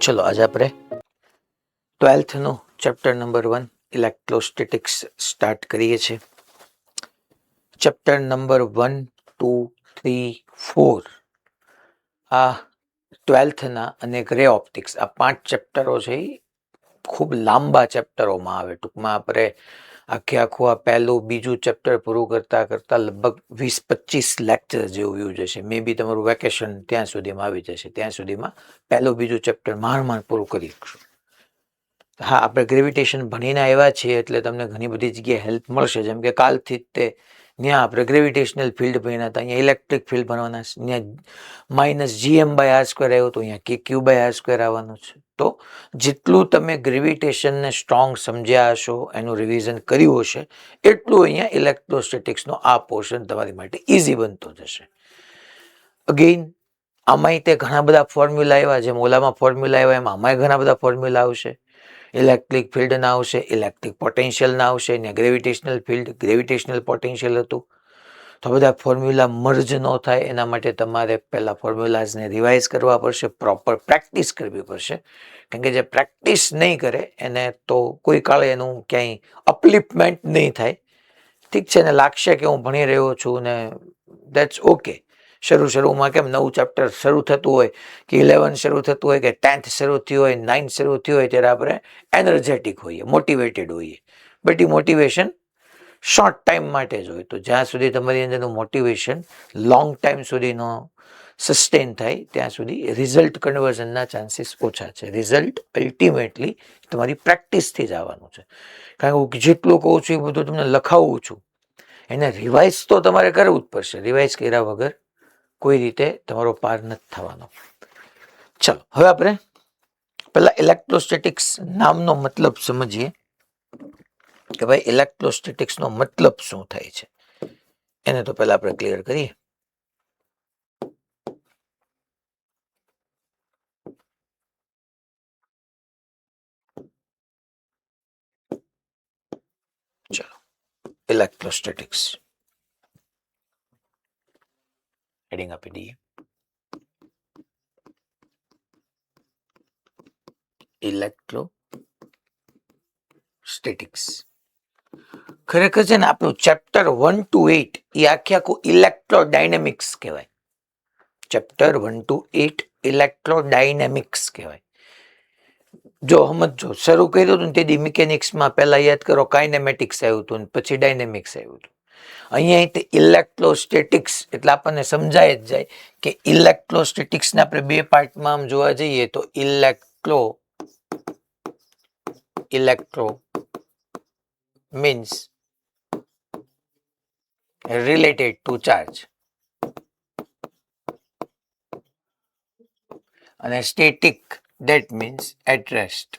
ચલો આજે આપણે 12th chapter number 1 electrostatics start કરીએ છીએ. ચેપ્ટર નંબર 1, 2, 3, 4 આ 12થના અને ગ્રે ઓપ્ટિક્સ આ 5 ચેપ્ટરો છે. એ ખૂબ લાંબા ચેપ્ટરોમાં આવે. ટૂંકમાં આપણે આખું આ પહેલું બીજું ચેપ્ટર પૂરું કરતા લગભગ 20-25 લેક્ચર જેવું વ્યૂ જશે. મે બી તમારું વેકેશન ત્યાં સુધીમાં આવી જશે. ત્યાં સુધીમાં પહેલું બીજું ચેપ્ટર માંડ પૂરું કરી શકશું. હા, આપણે ગ્રેવિટેશન ભણીને આવ્યા છીએ એટલે તમને ઘણી બધી જગ્યાએ હેલ્પ મળશે. જેમ કે કાલથી જ તે ત્યાં આપણે ગ્રેવિટેશનલ ફિલ્ડ ભણ્યા હતા, અહીંયા ઇલેક્ટ્રિક ફિલ્ડ ભણવાના છે. ત્યાં -gm/r² આવ્યું તો અહીંયા kq/r² આવવાનું છે. તો જેટલું તમે ગ્રેવિટેશનને સ્ટ્રોંગ સમજ્યા હશો, એનું રિવિઝન કર્યું હશે, એટલું અહીંયા ઇલેક્ટ્રોસ્ટેટિક્સનો આ પોર્શન તમારી માટે ઇઝી બનતો જશે. અગેઇન આમાંય તે ઘણા બધા ફોર્મ્યુલા આવ્યા, જેમ ઓલામાં ફોર્મ્યુલા આવ્યા એમ આમાંય ઘણા બધા ફોર્મ્યુલા આવશે. ઇલેક્ટ્રિક ફિલ્ડના આવશે, ઇલેક્ટ્રિક પોટેન્શિયલના આવશે, ને ગ્રેવિટેશનલ ફિલ્ડ ગ્રેવિટેશનલ પોટેન્શિયલ હતું. તો બધા ફોર્મ્યુલા મર્જ ન થાય એના માટે તમારે પહેલાં ફોર્મ્યુલાઝને રિવાઇઝ કરવા પડશે, પ્રોપર પ્રેક્ટિસ કરવી પડશે. કારણ કે જે પ્રેક્ટિસ નહીં કરે એને તો કોઈ કાળે એનું ક્યાંય અપલિફ્ટમેન્ટ નહીં થાય. ઠીક છે, ને લાગશે કે હું ભણી રહ્યો છું ને દેટ્સ ઓકે. શરૂમાં કેમ નવું ચેપ્ટર શરૂ થતું હોય કે 11 શરૂ થતું હોય કે 10th શરૂ થયું હોય, 9th શરૂ થયું હોય, ત્યારે આપણે એનર્જેટિક હોઈએ, મોટિવેટેડ હોઈએ. But A motivation short time માટે જ હોય. તો જ્યાં સુધી તમારી અંદરનું મોટિવેશન લોંગ ટાઈમ સુધીનો સસ્ટેન થાય ત્યાં સુધી રિઝલ્ટ કન્વર્ઝનના ચાન્સીસ ઓછા છે. રિઝલ્ટ અલ્ટિમેટલી તમારી પ્રેક્ટિસથી જ આવવાનું છે. કારણ કે હું જેટલું કહું છું એ બધું તમને લખાવું છું, એને રિવાઇઝ તો તમારે કરવું જ પડશે. રિવાઇઝ કર્યા વગર કોઈ રીતે તમારો પાર નથી થવાનો. ચલો હવે આપણે પહેલા ઇલેક્ટ્રોસ્ટેટિક્સ નામનો મતલબ સમજીએ કે ભાઈ ઇલેક્ટ્રોસ્ટેટિક્સનો મતલબ શું થાય છે. એને તો પહેલા આપણે ક્લિયર કરીએ. ચલો ઇલેક્ટ્રોસ્ટેટિક્સ હેડિંગ આપી દઈએ. ઇલેક્ટ્રોસ્ટેટિક્સ ખરેખર છે ને આપણું ચેપ્ટર 1 to 8 એ આખું ઇલેક્ટ્રોડાયનેમિક્સ કહેવાય. ચેપ્ટર 1 to 8 ઇલેક્ટ્રોડાયનેમિક્સ કહેવાય. જો સમજો, શરૂ કર્યું હતું ને તેથી મિકેનિક્સમાં પહેલા યાદ કરો કાઇનેમેટિક્સ આવ્યું હતું, પછી ડાયનેમિક્સ આવ્યું હતું. અહીંયા ઇલેક્ટ્રોસ્ટેટિક્સ એટલે આપણને સમજાય જ જાય કે ઇલેક્ટ્રોસ્ટેટિક્સને આપણે બે પાર્ટમાં આમ જોવા જઈએ તો electro means related to charge and static that means at rest.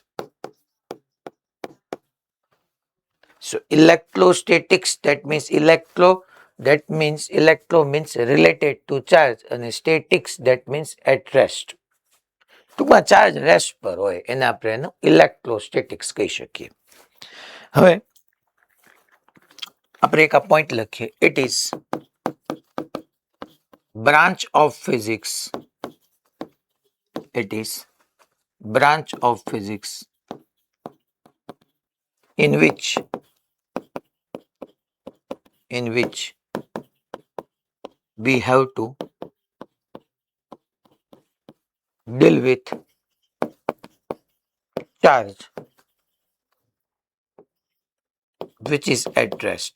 So electrostatics that means electro means related to charge and statics that means at rest. ટૂંકમાં ચાર્જ રેસ્ટ પર હોય એને આપણે એનું ઇલેક્ટ્રોસ્ટેટિક્સ કહી શકીએ. હવે આપણે એક આ પોઈન્ટ લખીએ. It is branch of physics. It is branch of physics in which we have to deal with charge which is at rest.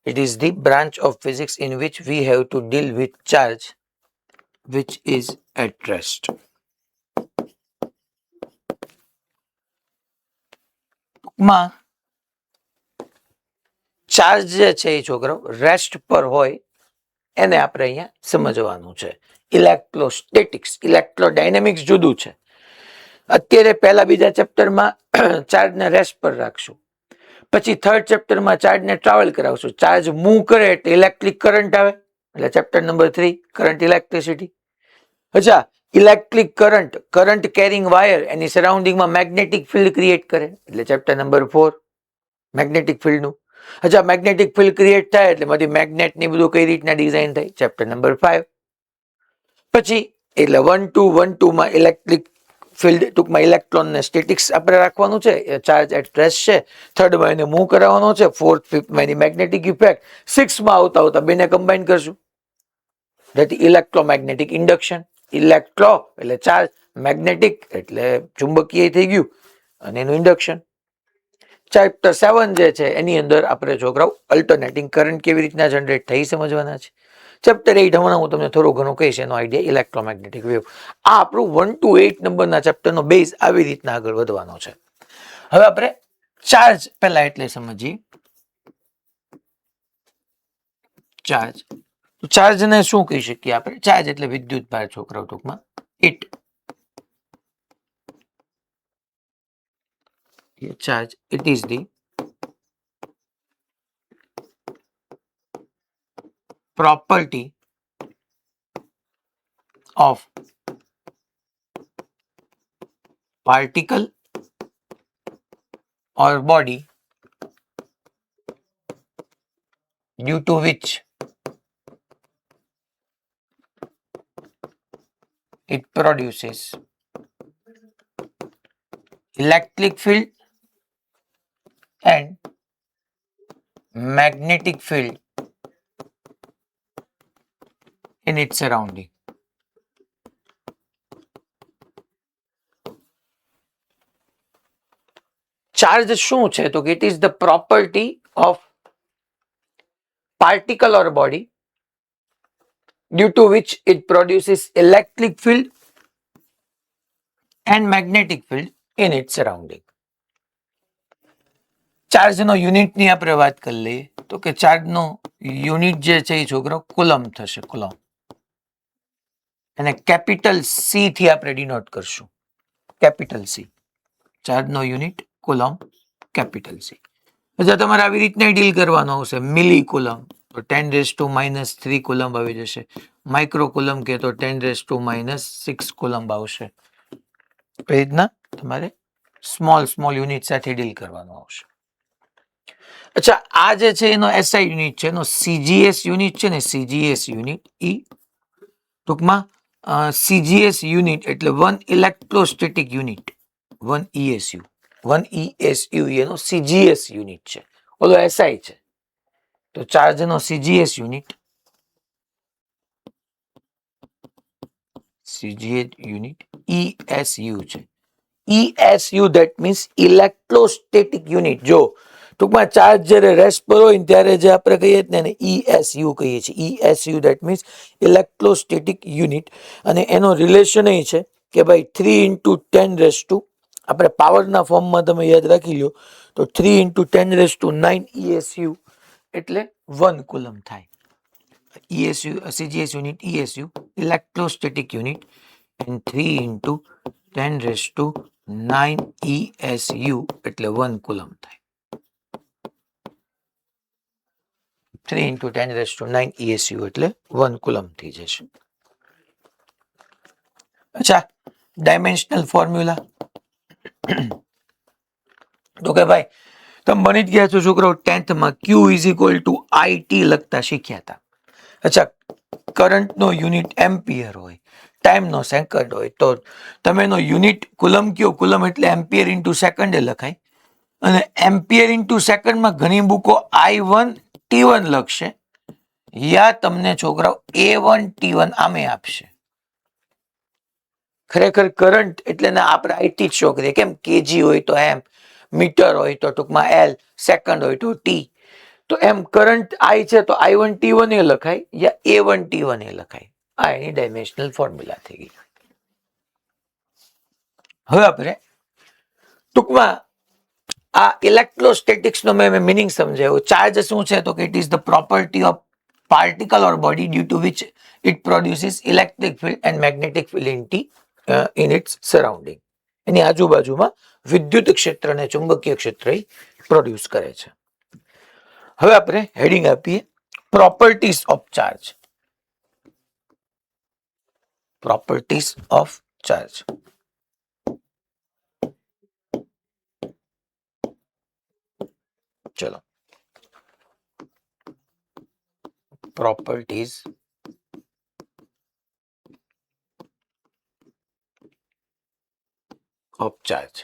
It is the branch of physics in which we have to deal with charge which is at rest. ટૂંકમાં charge જે છે એ છોકરો rest પર હોય એને આપણે અહીંયા સમજવાનું છે. ઇલેક્ટ્રોસ્ટેટિક્સ ઇલેક્ટ્રોડાયનેમિક્સ જુદું છે. અત્યારે પહેલા બીજા ચેપ્ટરમાં ચાર્જને રેસ્ટ પર રાખશું, પછી થર્ડ ચેપ્ટરમાં ચાર્જને ટ્રાવેલ કરાવશું. ચાર્જ મૂવ કરે એટલે ઇલેક્ટ્રિક કરંટ આવે, એટલે ચેપ્ટર નંબર 3 કરંટ ઇલેક્ટ્રિસિટી. અચ્છા, ઇલેક્ટ્રિક કરંટ કેરિંગ વાયર એની સરાઉન્ડિંગમાં મેગ્નેટિક ફિલ્ડ ક્રિએટ કરે એટલે ચેપ્ટર નંબર 4 મેગ્નેટિક ફિલ્ડનું. અચ્છા, મેગ્નેટિક ફિલ્ડ ક્રિએટ થાય એટલે બધી મેગ્નેટની બધું કઈ રીતના ડિઝાઇન થાય ચેપ્ટર નંબર 5. પછી એટલે 1 માં ઇલેક્ટ્રિક ફિલ્ડ ટૂંકમાં ઇલેક્ટ્રોનને સ્ટેટિક્સ આપણે રાખવાનું છે, ચાર્જ એટ રેસ્ટ છે. થર્ડમાં એને મૂવ કરાવવાનો છે. ફોર્થ ફિફ્થમાં એની મેગ્નેટિક ઇફેક્ટ. સિક્સમાં આવતા બેને કમ્બાઈન કરશું. That electromagnetic induction. ઇલેક્ટ્રો એટલે ચાર્જ, મેગ્નેટિક એટલે ચુંબકીય થઈ ગયું, અને એનું ઇન્ડક્શન. ચેપ્ટર 7 જે છે એની અંદર આપણે છોકરાઓ અલ્ટરનેટિંગ કરંટ કેવી રીતના જનરેટ થઈ સમજવાના છે. ચેપ્ટર 8 હમણાં હું તમને થોડું ઘણું કહીશ, એનો આઈડિયા ઇલેક્ટ્રોમેગ્નેટિક વેવ. આ આપણું 1 to 8 નંબરના ચેપ્ટરનો બેઝ આવી રીતના આગળ વધવાનો છે. હવે આપણે ચાર્જ પહેલા એટલે સમજીએ. ચાર્જ, ચાર્જને શું કહી શકીએ આપણે? ચાર્જ એટલે વિદ્યુત ભાર છોકરાઓ, ટૂંકમાં it. Charge it is the property of particle or body due to which it produces electric field and magnetic field in its surrounding. Charge શું છે? તો it is the property of particle or body due to which it produces electric field and magnetic field in its surrounding. ચાર્જનો યુનિટની આપણે વાત કરી લઈએ તો કે ચાર્જનો યુનિટ જે છે એ છોકરો કુલમ થશે. કુલમ, અને કેપિટલ સી થી આપણે ડિનોટ કરશું. કેપિટલ સી, ચાર્જનો યુનિટ કુલમ, કેપિટલ સી. પછી તમારે આવી રીતના ડીલ કરવાનો આવશે. મિલી કુલમ તો 10⁻³ કુલમ આવી જશે. માઇક્રો કુલમ કે તો 10⁻⁻6 કુલમ આવશે. એ રીતના તમારે સ્મોલ યુનિટ સાથે ડીલ કરવાનું આવશે. અચ્છા, આ જે છે એનો એસઆઈ યુનિટ છે, એનો સીજીએસ યુનિટ છે ને, સીજીએસ યુનિટ ઈ ટૂંકમાં સીજીએસ યુનિટ એટલે 1 ઇલેક્ટ્રોસ્ટેટિક યુનિટ. 1 ESU, 1 ESU એનો સીજીએસ યુનિટ છે. ઓલો એસઆઈ છે. તો ચાર્જનો CGS unit, CGS unit ESU છે. ESU that means electrostatic unit. જો ટૂંકમાં ચાર્જ જ્યારે રેસ્ટ પર હોય ને ત્યારે જે આપણે કહીએ ને એને ESU કહીએ છીએ. ESU that means electrostatic unit. અને એનો રિલેશન એ છે કે ભાઈ 3 × 10⁻, આપણે પાવરના ફોર્મમાં તમે યાદ રાખી લો તો 3 × 10⁹ ESU એટલે 1 કુલમ થાય. ESU, CGS unit, ESU, electrostatic unit, and 3 × 10⁹ ESU એટલે 1 કુલમ થાય. 3 × 10⁹ ESU એટલે 1 કુલમ થઈ જશે. અચ્છા, ડાયમેન્શનલ ફોર્મ્યુલા તો કે ભાઈ તમે બની જ ગયા છો છોકરો 10th માં Q = IT લખતા શીખ્યા હતા. અચ્છા, કરંટનો યુનિટ એમ્પિયર હોય, ટાઈમનો સેકન્ડ હોય, તો તમે એનો યુનિટ કુલમ કયો? કુલમ એટલે એમ્પિયર ઇન્ટુ સેકન્ડ લખાય. અને એમ્પિયર ઇન્ટુ સેકન્ડમાં ઘણી બુકો I1 T1 લખશે, યા તમને છોકરાઓ A1 T1 આમે આપશે. ખરેખર કરંટ એટલે આપણે આઈટી જ શો કરીએ. કેમ? કેજી હોય તો એમ, મીટર હોય તો ટૂંકમાં L, સેકન્ડ હોય તો T. તો એમ કરંટ I છે તો I1 T1 એ લખાય, યા A1 T1 એ લખાય. આ એની ડાયમેન્શનલ ફોર્મ્યુલા થઈ ગઈ. હવે આપણે ટૂંકમાં આ ઇલેક્ટ્રોસ્ટેટિક્સનો મેં મિનિંગ સમજાવ્યો. ચાર્જ શું છે? તો કે it is the property of particle or body due to which it produces electric field and magnetic field in its surrounding. એની આજુબાજુમાં વિદ્યુત ક્ષેત્ર અને ચુંબકીય ક્ષેત્ર પ્રોડ્યુસ કરે છે. હવે આપણે હેડિંગ આપીએ properties of charge. Properties of charge. ચલો, properties ઓફ ચાર્જ.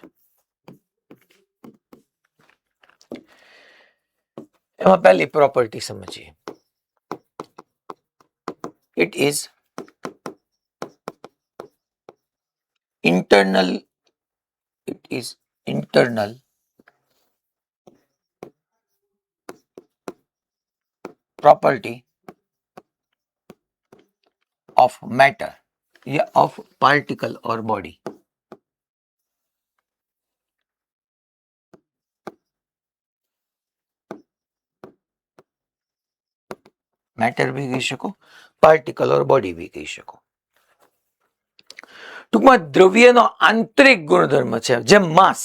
એમાં પહેલી પ્રોપર્ટી સમજીએ. It is internal property of matter या of particle or body. Matter બી કહી શકો, પાર્ટિકલ ઓર બોડી બી કહી શકો. ટૂંકમાં દ્રવ્યનો આંતરિક ગુણધર્મ છે, જેમ માસ.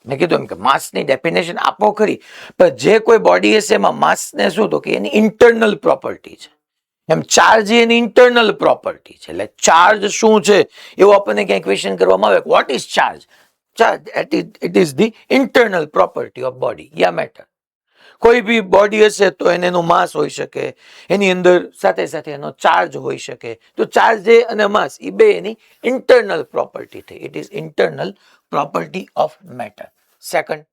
મેં કીધું એમ કે માસની ડેફિનેશન આપો ખરી, પણ જે કોઈ બોડી હશે એમાં માસને શું તો કે એની ઇન્ટરનલ પ્રોપર્ટી છે. એમ ચાર્જ એની ઇન્ટરનલ પ્રોપર્ટી છે. એટલે ચાર્જ શું છે એવું આપણને ક્યાંય ક્વેશ્ચન કરવામાં આવે, what is charge? Charge it is the internal property of body yeah matter. કોઈ બી બોડી હશે તો એનું માસ હોઈ શકે, એની અંદર સાથે સાથે એનો ચાર્જ હોઈ શકે. તો ચાર્જ અને માસ એ બે એની ઇન્ટરનલ પ્રોપર્ટી થઈ. It is internal property of matter. Second,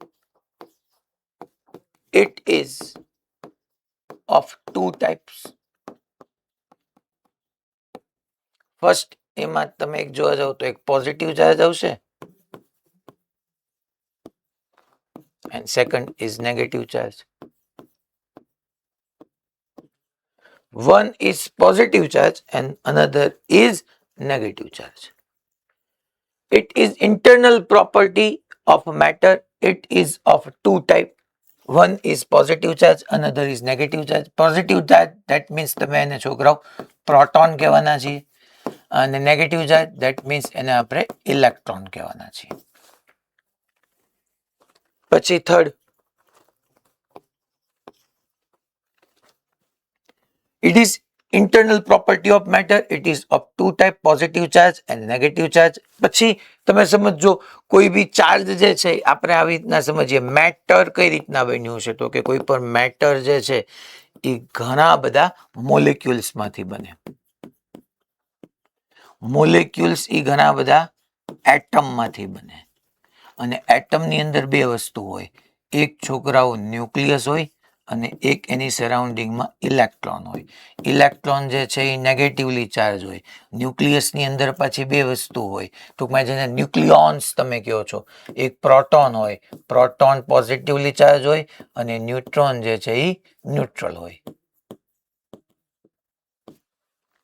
it is of two types. First, એમાં તમે એક જોવા જાવ તો એક પોઝિટિવ ચાર્જ આવશે and second is negative charge. One is positive charge and another is negative charge. It is internal property of matter. It is of two type. One is positive charge, another is negative charge. Positive charge, that means તમે એને છોકરાઓ proton કહેવાના છીએ, અને negative charge that means એને આપણે electron કહેવાના છીએ. પછી third, it is internal property of matter. It is of two type, positive charge and negative charge. પછી તમે સમજો કોઈ બી ચાર્જ જે છે આપણે આવી રીતના સમજીએ, મેટર કઈ રીતના બન્યું છે તો કે કોઈ પણ મેટર જે છે એ ઘણા બધા મોલેક્યુલ્સ માંથી બને. મોલેક્યુલ્સ એ ઘણા બધા એટમ માંથી બને, અને એટમની અંદર બે વસ્તુ હોય, એક છોકરાઓ ન્યુક્લિયસ હોય અને એક એની સરાઉન્ડિંગમાં ઇલેક્ટ્રોન હોય. ઇલેક્ટ્રોન જે છે એ નેગેટિવલી ચાર્જ હોય. ન્યુક્લિયસની અંદર પાછી બે વસ્તુ હોય, ટૂંકમાં જેને ન્યુક્લિયોન્સ તમે કહો છો. એક પ્રોટોન હોય, પ્રોટોન પોઝિટિવલી ચાર્જ હોય, અને ન્યુટ્રોન જે છે એ ન્યુટ્રલ હોય.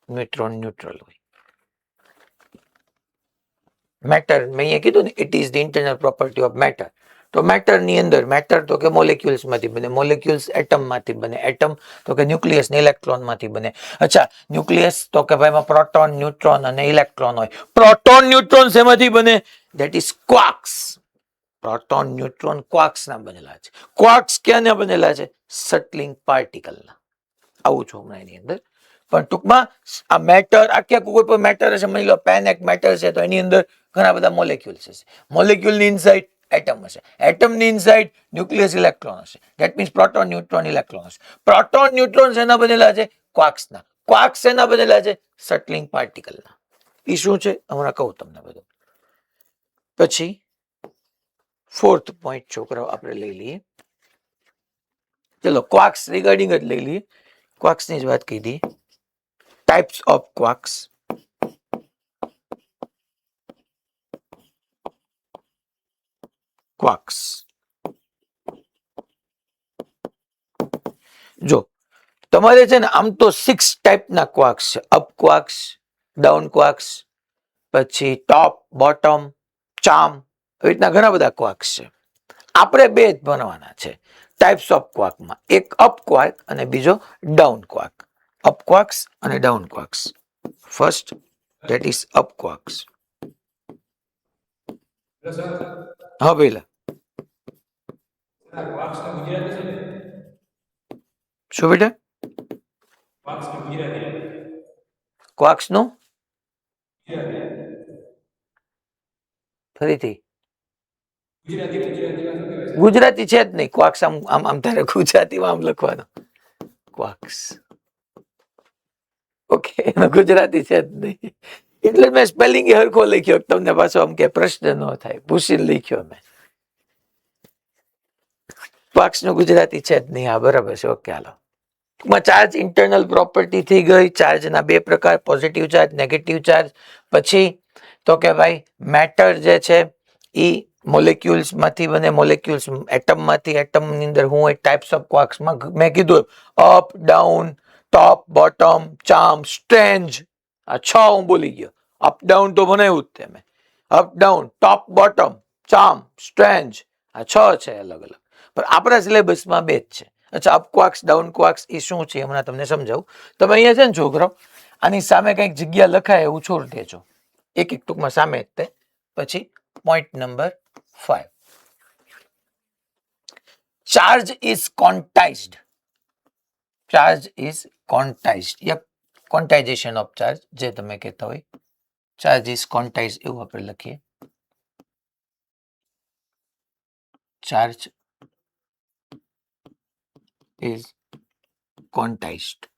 ન્યુટ્રલ હોય. મેટર મેં અહીંયા કીધું ને, it is the internal property of matter. તો મેટર ની અંદર, મેટર તો કે મોલેક્યુલ્સ માંથી બને, મોલેક્યુલ્સ એટમ માંથી બને, એટમ તો કે ન્યુક્લિયસ ને ઇલેક્ટ્રોન માંથી બને. અચ્છા, ન્યુક્લિયસ તો કે ભાઈ એમાં પ્રોટોન, ન્યુટ્રોન અને ઇલેક્ટ્રોન હોય. પ્રોટોન ન્યુટ્રોન શેમાંથી બને? That is quarks. Proton neutron quarks ના બનેલા છે. ક્વાર્ક્સ ક્યાંના બનેલા છે? સટલિંગ પાર્ટિકલના. આવું છું હમણાં એની અંદર. પણ ટૂંકમાં આ મેટર, આખે કોઈ પણ મેટર હશે, માની લો પેન એક મેટર છે, તો એની અંદર ઘણા બધા મોલેક્યુલ્સ હશે. મોલેક્યુલની ઇનસાઇડ એટમ હશે, એટમની ઇનસાઇડ ન્યુક્લિયસ ઇલેક્ટ્રોન હશે. That means proton neutron electron હશે. પ્રોટોન ન્યુટ્રોન શેના બનેલા છે? ક્વાર્ક્સના. ક્વાર્ક્સ શેના બનેલા છે? સટલિંગ પાર્ટિકલના. એ શું છે હમણાં કહું તમને બધું. પછી ફોર્થ પોઈન્ટ છોકરાઓ આપણે લઈ લઈએ. ચલો ક્વાર્ક્સ રિગાર્ડિંગ જ લઈ લઈએ. ક્વાર્ક્સની જ વાત કીધી. Types of quarks. ક્વાર્ક્સ જો તમારે છે ને આમ તો 6 ટાઈપના ક્વાર્ક્સ છે. અપ ક્વાર્ક્સ, ડાઉન ક્વાર્ક્સ, પછી ટોપ, બોટમ, ચામ, એવી રીતના ઘણા બધા ક્વાર્ક્સ છે. આપણે બે જ ભણવાના છે ટાઈપ્સ ઓફ ક્વાર્કમાં. એક અપ ક્વાર્ક અને બીજો ડાઉન ક્વાર્ક. અપ ક્વાર્ક્સ અને down quarks. First, that is up quarks. હા પેલા શું બેટા? ક્વાર્ક્સ નું ફરીથી ગુજરાતી છે જ નહીં. ક્વાર્ક્સ આમ આમ આમ તારે ગુજરાતીમાં આમ લખવાનો ક્વાર્ક્સ. ઓકે, ગુજરાતી છે જ નહીં. એટલે મેં સ્પેલિંગ હરખો લખ્યો, તમને પાછો આમ કે પ્રશ્ન ન થાય, પૂછીને લખ્યો મેં. ક્વાર્ક્સ નું ગુજરાતી છે જ નહીં. હા, બરાબર છે. ઓકે, હાલો. ચાર્જ ઇન્ટરનલ પ્રોપર્ટી થઈ ગઈ. ચાર્જના બે પ્રકાર, પોઝિટિવ ચાર્જ, નેગેટિવ ચાર્જ. પછી તો કે ભાઈ મેટર જે છે એ મોલેક્યુલ્સ માંથી બને, મોલેક્યુલ્સ એટમ માંથી. એટમ ની અંદર હું એક ટાઈપ્સ ઓફ ક્વાર્ક્સમાં મેં કીધું up down, top bottom, charm, strange. આ 6 હું બોલી ગયો. અપ ડાઉન તો બનાવ્યું જ મેં. Up down, top bottom, charm, strange. આ 6 છે અલગ અલગ, પણ આપણા સિલેબસમાં 2 જ છે. અચ્છા, અપ ક્વાર્ક્સ, ડાઉન ક્વાર્ક્સ એ શું છે હમણાં તમને સમજાવું. તમે અહીંયા છે ને છોકરો, આની સામે કંઈક જગ્યા લખાય એવું છોડ દેજો, એક એક ટૂંકમાં સામે જ તે. પછી point number 5, charge is quantized. Charge is quantized યા ક્વોન્ટાઇઝેશન ઓફ ચાર્જ, જે તમે કહેતા હોય. ચાર્જ ઇઝ ક્વોન્ટાઇઝ્ડ એવું આપણે લખીએ. Charge is quantized.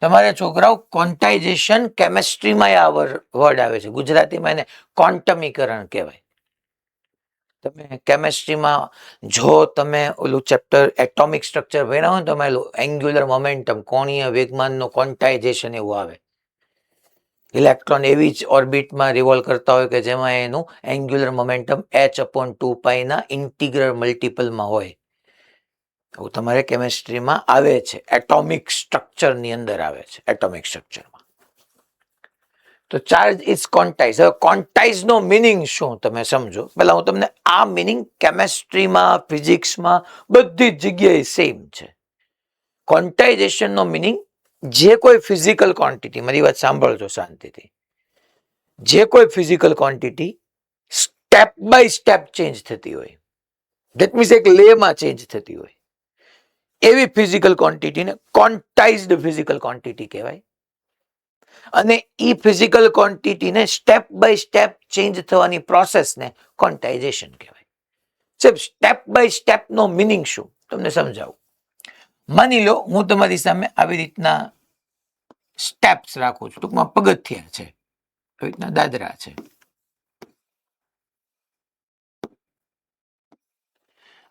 તમારે છોકરાઓ ક્વોન્ટાઇઝેશન કેમેસ્ટ્રીમાં આ વર્ડ આવે છે, ગુજરાતીમાં એને ક્વોન્ટમીકરણ કહેવાય. તમે કેમેસ્ટ્રીમાં જો તમે ઓલું ચેપ્ટર એટોમિક સ્ટ્રક્ચર ભણ્યા હોય ને, તમે એંગ્યુલર મોમેન્ટમ, કોણીય વેગમાનનું ક્વોન્ટાઇઝેશન એવું આવે. ઇલેક્ટ્રોન એવી જ ઓર્બિટમાં રિવોલ્વ કરતા હોય કે જેમાં એનું એંગ્યુલર મોમેન્ટમ h/2π ના ઇન્ટિગ્રલ મલ્ટિપલમાં હોય. એવું તમારે કેમેસ્ટ્રીમાં આવે છે, એટોમિક સ્ટ્રક્ચરની અંદર આવે છે, એટોમિક સ્ટ્રક્ચરમાં. તો ચાર્જ ઇઝ ક્વોન્ટાઇઝ. હવે ક્વોન્ટાઇઝ નો મિનિંગ શું તમે સમજો. પહેલા હું તમને આ મિનિંગ કેમેસ્ટ્રીમાં, ફિઝિક્સમાં બધી જ જગ્યાએ સેમ છે. ક્વોન્ટાઇઝેશન નો મિનિંગ જે કોઈ ફિઝિકલ ક્વોન્ટિટી, મારી વાત સાંભળજો શાંતિથી, જે કોઈ physical quantity step by step change થતી હોય, ધેટ મીન્સ એક લેમાં ચેન્જ થતી હોય, એવી ફિઝિકલ ક્વોન્ટિટીને ક્વોન્ટાઇઝ્ડ ફિઝિકલ ક્વોન્ટિટી કહેવાય. અને ઈ ફિઝિકલ ક્વોન્ટિટીને સ્ટેપ બાય સ્ટેપ ચેન્જ થવાની પ્રોસેસને ક્વોન્ટાઇઝેશન કહેવાય. સ્ટેપ બાય સ્ટેપ નો મિનિંગ શું તમને સમજાવું. માની લો હું તમારી સામે આવી રીતના સ્ટેપ્સ રાખું છું, ટૂંકમાં પગથિયા છે, આવી રીતના દાદરા છે.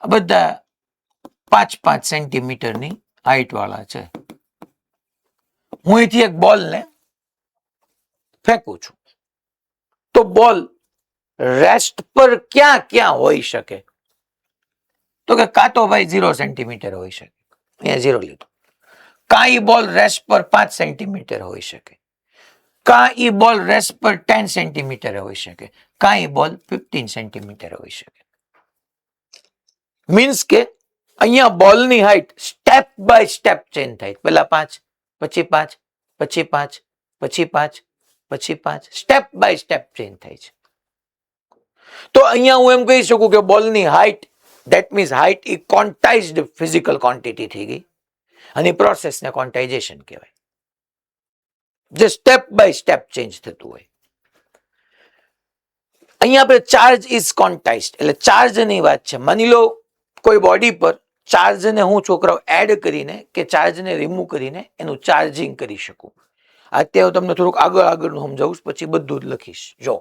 આ બધા 5-5 સેન્ટીમીટરની હાઈટ વાળા છે. હું અહીંથી એક બોલને ફેંકું છું, તો બોલ રેસ્ટ પર ક્યાં ક્યાં હોઈ શકે? તો કે કાં તો ભાઈ 0 સેન્ટીમીટર હોઈ શકે, અહીંયા 0 લીધું. કાં ઈ બોલ રેસ્ટ પર 5 સેન્ટીમીટર હોઈ શકે, કાં ઈ બોલ રેસ્ટ પર 10 સેન્ટીમીટર હોઈ શકે, કાં ઈ બોલ 15 સેન્ટીમીટર હોઈ શકે. મીન્સ કે અહીંયા બોલની height step by step change થાય. પહેલા 5, પછી 5, પછી 5, પછી 5, પછી 5, સ્ટેપ બાય સ્ટેપ ચેન્જ થાય છે. તો અહીંયા હું એમ કહી શકું કે બોલની હાઈટ, ધેટ મીન્સ હાઈટ એ ક્વોન્ટાઇઝ્ડ ફિઝિકલ ક્વોન્ટિટી થઈ ગઈ, અને પ્રોસેસને ક્વોન્ટાઇઝેશન કહેવાય, જે સ્ટેપ બાય સ્ટેપ ચેન્જ થતું હોય. અહીંયા આપણે ચાર્જ ઇઝ ક્વોન્ટાઇઝ્ડ એટલે ચાર્જની વાત છે. માની લો કોઈ બોડી પર ચાર્જને હું છોકરાઓ એડ કરીને કે ચાર્જને રિમૂવ કરીને એનું ચાર્જિંગ કરી શકું. અત્યારે હું તમને થોડુંક આગળનું સમજાવું, પછી બધું જ લખીશ. જો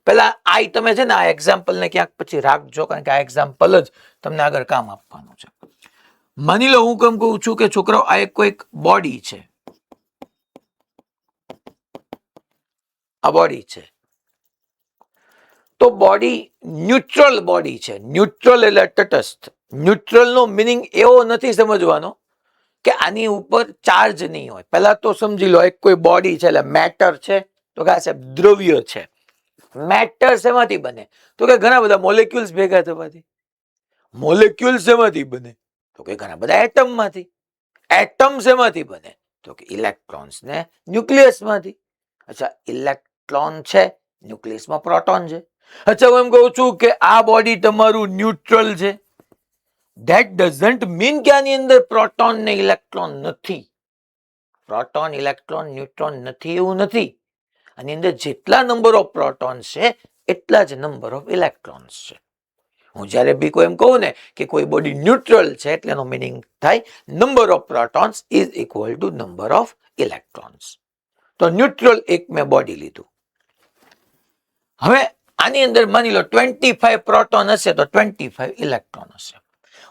પેલા આ તમે છે ને આ એક્ઝામ્પલ ને ક્યાંક પછી રાખજો, કારણ કે આ એક્ઝામ્પલ જ તમને આગળ કામ આપવાનું છે. માની લો હું કેમ કહું છું કે છોકરાઓ આ એક કોઈક બોડી છે, આ બોડી છે, તો બોડી ન્યુટ્રલ બોડી છે. ન્યુટ્રલ એટલે તટસ્થ. ન્યુટ્રલ નો મિનિંગ એવો નથી સમજવાનો કે આની ઉપર ચાર્જ નહીં હોય. પહેલા તો સમજી લો એક કોઈ બોડી છે એટલે મેટર છે, તો કે સાહેબ દ્રવ્ય છે. મેટર શેમાંથી બને? તો કે ઘણા બધા મોલેક્યુલ્સ ભેગા થવાથી. મોલેક્યુલ્સ શેમાંથી બને? તો કે ઘણા બધા એટમ માંથી. એટમ શેમાંથી બને? તો કે ઇલેક્ટ્રોન્સ ને ન્યુક્લિયસ માંથી. અચ્છા, ઇલેક્ટ્રોન છે, ન્યુક્લિયસમાં પ્રોટોન છે. અચ્છા, હું એમ કહું છું કે આ બોડી તમારું ન્યુટ્રલ છે. ધેટ ડઝન્ટ મીન કે આની અંદર પ્રોટોન ને ઇલેક્ટ્રોન નથી. પ્રોટોન, ઇલેક્ટ્રોન, ન્યુટ્રોન નથી એવું નથી. આની અંદર જેટલા નંબર ઓફ પ્રોટોન્સ છે એટલા જ નંબર ઓફ ઇલેક્ટ્રોન્સ છે. હું જ્યારે બી કોઈ એમ કહું ને કે કોઈ બોડી ન્યુટ્રલ છે એટલે એનો મિનિંગ થાય number of protons is equal to number of electrons. તો ન્યુટ્રલ એક મેં બોડી લીધું. હવે આની અંદર માની લો 25 પ્રોટોન હશે તો 25 ઇલેક્ટ્રોન હશે.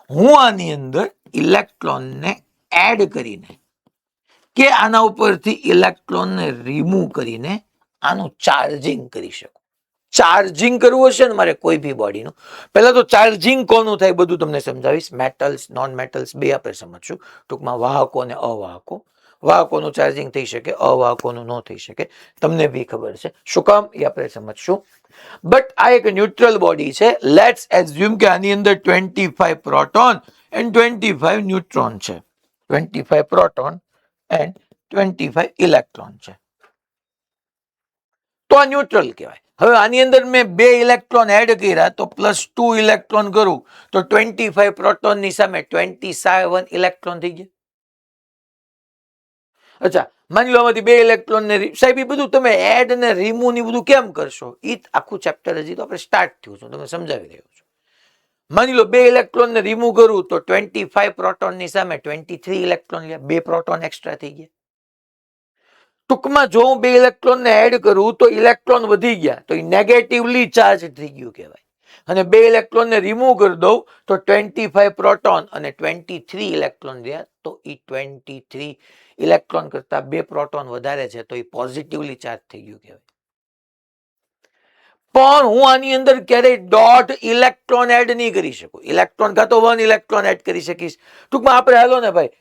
હું આની અંદર ઇલેક્ટ્રોનને એડ કરીને કે આના ઉપરથી ઇલેક્ટ્રોનને રિમૂવ કરીને આનું ચાર્જિંગ કરી શકું. ચાર્જિંગ કરવું હશે ને મારે કોઈ બી બોડીનું, પહેલા તો ચાર્જિંગ કોનું થાય બધું તમને સમજાવીશ. મેટલ્સ, નોન મેટલ્સ બે આપણે સમજશું. ટૂંકમાં વાહકો અને અવાહકો. વાહકોનું ચાર્જિંગ થઈ શકે, અવાહકોનું ન થઈ શકે, તમને બી ખબર છે શું કામ એ આપણે સમજશું. બટ આ એક ન્યુટ્રલ બોડી છે. લેટ્સ એઝ્યુમ કે આની અંદર 25 પ્રોટોન એન્ડ 25 ન્યુટ્રોન છે. 25 પ્રોટોન એન્ડ 25 ઇલેક્ટ્રોન છે. તો આ ન્યુટ્રલ કહેવાય. હવે આની અંદર મેં 2 ઇલેક્ટ્રોન એડ કર્યા તો +2 ઇલેક્ટ્રોન કરું તો 25 પ્રોટોનની સામે 27 ઇલેક્ટ્રોન થઈ ગયા. અચ્છા, માની લો આમાંથી 2 ઇલેક્ટ્રોન ને સાહેબ એ બધું તમે એડ ને રિમૂવ ને બધું કેમ કરશો? એ આખું ચેપ્ટર હજી તો આપણે સ્ટાર્ટ થયું છે, તમે સમજાવી રહ્યો છું. માની લો 2 ઇલેક્ટ્રોન ને રિમૂવ કરું તો 25 પ્રોટોન ની સામે 23 ઇલેક્ટ્રોન, 2 પ્રોટોન એક્સ્ટ્રા થઈ ગયા. ટૂંકમાં જો હું 2 ઇલેક્ટ્રોન ને એડ કરું તો ઇલેક્ટ્રોન વધી ગયા તો એ નેગેટિવલી ચાર્જ થઈ ગયું કહેવાય. અને 2 ઇલેક્ટ્રોન ને રિમૂવ કરી દઉં તો 25 પ્રોટોન અને 23 ઇલેક્ટ્રોન રહ્યા તો એ 23 ઇલેક્ટ્રોન કરતા 2 પ્રોટોન વધારે છે તો એ પોઝિટિવલી ચાર્જ થઈ ગયું કહેવાય. પણ હું આની અંદર ક્યારેય ડોટ ઇલેક્ટ્રોન એડ નહીં કરી શકું. ઇલેક્ટ્રોન કાં તો 1 ઇલેક્ટ્રોન એડ કરી શકીશ. ટૂંકમાં આપણે હાલો ને ભાઈ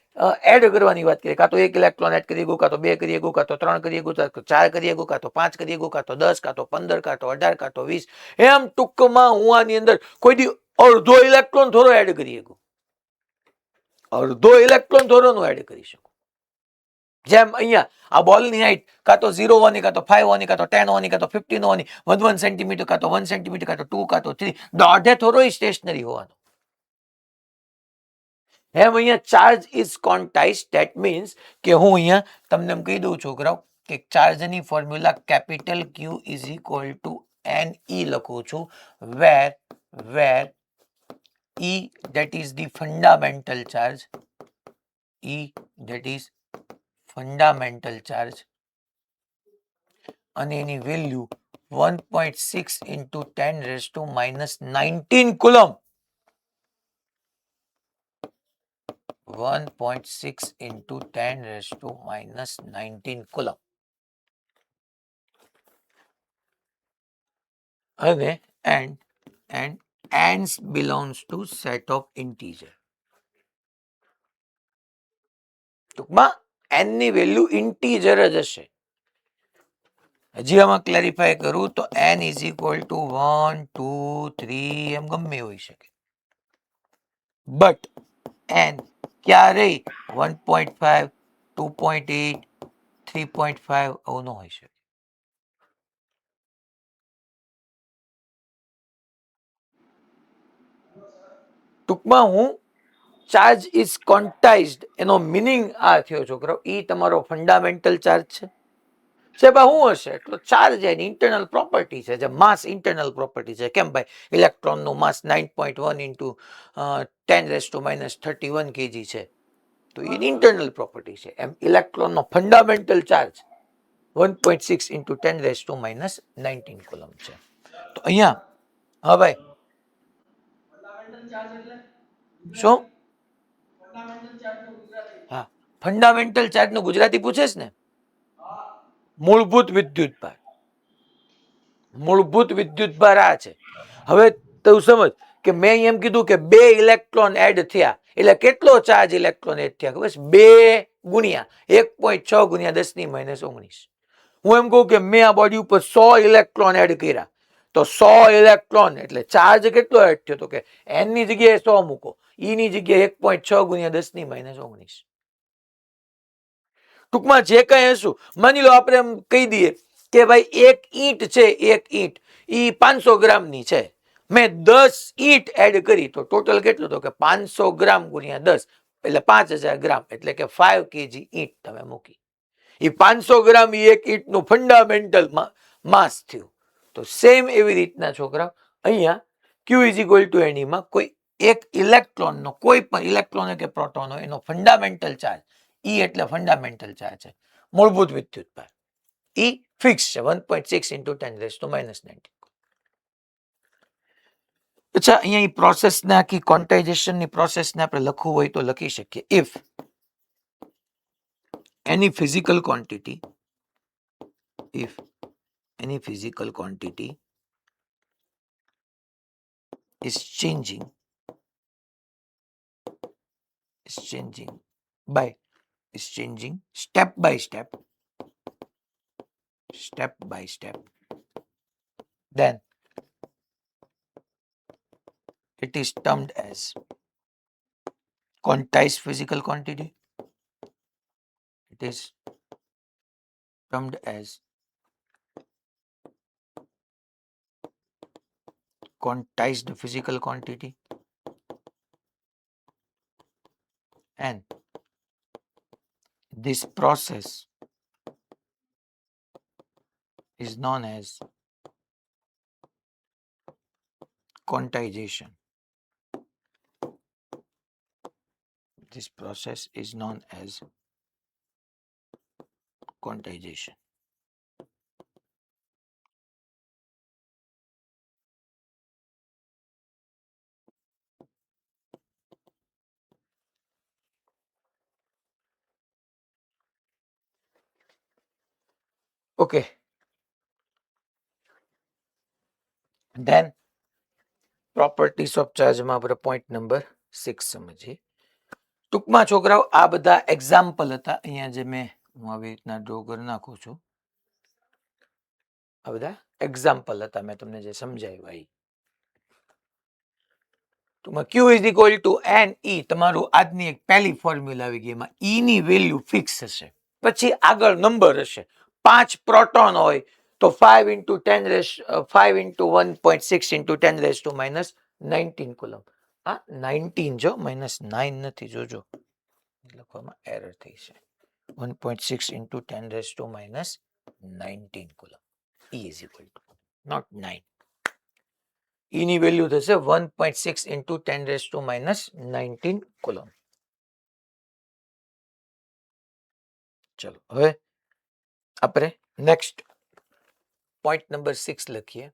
એડ કરવાની વાત કરીએ, કાં તો 1 ઇલેક્ટ્રોન એડ કરી ગયું, કાં તો 2 કરી ગયું, કાં તો 3 કરી ગયું, કાં તો 4 કરી ગયું, કાં તો 5 કરી ગયું, કાં તો 10, કાં તો 15, કાં તો 18, કાં તો 20. એમ ટૂંકમાં હું આની અંદર કોઈ દી અડધો ઇલેક્ટ્રોન થોડો એડ કરી શકું. અડધો ઇલેક્ટ્રોન થોડો નો એડ કરી શકું. જેમ અહીંયા આ બોલની હાઈટ કાં તો 0 હોવાની, કાં તો 5 હોવાની, કાં તો 10 હોવાની, કાં તો 15 હોવાની, 1 સેન્ટીમીટર, કાં તો 1 સેન્ટીમીટર, કાં તો 2, કાં તો 3, દોઢે થોડો સ્ટેશનરી હોવાનો. એમ અહીંયા charge is quantized. That means કે હું અહીંયા તમને એમ કહી દઉં છોકરાઓ કે ચાર્જની formula capital Q is equal two NE લખું છું, વેર E that is the fundamental charge, E that is fundamental charge, અને એની વેલ્યુ 1.6 into 10 raised to -19 coulomb. 1.6 into 10 raised to -19 coulomb. હવે and ants belongs to set of integer. ટૂંકમાં n ની value integer જ હશે. હજી આમાં ક્લેરિફાય કરું તો n ઇઝ ઇક્વલ ટુ 1, 2, 3 એમ ગમે હોઈ શકે. બટ n ક્યારેય 1.5, 2.8, 3.5 આવું ન હોઈ શકે. ટૂંકમાં હું ચાર્જ ઇઝ ક્વોન્ટાઇઝ્ડ એનો મિનિંગ આ થયો છોકરો, એ તમારો ફંડામેન્ટલ ચાર્જ છે. સાહેબ શું હશે? એટલો ચાર્જ એની ઇન્ટરનલ પ્રોપર્ટી છે, જે માસ ઇન્ટરનલ પ્રોપર્ટી છે. કેમ ભાઈ? ઇલેક્ટ્રોનનું mass 9.1 into 10 raise to -31 kg છે તો એની ઇન્ટરનલ પ્રોપર્ટી છે. એમ ઇલેક્ટ્રોનનો fundamental charge 1.6 into 10 raise to -19 coulomb છે. તો અહીંયા હા ભાઈ શું? હા, ફંડામેન્ટલ ચાર્જ નું ગુજરાતી પૂછે છે ને? મૂળભૂત વિદ્યુતભાર. મૂળભૂત વિદ્યુતભાર આ છે. હવે તું સમજ કે મેં એમ કીધું કે 2 ઇલેક્ટ્રોન એડ થયા એટલે કેટલો ચાર્જ ઇલેક્ટ્રોન એડ થયા ખબર છે? 2 ગુણ્યા 1.6 ગુણ્યા 10⁻19. હું એમ કહું કે મેં આ બોડી ઉપર 100 ઇલેક્ટ્રોન એડ કર્યા તો 100 ઇલેક્ટ્રોન એટલે ચાર્જ કેટલો એડ થયો? તો કે n ની જગ્યાએ 100 મૂકો, e ની જગ્યાએ 1.6 ગુણ્યા 10⁻19. ટૂંકમાં જે કઈ હશું, માની લો આપણે એમ કહી દઈએ કે ભાઈ એક ઈંટ છે, એક ઈંટ ઈ 500 ગ્રામની છે. મેં 10 ઈંટ એડ કરી તો ટોટલ કેટલું? તો કે 500 ગ્રામ ગુણ્યા 10 એટલે 5000 ગ્રામ એટલે કે 5 kg ઈંટ તમે મૂકી. એ 500 ગ્રામ એક ઈંટનું ફંડામેન્ટલ માસ થયું. તો સેમ એવી રીતના છોકરા અહીંયા ક્યુ ઇઝ ઇક્વલ ટુ એની માં કોઈ એક ઇલેક્ટ્રોનનો કોઈ પણ ઇલેક્ટ્રોન કે પ્રોટોન હોય એનો ફંડામેન્ટલ ચાર્જ ઈ એટલે ફંડામેન્ટલ ચાર્જ છે, મૂળભૂત વિદ્યુતભાર ઈ ફિક્સ છે 1.6 into 10 raised to -19. અચ્છા, અહીંયા પ્રોસેસને આખી ક્વોન્ટાઇઝેશનની પ્રોસેસને આપણે લખવું હોય તો લખી શકીએ. If any physical quantity is changing step by step, then it is termed as quantized physical quantity. It is termed as quantized physical quantity, and this process is known as quantization. This process is known as quantization. Okay. Then properties of charge માં આપણે point number 6 સમજીએ. ટૂંકમાં છોકરાઓ આ બધા example હતા. અહીંયા જે મેં હું આવી રીતના ડ્રો કરી નાખું છું, આ બધા એક્ઝામ્પલ હતા, મેં તમને જે સમજાવ્યું એ. ટૂંકમાં Q is equal to n e તમારું આજની એક પહેલી ફોર્મ્યુલા આવી ગઈ. એમાં ઈ ની વેલ્યુ ફિક્સ હશે, પછી આગળ નંબર હશે. 5 પ્રોટોન હોય તો 5 into 10 raised 5 into 1.6 into 10 raised to -19 coulomb. હા, 19 જો, -9 નથી, જોજો લખવામાં એરર થઈ છે. 1.6 into 10 raised to -19 coulomb. E is equal to not 9. E ની વેલ્યુ થશે 1.6 into 10 raised to -19 કુલમ. ચલો હવે આપણે નેક્સ્ટ પોઈન્ટ નંબર 6 લખીએ.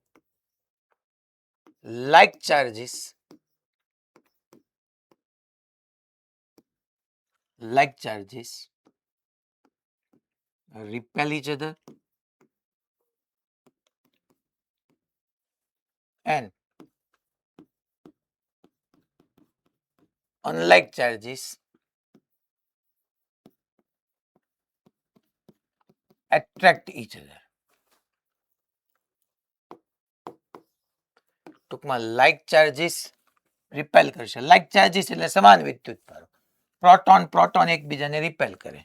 like charges repel each other and unlike charges attract each other. ટૂંકમાં લાઇક ચાર્જીસ રિપેલ કરશે. Like charges એટલે સમાન વિદ્યુતભારો. પ્રોટોન એકબીજાને રિપેલ કરે.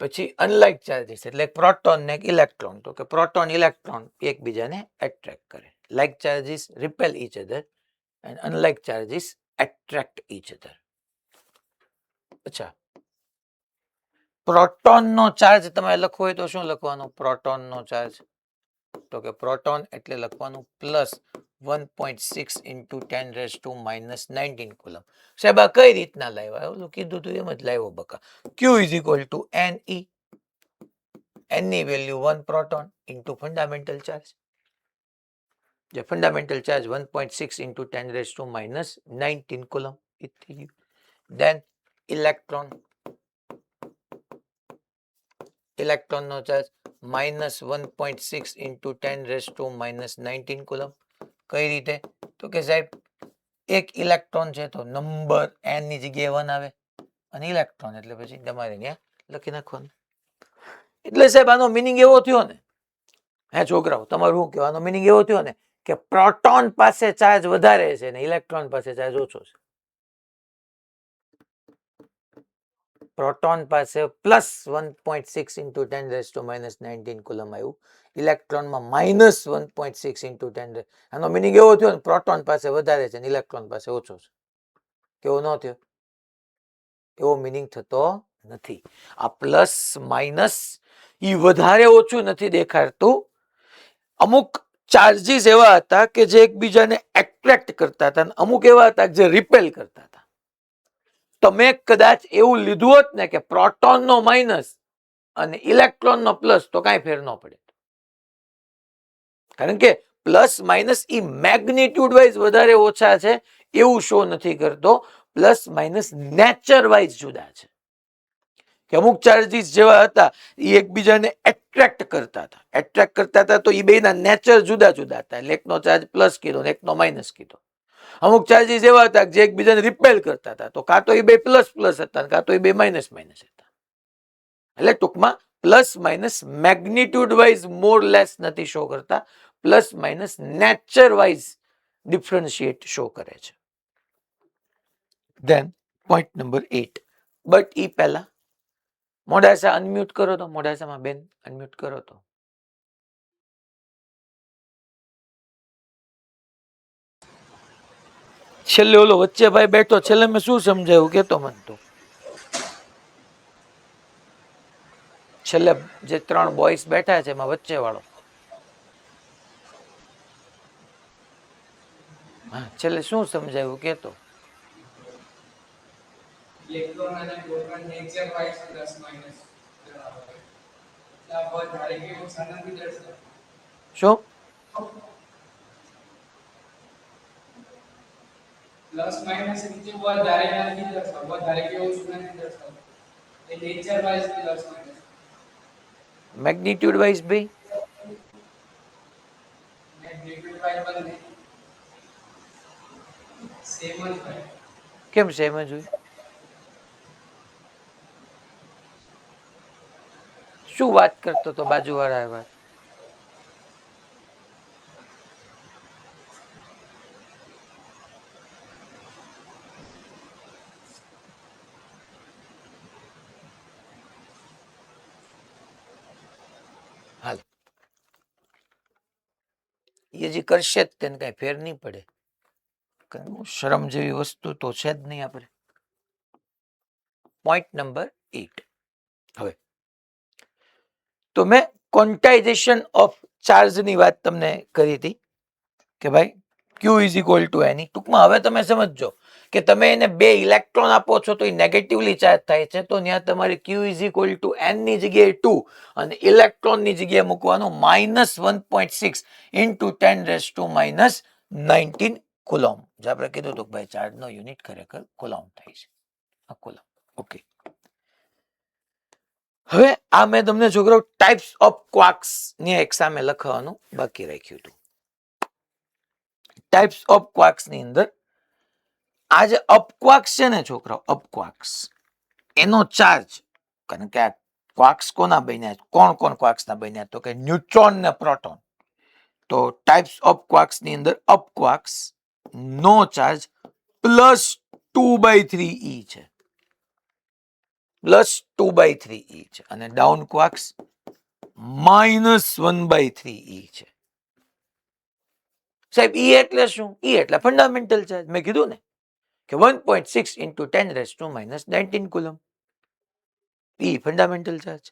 પછી અનલાઇક ચાર્જીસ એટલે પ્રોટોન ને ઇલેક્ટ્રોન, તો કે પ્રોટોન ઇલેક્ટ્રોન એકબીજાને એટ્રેક્ટ કરે. Like charges repel each other and unlike charges attract each other. અચ્છા, પ્રોટોનનો ચાર્જ તમે લખવો હોય તો શું લખવાનું? પ્રોટોનનો ચાર્જ તો કે પ્રોટોન એટલે લખવાનું +1.6 into 10 raised to -19 કુલમ. સાહેબ આ કઈ રીતના લાવ્યા? ઓલું કીધું તું એમ જ લાવ્યો બકા. Q is equal to Ne. n ની વેલ્યુ 1 પ્રોટોન ઇન્ટુ ફંડામેન્ટલ ચાર્જ. જે fundamental charge 1.6 into 10 raised to -19 coulomb. Then ઇલેક્ટ્રોનનો charge -1.6 into 10 raised to -19 coulomb. કઈ રીતે? તો કે સાહેબ એક ઇલેક્ટ્રોન છે તો નંબર n ની જગ્યાએ 1 આવે, અને ઇલેક્ટ્રોન એટલે પછી તમારે ત્યાં લખી નાખવાનું. એટલે સાહેબ આનો મિનિંગ એવો થયો ને, હે છોકરાઓ, તમારું શું કહેવાનો મિનિંગ એવો થયો ને કે પ્રોટોન પાસે ચાર્જ વધારે છે ને ઇલેક્ટ્રોન પાસે ચાર્જ ઓછો છે. પ્રોટોન પાસે +1.6 into 10 raised to -19 કુલમ આવ્યું, ઇલેક્ટ્રોનમાં -1.6 into 10. આનો મિનિંગ એવો થયો ને પ્રોટોન પાસે વધારે છે ને ઇલેક્ટ્રોન પાસે ઓછો છે. કેવો ન થયો? એવો મિનિંગ થતો નથી. આ પ્લસ માઇનસ ઈ વધારે ઓછું નથી દેખાડતું. અમુક ચાર્જીસ એવા હતા કે જે એકબીજાને એટ્રેક્ટ કરતા હતા, અમુક એવા હતા જે રિપેલ કરતા હતા. તમે કદાચ એવું લીધું હોત ને કે પ્રોટોન નો માઇનસ અને ઇલેક્ટ્રોન નો પ્લસ, તો કાંઈ ફેર ન પડે, કારણ કે પ્લસ માઇનસ ઈ મેગ્નિટ્યુડ વાઇઝ વધારે ઓછા છે એવું શો નથી કરતો, પ્લસ માઇનસ નેચર વાઇઝ જુદા છે. કે અમુક ચાર્જીસ જેવા હતા એ એકબીજાને એટ્રેક્ટ કરતા હતા, તો એ બેના નેચર જુદા જુદા હતા, એટલે એકનો ચાર્જ પ્લસ કીધો ને એકનો માઇનસ કીધો. અમુક ચાર્જીસ એવા હતા જે એકબીજાને રિપેલ કરતા હતા, તો કાં તો એ બે પ્લસ પ્લસ હતા, કાં તો એ બે માઇનસ માઇનસ હતા. એટલે ટૂંકમાં પ્લસ માઇનસ મેગ્નિટ્યુડ વાઇઝ મોર લેસ નથી શો કરતા, plus minus nature wise differentiate show કરે છે. ધેન પોઈન્ટ નંબર 8, બટ ઈ પહેલા મોડાસા અનમ્યુટ કરો તો, મોડાસામાં બેન અનમ્યુટ કરો તો. છેલ્લે ઓલો વચ્ચે ભાઈ બેઠો, છેલ્લે મેં શું સમજાયું કેતો મન તો. છેલ્લે જે 3 બોયસ બેઠા છે એમાં વચ્ચે વાળો, હા, છેલ્લે શું સમજાયું કેતો. ઇલેક્ટ્રોન અને proton nature wise plus minus બરાબર ધારે કે નુકસાન નથી દર્શાવે. શું પ્લસ માઇનસ નીચે વધારે નથી દર્શાવતો, વધારે કે ઓછું નથી દર્શાવતો, એ nature wise plus minus. Magnitude wise ભાઈ મેગ્નિટ્યુડ વાઇઝ બંને સેમ જ હોય. કેમ સેમ જ હોય? શું વાત કરતો તો બાજુવાળા વાત? હાલ એ જે કરશે જ તેને કઈ ફેર નહીં પડે, શરમ જેવી વસ્તુ તો છે જ નહીં આપણે. Point number 8. હવે તો મેં ક્વોન્ટાઇઝેશન ઓફ ચાર્જની વાત તમને કરી હતી કે ભાઈ Q ઇઝ ઇક્વલ ટુ એની. ટૂંકમાં હવે તમે સમજો કે તમે એને 2 ઇલેક્ટ્રોન આપો છો તો એ નેગેટિવલી ચાર્જ થાય છે, તો ત્યાં તમારે Q is equal two n ની જગ્યાએ 2 અને ઇલેક્ટ્રોનની જગ્યાએ મૂકવાનું -1.6 ઇન્ટુ 10⁻⁻19 કુલોમ્બ. જે આપણે કીધું હતું કે ભાઈ ચાર્જનો યુનિટ ખરેખર કુલોમ્બ થાય છે. આ કુલોમ્બ. ઓકે, હવે આ મેં તમને છોકરાઓ ટાઈપ્સ ઓફ ક્વાર્ક્સ ની એક સામે લખવાનું બાકી રાખ્યું હતું. ટાઈપ્સ ઓફ ક્વાર્ક્સ ની અંદર આ જે અપક્વાર્ક્સ છે ને છોકરાઓ, અપક્વાર્ક્સ એનો ચાર્જ, કારણ કે આ ક્વાર્ક્સ કોના બન્યા, કોણ કોણ ક્વાર્ક્સ ના બન્યા, તો કે ન્યુટ્રોન ને પ્રોટોન. તો ટાઈપ્સ ઓફ ક્વાર્ક્સ ની અંદર અપક્વાર્ક્સ નો ચાર્જ +2/3e છે, +2/3e છે, અને ડાઉન ક્વાર્ક્સ -1/3e છે. સાહેબ ઈ એટલે શું? ઈ એટલે ફંડામેન્ટલ ચાર્જ. મેં કીધું ને કે 1.6 ઇન્ટુ 10⁻⁻19 કુલમ, ઈ ફંડામેન્ટલ ચાર્જ.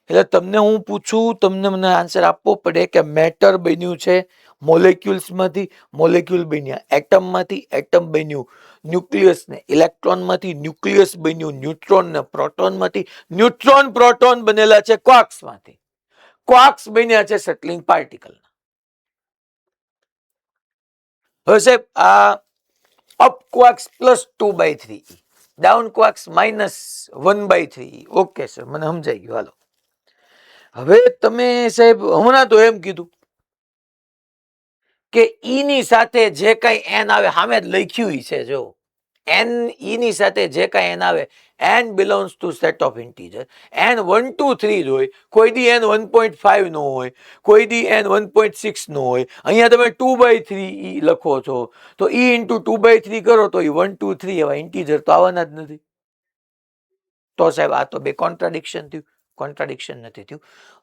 એટલે તમને હું પૂછું, તમને મને આન્સર આપવો પડે કે મેટર બન્યું છે મોલેક્યુલ્સ માંથી, મોલેક્યુલ બન્યા એટમ માંથી, એટમ બન્યું ન્યુક્લિયસ ને ઇલેક્ટ્રોન માંથી, ન્યુક્લિયસ બન્યું ન્યુટ્રોન ને પ્રોટોન માંથી, ન્યુટ્રોન પ્રોટોન બનેલા છે ક્વાર્ક્સ માંથી, ક્વાર્ક્સ બન્યા છે સેટલિંગ પાર્ટિકલ. હવે સાહેબ આ up quarks +2/3e, down quarks -1/3e. Okay sir, મને સમજાઈ ગયું. હાલો, હવે તમે સાહેબ હમણાં તો એમ કીધું કે ઈ ની સાથે જે કઈ n આવે, સામે જ લખ્યું છે, જો n ઈ ની સાથે જે કઈ n આવે, n belongs to set of integer, n 1 2 3 જ હોય, કોઈ દી n 1.5 નો હોય, કોઈ દી n 1.6 નો હોય. અહીંયા તમે 2/3e લખો છો, તો e ઇન્ટુ 2/3 કરો તો એ 1 2 3 એવા ઇન્ટીજર તો આવવાના જ નથી. તો સાહેબ આ તો બે કોન્ટ્રાડિક્શન થયું. કોન્ટ્રાડિક્શન નથી થયું.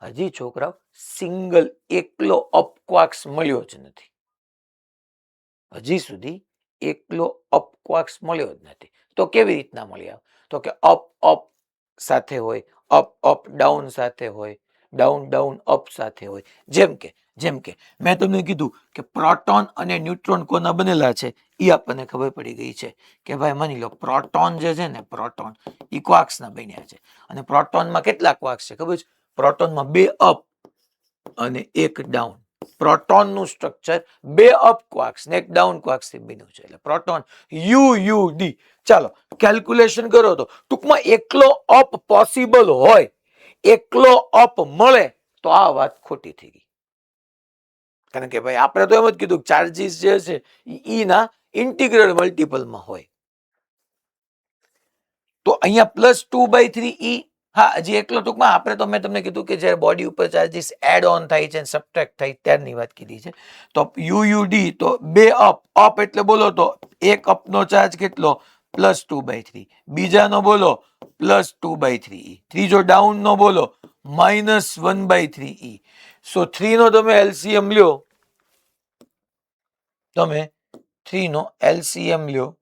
હજી છોકરાઓ સિંગલ એકલો અપક્વાર્ક્સ મળ્યો જ નથી. હજી સુધી એકલો અપક્વાર્ક્સ મળ્યો જ નથી. તો કેવી રીતના મળ્યા? તો કે અપ અપ સાથે હોય, અપ અપ ડાઉન સાથે હોય, ડાઉન ડાઉન અપ સાથે હોય. જેમ કે મેં તમને કીધું કે પ્રોટોન અને ન્યુટ્રોન કોના બનેલા છે એ આપણને ખબર પડી ગઈ છે કે ભાઈ માની લો પ્રોટોન જે છે ને પ્રોટોન એ ક્વાર્ક્સના બન્યા છે અને પ્રોટોનમાં કેટલા ક્વાર્ક્સ છે ખબર છે? પ્રોટોનમાં 2 અપ અને 1 ડાઉન. પ્રોટોનનું સ્ટ્રક્ચર 2 અપ ક્વાર્ક્સ ને 1 ડાઉન ક્વાર્ક્સ થી બન્યું છે એટલે પ્રોટોન UUD. ચાલો કેલ્ક્યુલેશન કરો તો ટૂંકમાં એકલો અપ પોસિબલ હોય, એકલો અપ મળે તો આ વાત ખોટી થઈ ગઈ. કારણ કે ભાઈ આપણે તો એમ જ કીધું ચાર્જીસ જે છે ઈ ના ઇન્ટિગ્રલ મલ્ટિપલમાં હોય. તો અહીંયા +2/3e. હા, હજી એકલો ટૂંકમાં આપણે તો મેં તમને કીધું કે જ્યારે બોડી ઉપર ચાર્જીસ એડ ઓન થાય છે સબટ્રેક્ટ થાય ત્યારની વાત કીધી છે. તો UUD તો 2 અપ એટલે બોલો તો એક અપનો ચાર્જ કેટલો? +2/3. બીજાનો બોલો +2/3e. ત્રીજો ડાઉન નો બોલો -1/3e. સો 3 નો તમે એલસીએમ લ્યો, તમે 3 નો એલસીએમ લ્યો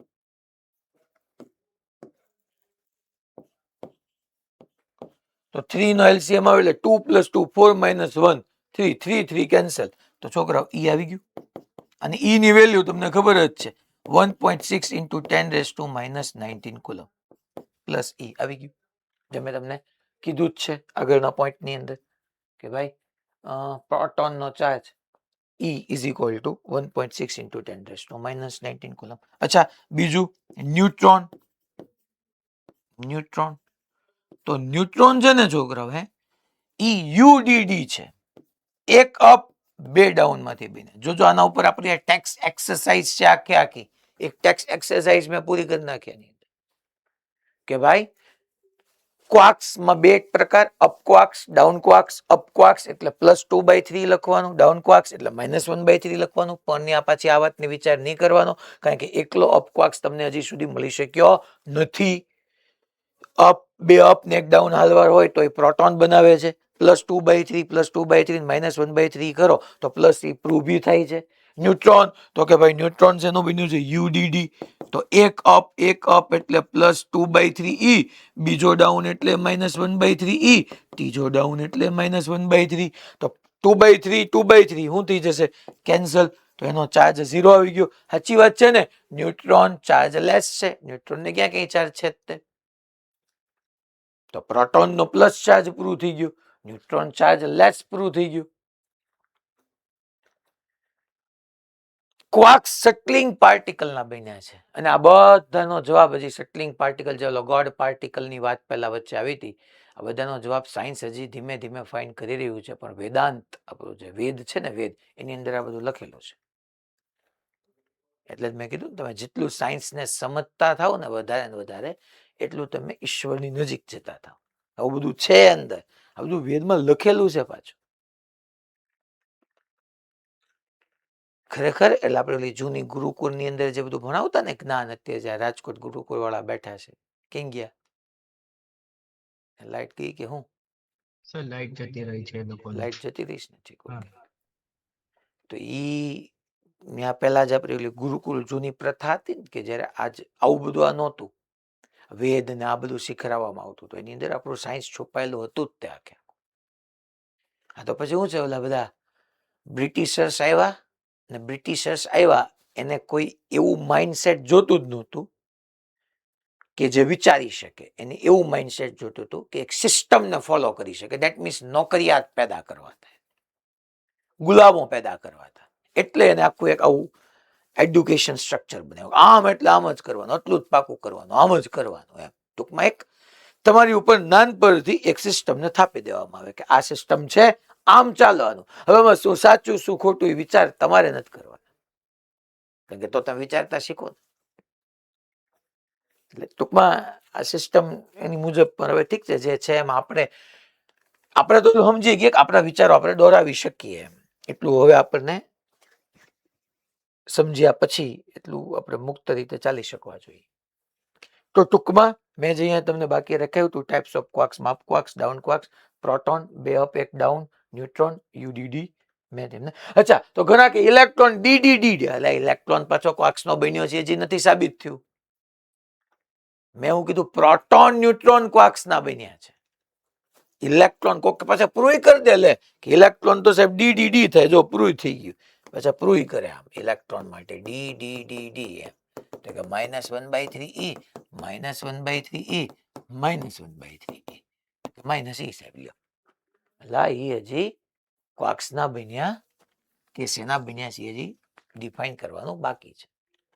તો 3 નો એલસીએમ આવે એટલે 2 + 2 4 - 1 3 3 3 કેન્સલ. તો છોકરાઓ ઈ આવી ગયું અને ઈ ની વેલ્યુ તમને ખબર જ છે 1.6 × 10⁻⁻19 કુલમ પ્લસ ઈ આવી ગયું. જે મેં તમને કીધું જ છે આગળના પોઈન્ટ ની અંદર કે ભાઈ પ્રોટોન નો charge E is equal to 1.6 × 10⁻⁻19 coulomb. અચ્છા, બીજું ન્યુટ્રોન. તો ન્યુટ્રોન છે ને છોકરાઓ ઈ UDD છે, 1 અપ 2 ડાઉન માંથી બને. જો આના ઉપર આપણી ટેક્સ એક્સરસાઇઝ છે આખી એક ટેક્સ એક્સરસાઇઝ મેં પૂરી કરી નાખી કે ભાઈ ક્વાર્ક્સમાં 2 પ્રકાર, up quarks down quarks. Up quarks એટલે +2/3 લખવાનું, ડાઉન ક્વાર્ક્સ એટલે -1/3 લખવાનું. પણ આ પાછી આ વાતની વિચાર નહીં કરવાનો કારણ કે એકલો અપ ક્વાર્ક્સ તમને હજી સુધી મળી શક્યો નથી. અપ 2 અપ ને 1 ડાઉન હાલવાર હોય તો એ પ્રોટોન બનાવે છે. +2/3 +2/3 -1/3 કરો તો પ્લસ એ પ્રૂવ બી થાય છે. ન્યુટ્રોન તો કે ભાઈ ન્યુટ્રોન શેનું બન્યું છે? UDD. તો 1 અપ એટલે +2/3e, બીજો ડાઉન એટલે -1/3e, ત્રીજો ડાઉન એટલે -1/3. તો 2/3 શું થઈ જશે? કેન્સલ. તો એનો ચાર્જ 0 આવી ગયો. સાચી વાત છે ને? ન્યુટ્રોન ચાર્જલેસ છે. ન્યુટ્રોન ને ક્યાં કઈ ચાર્જ છે તે? તો પ્રોટોન નો પ્લસ ચાર્જ પૂરું થઈ ગયું, ન્યુટ્રોન ચાર્જ લેસ પૂરું થઈ ગયું. ક્વાર્ક્સ સટલિંગ પાર્ટિકલ ના બન્યા છે અને આ બધાનો જવાબ હજી સટલિંગ પાર્ટિકલ જે ગોડ પાર્ટિકલ ની વાત પહેલા વચ્ચે આવી હતી, આ બધાનો જવાબ સાયન્સ હજી ધીમે ધીમે ફાઇન્ડ કરી રહ્યું છે. પણ વેદાંત આપણું જે વેદ છે ને વેદ એની અંદર આ બધું લખેલું છે. એટલે જ મેં કીધું તમે જેટલું સાયન્સને સમજતા થાવ ને વધારે એટલું તમે ઈશ્વરની નજીક જતા થાવ. આવું બધું છે અંદર, આ બધું વેદમાં લખેલું છે પાછું. ખરેખર એટલે આપણે જૂની ગુરુકુળ ની અંદર જે બધું ભણાવતા ને જ્ઞાન, અત્યારે જ્યાં રાજકોટ ગુરુકુળ વાળા બેઠા છે, કેમ ગયા? લાઈટ ગઈ કે હું? સર લાઈટ જતી રહી છે લોકોને. લાઈટ જતી રહીશ ને, ઠીક. તો ઈ ત્યાં પેલા જ આપણે ગુરુકુળ જૂની પ્રથા હતી ને કે જયારે આજ આવું બધું આ નહોતું, વેદ ને આ બધું શીખરાવવામાં આવતું તો એની અંદર આપણું સાયન્સ છુપાયેલું હતું જ તે આખે. હા તો પછી શું છે, ઓલા બધા બ્રિટિશર્સ આવ્યા એને કોઈ એવું માઇન્ડસેટ જોતું જ નહોતું કે જે વિચારી શકે. એને એવું માઇન્ડસેટ જોતું હતું કે એક સિસ્ટમને ફોલો કરી શકે. દેટ મીન્સ નોકરિયાત પેદા કરવા હતા, ગુલામો પેદા કરવા હતા. એટલે એને આખું એક આવું એડ્યુકેશન સ્ટ્રક્ચર બનાવ્યું. આમ એટલે આમ જ કરવાનું, આટલું જ પાકું કરવાનું, આમ જ કરવાનું. એમ ટૂંકમાં એક તમારી ઉપર નાનપણથી એક સિસ્ટમને થાપી દેવામાં આવે કે આ સિસ્ટમ છે, આમ ચાલવાનું. હવે શું સાચું શું ખોટું એ વિચાર તમારે નથી કરવાનો, કારણ કે તો તમે વિચારતા શીખો. એટલે ટૂંકમાં આ સિસ્ટમ એની મુજબ. પણ હવે ઠીક છે, જે છે એમ આપણે તો સમજી ગયા કે આપણા વિચારો આપણે દોરાવી શકીએ એમ. એટલું હવે આપણને સમજ્યા પછી એટલું આપણે મુક્ત રીતે ચાલી શકવા જોઈએ. તો ટૂંકમાં મેં જે અહીંયા તમને બાકી રખાયું હતું types of quarks, up quarks, down quarks, proton 2 up 1 down, neutron UDD મેં તેમને. અચ્છા, તો ઘણા કે ઇલેક્ટ્રોન DDD, એટલે ઇલેક્ટ્રોન પાછો ક્વાર્ક્સ નો બન્યો છે, જે નથી સાબિત થયું. મેં એવું કીધું પ્રોટોન ન્યુટ્રોન ક્વાર્ક્સ ના બન્યા છે. ઇલેક્ટ્રોન કોક પાછા પ્રૂવ કરી દે લે કે ઇલેક્ટ્રોન તો સાહેબ ડી ડી ડી થાય, જો પ્રૂવ થઈ ગયું, પાછા પ્રૂવ કરે આમ ઇલેક્ટ્રોન માટે ડી ડી ડી ડી એમ, તો કે -1/3 -1/3 -1/3 -e સાહેબ લ્યો, લા એ હજી ક્વાર્ક્સના બન્યા કે શેના બન્યા છે હજી ડિફાઇન કરવાનું બાકી છે.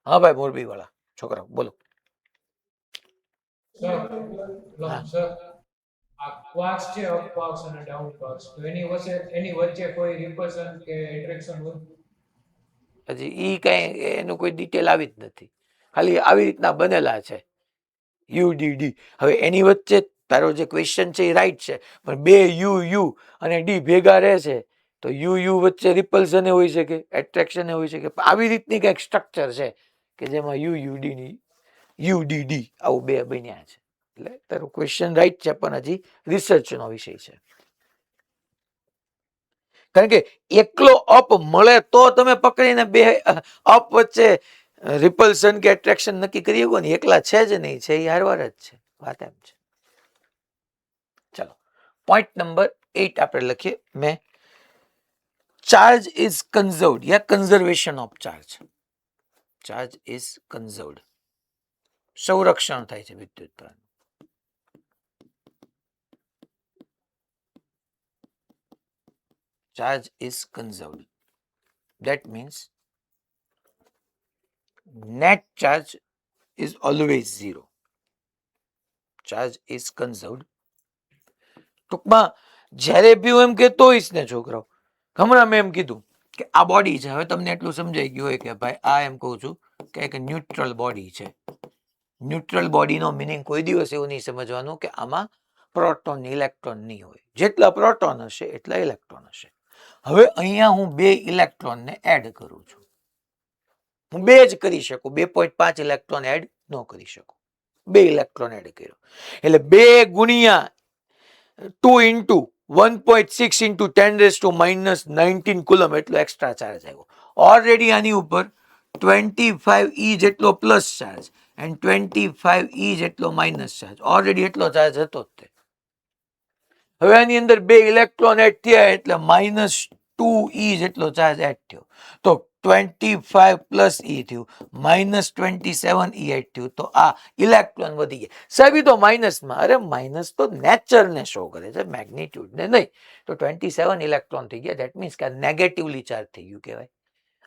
હા ભાઈ મોરબી વાળા છોકરા બોલો. સર આ ક્વાર્ક્સ છે, અપ ક્વાર્ક્સ અને ડાઉન ક્વાર્ક્સ, તો એની વચ્ચે કોઈ રિપલ્શન કે એટ્રેક્શન હોય? હજી ઈ કઈ એનું કોઈ ડિટેલ આવી જ નથી, ખાલી આવી રીતના બનેલા છે યુડીડી. હવે એની વચ્ચે તારો જે ક્વેશ્ચન છે એ રાઈટ છે, પણ બે યુ અને ડી ભેગા રહે છે તો યુ વચ્ચે રિપલ્શન હોય શકે, એટ્રેક્શન હોય શકે, આવી રીતની કઈક સ્ટ્રક્ચર છે કે જેમાં યુડી ની યુડીડી આવું બે બન્યા છે. એટલે તારું ક્વેશ્ચન રાઈટ છે, પણ હજી રિસર્ચનો વિષય છે. કારણ કે એકલો અપ મળે તો તમે પકડીને બે અપ વચ્ચે રિપલ્શન કે એટ્રેક્શન નક્કી કરી શકો ને, એકલા છે જ નહીં, છે એ હારવાર જ છે, વાત એમ છે. ચલો પોઈન્ટ નંબર 8 આપણે લખીએ. મેં charge is conserved yeah conservation of charge. Charge is conserved, સંરક્ષણ થાય છે વિદ્યુત પ્રવાહ. Charge is conserved. That means net charge is always zero. Charge is conserved. ટૂંકમાં જ્યારે બી હું એમ કહેતો હોઈશ ને છોકરાઓ, હમણાં મેં એમ કીધું કે આ બોડી છે, હવે તમને એટલું સમજાઈ ગયું હોય કે ભાઈ આ એમ કહું છું કે એક ન્યુટ્રલ બોડી છે. ન્યુટ્રલ બોડીનો મિનિંગ કોઈ દિવસ એવું નહીં સમજવાનું કે આમાં પ્રોટોન ઇલેક્ટ્રોન નહીં હોય, જેટલા પ્રોટોન હશે એટલા ઇલેક્ટ્રોન હશે. હવે અહીંયા હું બે ઇલેક્ટ્રોનને એડ કરું છું, હું બે જ કરી શકું, 2.5 ઇલેક્ટ્રોન એડ ન કરી શકું, બે ઇલેક્ટ્રોન એડ કર્યો એટલે 2 ગુણ્યા 2 ઇન્ટુ 1.6 ઇન્ટુ 10⁻⁻19 કુલમ એટલો એક્સ્ટ્રા ચાર્જ આવ્યો. ઓલરેડી આની ઉપર 25 જેટલો પ્લસ ચાર્જ એન્ડ 25 જેટલો માઇનસ ચાર્જ, ઓલરેડી એટલો ચાર્જ હતો જ તે. હવે આની અંદર બે ઇલેક્ટ્રોન એડ થયા એટલે -2e જેટલો ચાર્જ એડ થયો, તો 25 પ્લસ e થયું, -27e એડ થયું, તો આ ઇલેક્ટ્રોન વધી ગયા. સાહેબ તો માઇનસમાં, અરે માઇનસ તો નેચરને શો કરે છે, મેગ્નિટ્યુડને નહીં. તો 27 ઇલેક્ટ્રોન થઈ ગયા, દેટ મીન્સ કે નેગેટિવલી ચાર્જ થઈ ગયું કહેવાય.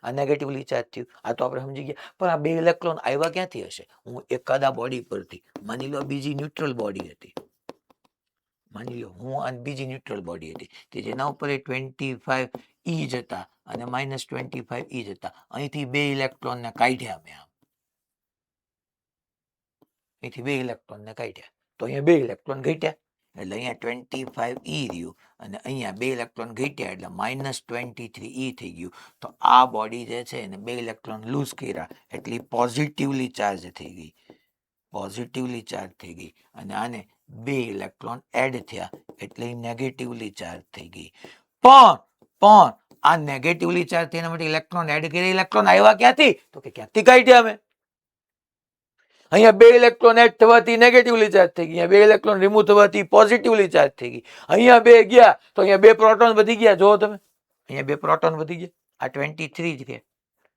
આ નેગેટિવલી ચાર્જ થયું, આ તો આપણે સમજી ગયા. પણ આ બે ઇલેક્ટ્રોન આવ્યા ક્યાંથી હશે? હું એકાદા બોડી પરથી, માની લો બીજી ન્યુટ્રલ બોડી હતી, માની લો હું આ બીજી ન્યુટ્રલ બોડી હતી કે જેના ઉપર 25e જતા અને -25e જતા, અહીંથી બે ઇલેક્ટ્રોનને કાઢ્યા મેં, અહીંથી બે ઇલેક્ટ્રોનને કાઢ્યા તો અહીંયા બે ઇલેક્ટ્રોન ઘટ્યા, એટલે અહીંયા 25e રહ્યું અને અહીંયા બે ઇલેક્ટ્રોન ઘટ્યા એટલે -23e થઈ ગયું. તો આ બોડી જે છે એને બે ઇલેક્ટ્રોન લૂઝ કર્યા એટલે પોઝિટિવલી ચાર્જ થઈ ગઈ, પોઝિટિવલી ચાર્જ થઈ ગઈ, અને આને બે ઇલેક્ટ્રોન એડ થયા એટલે નેગેટિવલી ચાર્જ થઈ ગઈ. પણ આ નેગેટિવલી ચાર્જ થયા માટે ઇલેક્ટ્રોન એડ કર્યા, ઇલેક્ટ્રોન આવ્યા ક્યાંથી? તો કે ક્યાંથી કાઢ્યા અમે. અહીંયા બે ઇલેક્ટ્રોન એડ થવાથી નેગેટિવલી ચાર્જ થઈ ગઈ, બે ઇલેક્ટ્રોન રિમૂવ થવાથી પોઝિટિવલી ચાર્જ થઈ ગઈ. અહીંયા બે ગયા તો અહીંયા બે પ્રોટોન વધી ગયા, જો તમે અહીંયા બે પ્રોટોન વધી ગયા, આ 23 જ છે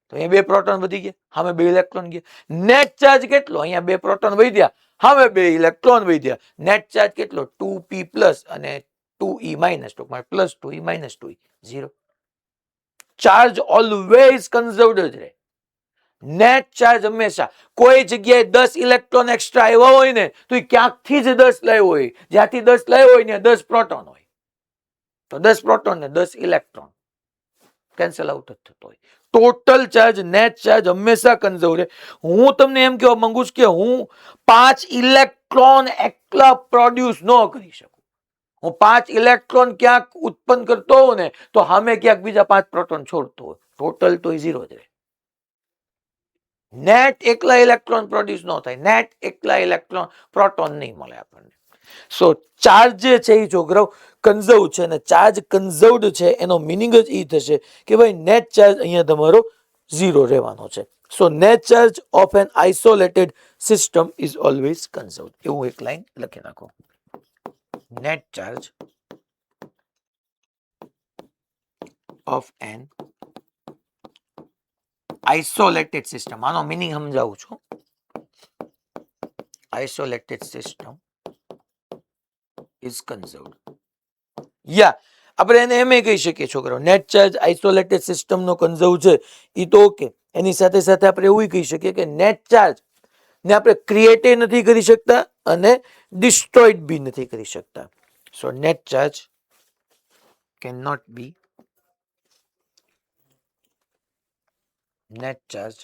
તો અહીંયા બે પ્રોટોન વધી ગયા, સામે બે ઇલેક્ટ્રોન ગયા. નેટ ચાર્જ કેટલો? અહીંયા બે પ્રોટોન વધ્યા, સામે બે ઇલેક્ટ્રોન વધ્યા. નેટ ચાર્જ કેટલો? 2p પ્લસ અને 2e માઇનસ, ટૂંકમાં +2e -2e 0. Charge always conserved જ રહે. નેટ ચાર્જ હંમેશા, કોઈ જગ્યાએ 10 ઇલેક્ટ્રોન એક્સ્ટ્રા આવ્યા હોય ને તો એ ક્યાંકથી જ 10 લાવ્યો હોય, જ્યાંથી 10 લાવ્યો હોય ને 10 પ્રોટોન હોય, તો 10 પ્રોટોન ને 10 ઇલેક્ટ્રોન કેન્સલ આઉટ જ થતો હોય. ટોટલ ચાર્જ, નેટ ચાર્જ હંમેશા કન્ઝર્વ રહે. હું તમને એમ કહેવા માંગુ છું કે હું 5 ઇલેક્ટ્રોન એકલા પ્રોડ્યુસ ન કરી શકું. હું 5 ઇલેક્ટ્રોન ક્યાંક ઉત્પન્ન કરતો હોઉં ને તો સામે ક્યાંક બીજા 5 પ્રોટોન છોડતો હોય, ટોટલ તો 0 જ રહે. નેટ એકલા ઇલેક્ટ્રોન પ્રોડ્યુસ ન થાય, નેટ એકલા ઇલેક્ટ્રોન પ્રોટોન નહીં મળે આપણને. સો ચાર્જ જે છે એ છોકરાઓ કન્ઝર્વ છે, અને ચાર્જ કન્ઝર્વડ છે એનો મિનિંગ જ એ થશે કે ભાઈ નેટ ચાર્જ અહીંયા તમારો 0 રહેવાનો છે. So net charge of an isolated system is always conserved. એવું એક લાઈન લખી નાખો. net charge of an isolated system. આનો મીનિંગ સમજાવું છું. Isolated system is conserved. યા આપણે એને એમ કહી શકીએ છોકરો, નેટ ચાર્જ આઇસોલેટેડ સિસ્ટમનો કન્ઝર્વ છે એ તો ઓકે. એની સાથે સાથે આપણે એવું કહી શકીએ કે નેટ ચાર્જ ને આપણે ક્રિએટ નથી કરી શકતા અને ડિસ્ટ્રોઈડ બી નથી કરી શકતા. So net charge can not be net charge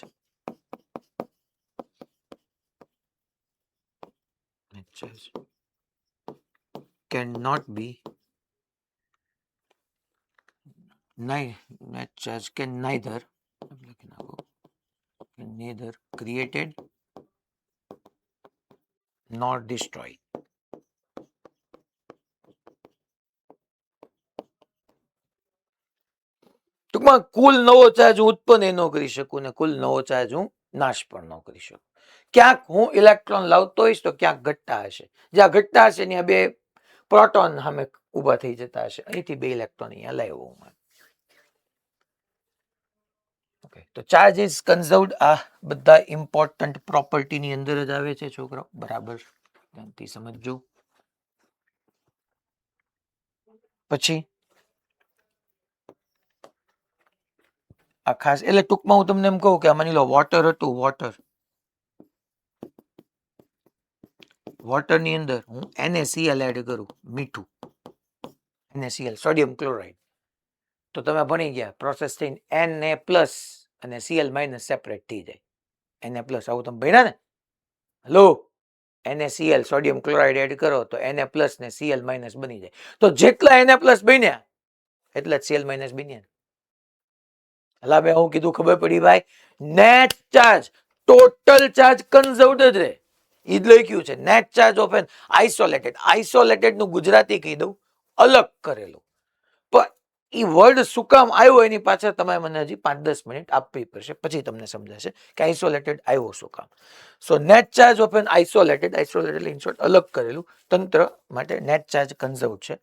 cannot be net charge can neither created nor destroyed. ટૂંકમાં કુલ નવો ચાર્જ હું ઉત્પન્ન ન કરી શકું ને કુલ નવો ચાર્જ હું નાશ પણ ન કરી શકું. ક્યાંક હું ઇલેક્ટ્રોન લાવતો હોઈશ તો ક્યાંક ઘટતા હશે. જ્યાં ઘટતા હશે ત્યાં બે પ્રોટોન સામે ઉભા થઈ જતા હશે. અહીંથી બે ઇલેક્ટ્રોન અહીંયા લાવ્યો હું. ઓકે, તો ચાર્જ ઇઝ કન્ઝર્વડ. આ બધા ઇમ્પોર્ટન્ટ પ્રોપર્ટીની અંદર જ આવે છે છોકરો, બરાબર ધ્યાનથી સમજજો. પછી આ ખાસ એટલે ટૂંકમાં હું તમને એમ કહું કે માની લો વોટર હતું, વોટર ની અંદર હું NaCl એડ કરું, મીઠું NaCl સોડિયમ ક્લોરાઇડ, તો તમે ભણી ગયા પ્રોસેસ થઈને Na પ્લસ અને Cl માઇનસ સેપરેટ થઈ જાય. Na પ્લસ આવું તમે ભણ્યા ને. Hello, NaCl sodium chloride add કરો તો Na પ્લસ ને Cl માઇનસ બની જાય. તો જેટલા Na પ્લસ બન્યા એટલા Cl માઇનસ બન્યા. હલા મેં હું કીધું ખબર પડી ભાઈ? Net charge total charge conserved જ રહે. ઈ જ લખ્યું છે net charge of an isolated. Isolated નું ગુજરાતી કહી દઉં, અલગ કરેલું. પણ ઈ વર્ડ શું કામ આવ્યો એની પાછળ તમારે મને હજી 5-10 મિનિટ આપવી પડશે, પછી તમને સમજાશે કે આઇસોલેટેડ આવ્યો શું કામ. So net charge of an isolated in short અલગ કરેલું તંત્ર માટે નેટ ચાર્જ કન્ઝર્વડ છે.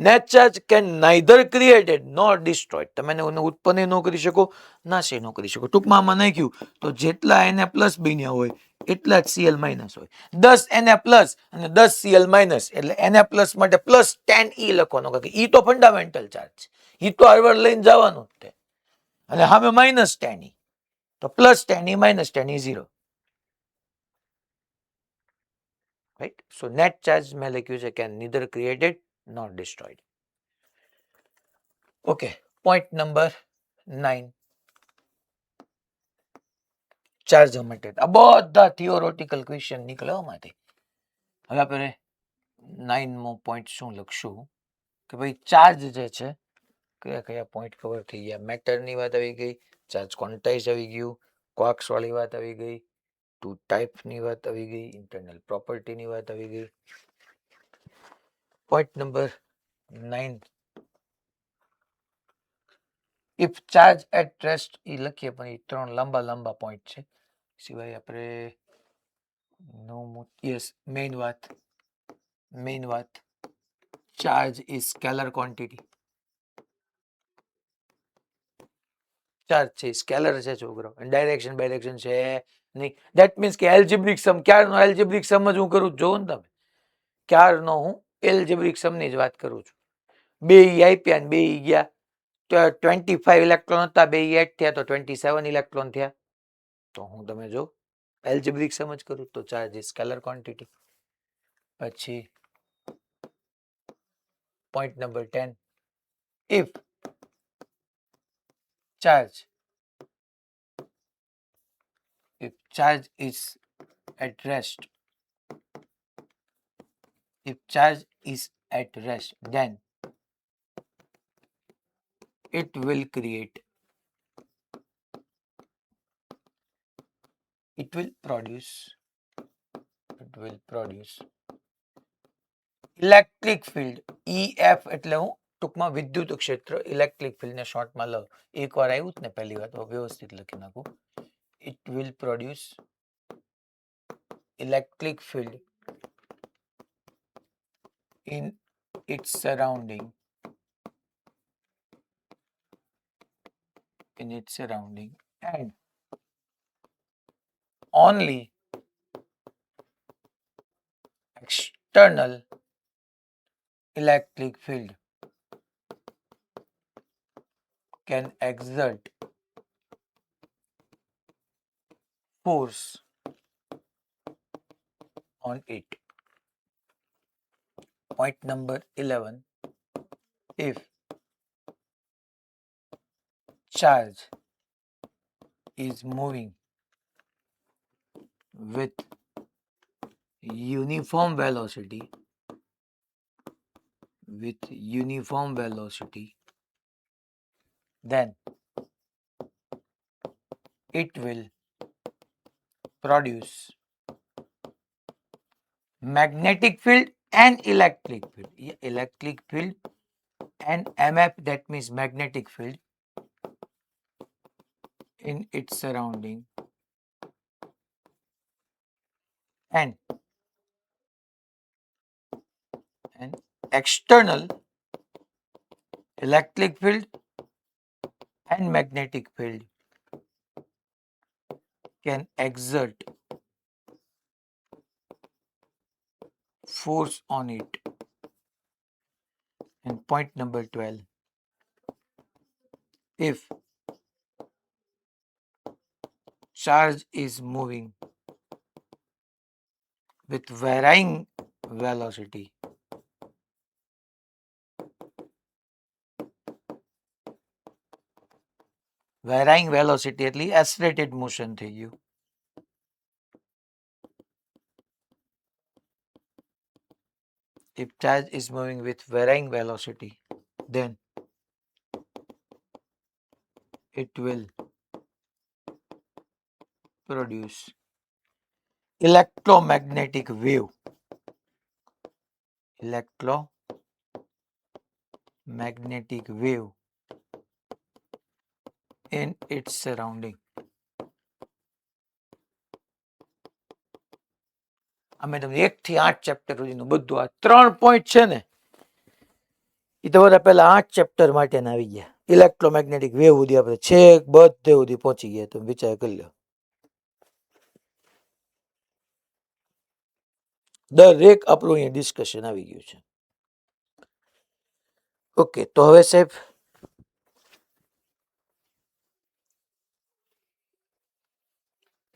Net charge can neither created nor destroyed. તમે એને ઉત્પન્ન ન કરી શકો, નાશ ન કરી શકો. ટૂંકમાં આમાં નાખ્યું તો જેટલા Na પ્લસ બન્યા હોય એટલા જ Cl માઇનસ હોય. 10 Na પ્લસ અને 10 Cl માઇનસ એટલે Na પ્લસ માટે પ્લસ 10E લખવાનો, કે ઈ તો ફંડામેન્ટલ ચાર્જ, ઈ તો હરવાર લઈને જવાનું જ તે. અને સામે માઇનસ 10E, તો plus 10E minus 10E 0. Right. So net charge મેં લખ્યું છે can neither created nor destroyed. Okay, point number 9, charge ઓમેટેડ. આ બધા થિયોરેટિકલ ક્વેશ્ચન નીકળે આમાંથી. હવે આપણે 9મો પોઈન્ટ શું લખશું કે ભાઈ ચાર્જ જે છે કયા કયા પોઈન્ટ કવર થઈ ગયા. મેટરની વાત આવી ગઈ, ચાર્જ ક્વોન્ટાઇઝ આવી ગયું, ક્વાર્ક્સ વાળી વાત આવી ગઈ, ટુ ટાઈપની વાત આવી ગઈ, ઇન્ટરનલ પ્રોપર્ટીની વાત આવી ગઈ. Point number 9, if charge at rest, એ લખીએ પણ એ 3 લાંબા લાંબા પોઈન્ટ છે. સિવાય આપણે યસ મેઇન વાત charge is scalar quantity. Charge છે સ્કેલર છે છોકરો, ડાયરેક્શન છે નહીં. ધેટ મીન્સ કે એલ્જિબ્રિક સમ, ક્યારનો એલ્જિબ્રિક સમ જ હું કરું જોઉં ને તમે, ક્યારનો હું એલ્જિબ્રિક સમની જ વાત કરું છું. બે આપ્યા ને બે ગયા, 25 ઇલેક્ટ્રોન હતા, બે એડ થયા તો 27 ઇલેક્ટ્રોન થયા. તો હું તમે જો એલ્જિબ્રિક સમ જ કરું તો ચાર્જ ઇઝ સ્કેલર ક્વોન્ટિટી. પછી point number 10, if charge is at rest, then it will produce electric field. EF એટલે હું ટૂંકમાં વિદ્યુત ક્ષેત્ર, ઇલેક્ટ્રિક ફિલ્ડ ને શોર્ટમાં લઉં. એકવાર આવ્યું જ ને પહેલી વાર, તો વ્યવસ્થિત લખી નાખું. It will produce electric field in its surrounding, and only external electric field can exert force on it. Point number 11. If charge is moving with uniform velocity, then it will produce magnetic field and electric field. Electric field and MF, that means magnetic field, in its surrounding, and an external electric field and magnetic field can exert force on it. And point number 12. If charge is moving with varying velocity, એટલે accelerated motion થઈ ગયું. If charge is moving with varying velocity, then it will produce electromagnetic wave. In its surrounding. અમે તમને 1 થી 8 chapter સુધીનું બધું આ 3 point છે ને એ તમારા પહેલા 8 ચેપ્ટર માટે આવી ગયા. ઇલેક્ટ્રોમેગ્નેટિક વેવ સુધી આપણે છેક બધે સુધી પહોંચી ગયા. તમે વિચાર કરી લો. દરેક આપણું અહીંયા ડિસ્કશન આવી ગયું છે. ઓકે, તો હવે સાહેબ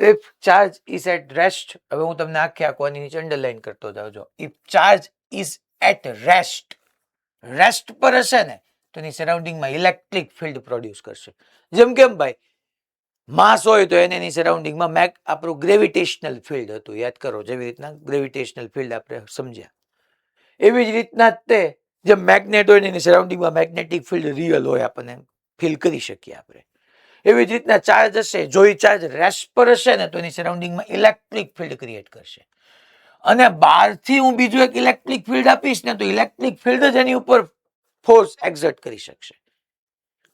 if charge is at rest, હવે હું તમને આખે આખો આની નીચે અંડરલાઈન કરતો જાઉં છું. if charge is at rest પર હશે ને તો એની સરાઉન્ડિંગમાં ઇલેક્ટ્રિક ફિલ્ડ પ્રોડ્યુસ કરશે. જેમ કેમ ભાઈ, માસ હોય તો એની સરાઉન્ડિંગમાં આપણું ગ્રેવિટેશનલ ફિલ્ડ હતું, યાદ કરો, જેવી રીતના ગ્રેવિટેશનલ ફિલ્ડ આપણે સમજ્યા એવી જ રીતના તે જે મેગ્નેટ હોય એની સરાઉન્ડિંગમાં મેગ્નેટિક ફિલ્ડ રિયલ હોય, આપણને ફીલ કરી શકીએ આપણે. એવી જ રીતના ચાર્જ હશે, જો એ ચાર્જ રેસ્ટ પર હશે ને તો એની સરાઉન્ડિંગમાં ઇલેક્ટ્રિક ફિલ્ડ ક્રિએટ કરશે. અને બહારથી હું બીજું એક ઇલેક્ટ્રિક ફિલ્ડ આપીશ ને તો ઇલેક્ટ્રિક ફિલ્ડ જ એની ઉપર ફોર્સ એક્ઝર્ટ કરી શકશે.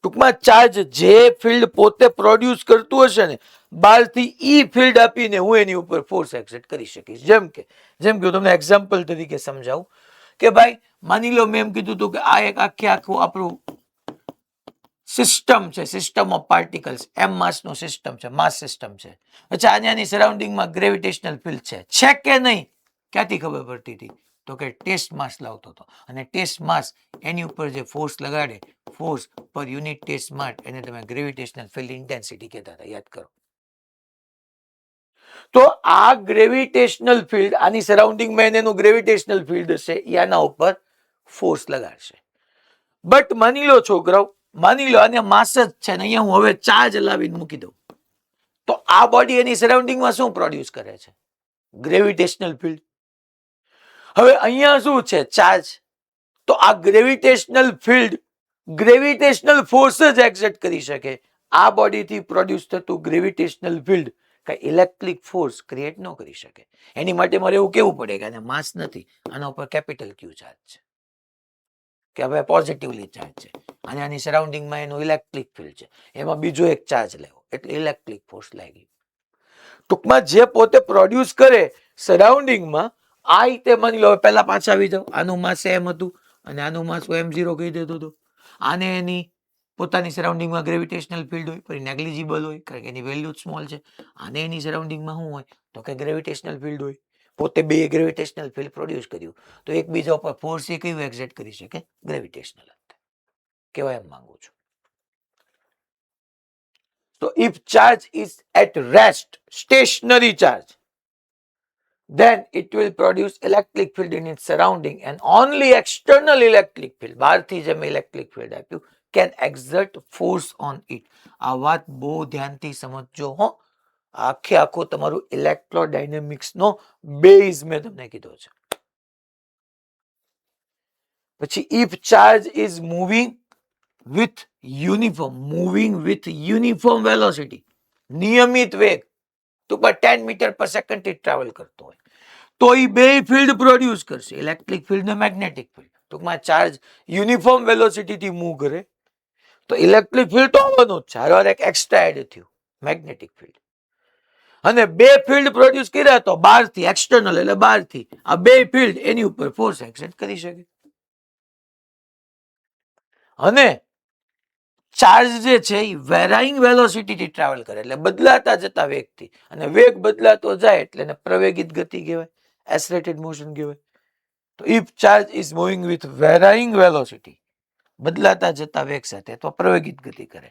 ટૂંકમાં ચાર્જ જે ફિલ્ડ પોતે પ્રોડ્યુસ કરતું હશે ને બહારથી ઈ ફિલ્ડ આપીને હું એની ઉપર ફોર્સ એક્ઝર્ટ કરી શકીશ. જેમ કે હું તમને એક્ઝામ્પલ તરીકે સમજાવું કે ભાઈ માની લો મેં એમ કીધું હતું કે આ એક આખું આપણું સિસ્ટમ છે, સિસ્ટમ ઓફ પાર્ટિકલ્સ, એમ માસનું સિસ્ટમ છે, માસ સિસ્ટમ છે. અચ્છા, આની સરાઉન્ડિંગમાં ગ્રેવિટેશનલ ફિલ્ડ છે કે નહીં? ક્યાંથી ખબર પડતી હતી? તો કે ટેસ્ટ માસ લાવતો હતો, અને ટેસ્ટ માસ એની ઉપર જે ફોર્સ લગાડે, ફોર્સ પર યુનિટ ટેસ્ટ માસ, એને તમે ગ્રેવિટેશનલ ફિલ્ડ ઇન્ટેન્સિટી કહેતા હતા, યાદ કરો. તો આ ગ્રેવિટેશનલ ફિલ્ડ, આની સરાઉન્ડિંગમાં એનું ગ્રેવિટેશનલ ફિલ્ડ હશે, એના ઉપર ફોર્સ લગાડશે. બટ માની લો છોકરાઓ, માની લો આને માસ જ છે ને અહીંયા હું હવે ચાર્જ લાવીને મૂકી દઉં તો આ બોડી એની સરાઉન્ડિંગમાં શું પ્રોડ્યુસ કરે છે? Gravitational field. હવે અહીંયા શું છે? ચાર્જ. તો આ ગ્રેવિટેશનલ ફિલ્ડ ગ્રેવિટેશનલ ફોર્સ જ એક્ઝર્ટ કરી શકે. આ બોડીથી પ્રોડ્યુસ થતું ગ્રેવિટેશનલ ફિલ્ડ કઈ ઇલેક્ટ્રિક ફોર્સ ક્રિએટ ન કરી શકે. એની માટે મારે એવું કેવું પડે કે આને માસ નથી, આના ઉપર કેપિટલ ક્યુ ચાર્જ છે, કે હવે પોઝિટિવલી ચાર્જ છે, અને આની સરાઉન્ડિંગમાં એનું ઇલેક્ટ્રિક ફિલ્ડ છે, એમાં બીજો એક ચાર્જ લેવો એટલે ઇલેક્ટ્રિક ફોર્સ લાગી. ટૂંકમાં જે પોતે પ્રોડ્યુસ કરે સરાઉન્ડિંગમાં, આ રીતે માની લો, પહેલા પાછા આવી જાવ, આનું માસ એમ હતું, અને આનું માસ m0 કહી દેતો હતો. આને એની પોતાની સરાઉન્ડિંગમાં ગ્રેવિટેશનલ ફિલ્ડ હોય, પણ નેગ્લિજિબલ હોય કારણ કે એની વેલ્યુ સ્મોલ છે. આને એની સરાઉન્ડિંગમાં શું હોય તો કે ગ્રેવિટેશનલ ફિલ્ડ હોય. પોતે બે ગ્રેવિટેશનલ ફિલ્ડ પ્રોડ્યુસ કર્યું તો એકબીજા ઉપર ફોર્સ એ કયું એક્ઝર્ટ કરી શકે? ગ્રેવિટેશનલ. કેવા એમ માંગુ છું. So if charge is at rest, stationary charge, then it will produce electric field in its surrounding and only external electric field, બહારથી જે મેં electric field આપ્યું, can exert force on it. આ વાત બહુ ધ્યાનથી સમજજો હો. આખો તમારું ઇલેક્ટ્રોડાયનેમિક્સ નો બેઝ મેં તમને કીધો છે. પછી if charge is moving with uniform velocity, નિયમિત વેગ, તો 10 મીટર પર સેકન્ડ થી ટ્રાવેલ કરતો હોય તો એ બે ફિલ્ડ પ્રોડ્યુસ કરશે, ઇલેક્ટ્રિક ફિલ્ડ ને મેગ્નેટિક ફિલ્ડ. ટૂંકમાં ચાર્જ યુનિફોર્મ વેલોસિટી થી મૂવ કરે તો ઇલેક્ટ્રિક ફિલ્ડ તો આવવાનું જ છે, હારે એક એક્સ્ટ્રા એડ થયું મેગ્નેટિક ફિલ્ડ. અને બે ફિલ્ડ પ્રોડ્યુસ કર્યા તો બહારથી એક્સટર્નલ એટલે બહારથી આ બે ફિલ્ડ એની ઉપર ફોર્સ એક્સર્ટ કરી શકે. અને ચાર્જ જે છે એ વેરાઈંગ વેલોસિટી થી ટ્રાવેલ કરે એટલે બદલાતા જતા વેગથી, અને વેગ બદલાતો જાય એટલે એને પ્રવેગિત ગતિ કહેવાય, એસલેટેડ મોશન કહેવાય. તો if charge is moving with varying velocity, બદલાતા જતા વેગ સાથે તો પ્રવેગિત ગતિ કરે,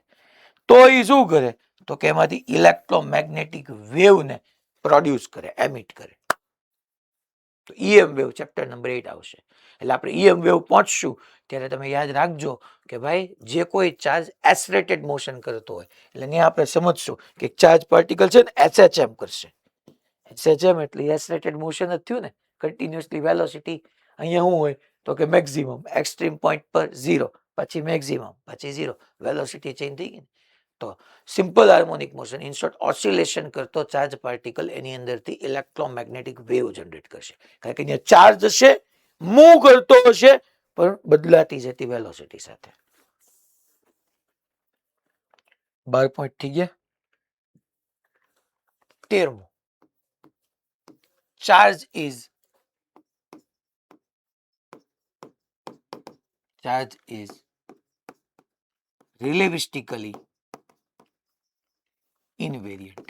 તો એ શું કરે તો કે એમાંથી ઇલેક્ટ્રોમેગ્નેટિક વેવ ને પ્રોડ્યુસ કરે, એમિટ કરે. તો EM વેવ ચેપ્ટર નંબર 8 આવશે. એટલે આપણે EM વેવ પહોંચશું ત્યારે તમે યાદ રાખજો કે ભાઈ જે કોઈ ચાર્જ એસલેટેડ મોશન કરતો હોય એટલે ત્યાં આપણે સમજશું કે ચાર્જ પાર્ટિકલ છે ને SHM કરશે. SHM એટલે એસલેટેડ મોશન જ થયું ને, કન્ટિન્યુઅસલી વેલોસિટી. અહીંયા શું હોય તો કે મેક્સિમમ એક્સ્ટ્રીમ પોઈન્ટ પર 0, પછી મેક્સિમમ, પછી 0, વેલોસિટી ચેન્જ થઈ ગઈ. તો simple harmonic motion, in short oscillation કરતો ચાર્જ પાર્ટિકલ એની અંદરથી ઇલેક્ટ્રોમેગ્નેટિક વેવ જનરેટ કરશે. કારણ કે અહીંયા ચાર્જ હશે, મૂવ કરતો હશે, પણ બદલાતી જતી વેલોસિટી સાથે. 12 પોઈન્ટ થઈ ગયા. 13મો, charge is relativistically invariant.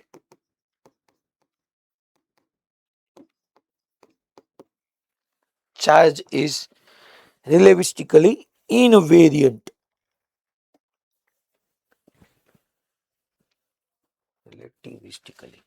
Charge is relativistically invariant. Relativistically.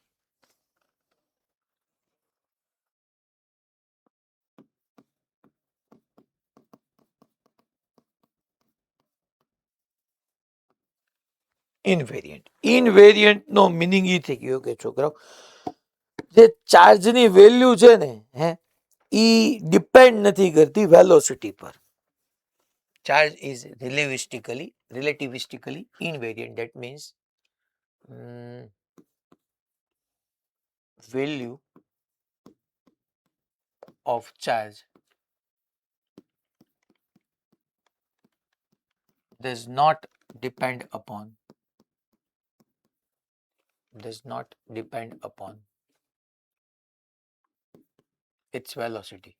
Invariant. Invariant નો મિનિંગ એ થઈ ગયો કે છોકરાઓ જે ચાર્જ ની વેલ્યુ છે ને ઈ ડિપેન્ડ નથી કરતી વેલોસિટી પર. Charge is relativistically invariant. That means value of charge does not depend upon its velocity.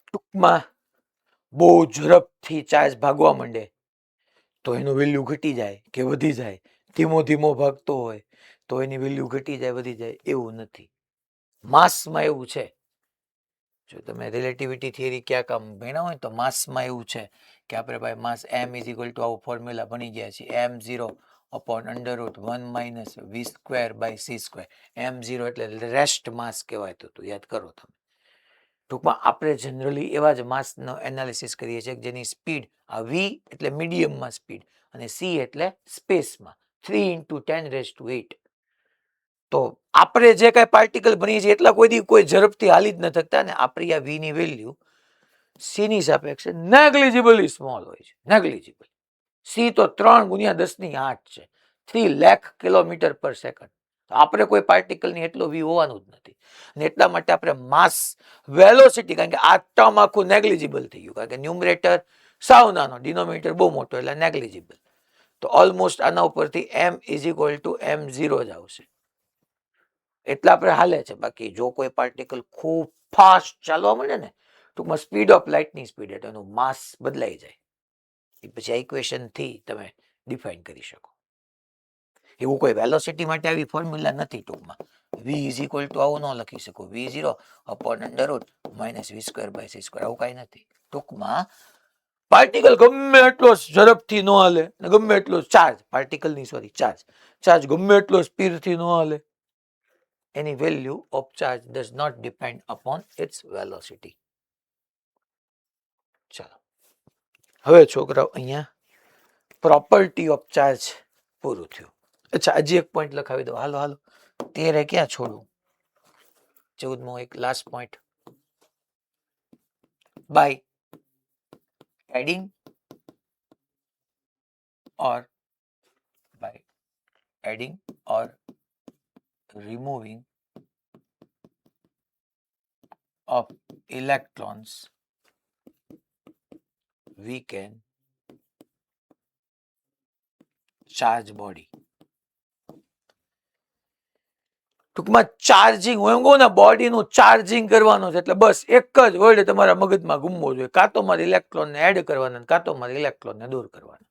ટૂંકમાં બહુ ઝડપથી ચાર્જ ભાગવા માંડે તો એનું વેલ્યુ ઘટી જાય કે વધી જાય, ધીમો ભાગતો હોય તો એની વેલ્યુ ઘટી જાય વધી જાય, એવું નથી. માસમાં એવું છે, જો તમે રિલેટિવિટી થિયરી ક્યાંક આમ ભણ્યા હોય તો માસમાં એવું છે કે આપણે ભાઈ માસ m ઇઝ ઇક્વલ ટુ આવું ફોર્મ્યુલા ભણી ગયા છીએ, m0 અપોન √1 - v²/c². m0 એટલે રેસ્ટ માસ કહેવાય, તો યાદ કરો તમે. ટૂંકમાં આપણે જનરલી એવા જ માસનો એનાલિસિસ કરીએ છીએ જેની સ્પીડ, આ v એટલે મીડિયમમાં સ્પીડ અને c એટલે સ્પેસમાં 3 × 10⁸. તો આપણે જે કઈ પાર્ટિકલ ભણીએ છીએ એટલા કોઈ ઝડપથી હાલી જ ન શકતા ને. આપણી આ v ની વેલ્યુ c ની સાપેક્ષે નેગ્લિજિબલી સ્મોલ હોય છે, નેગ્લિજિબલ. c તો 3 × 10⁸ છે, 3 લાખ કિલોમીટર પર સેકન્ડ. આપણે કોઈ પાર્ટિકલની એટલો v હોવાનું જ નથી. અને એટલા માટે આપણે માસ વેલોસિટી, કારણ કે આ ટર્મ આખું નેગ્લિજિબલ થઈ ગયું, કારણ કે ન્યુમરેટર સાવ નાનો, ડિનોમિનેટર બહુ મોટો એટલે નેગ્લિજિબલ. તો ઓલમોસ્ટ આના ઉપરથી m is equal two m0 જ આવશે. એટલે આપણે હાલે છે. બાકી જો કોઈ પાર્ટિકલ ખૂબ ફાસ્ટ ચાલવા મળે ને, ટૂંકમાં સ્પીડ ઓફ લાઇટની સ્પીડ એટલે એનું માસ બદલાઈ જાય, એ પછી આ ઇક્વેશન થી તમે ડિફાઇન કરી શકો. એવું કોઈ વેલોસિટી માટે આવી ફોર્મ્યુલા નથી. ટૂંકમાં v ઇઝ ઇક્વલ ટુ આવું ન લખી શકો, v0 upon under root minus v square by c square, આવું કાંઈ નથી. ટૂંકમાં પાર્ટિકલ ગમે એટલો ઝડપથી ન હાલે, ગમે એટલો ચાર્જ, પાર્ટિકલની સોરી ચાર્જ ગમે એટલો સ્પીડથી ન હાલે, એની value of charge does not depend upon its velocity. ચાલો હવે છોકરાઓ અહીંયા પ્રોપર્ટી ઓફ ચાર્જ પૂરું થયું. અચ્છા, હજી એક પોઈન્ટ લખાવી દો. હાલો હાલો, 13 ક્યાં છોડવું? 14મો એક last point. By adding or removing of electrons, we can charge body. ટૂંકમાં ચાર્જિંગ, હું એમ કહું ને, બોડીનું ચાર્જિંગ કરવાનું છે. એટલે બસ એક જ વર્ડ તમારા મગજમાં ઘૂમવો જોઈએ, કાં તો મારે ઇલેક્ટ્રોનને એડ કરવાના, કાં તો મારે ઇલેક્ટ્રોનને દૂર કરવાના,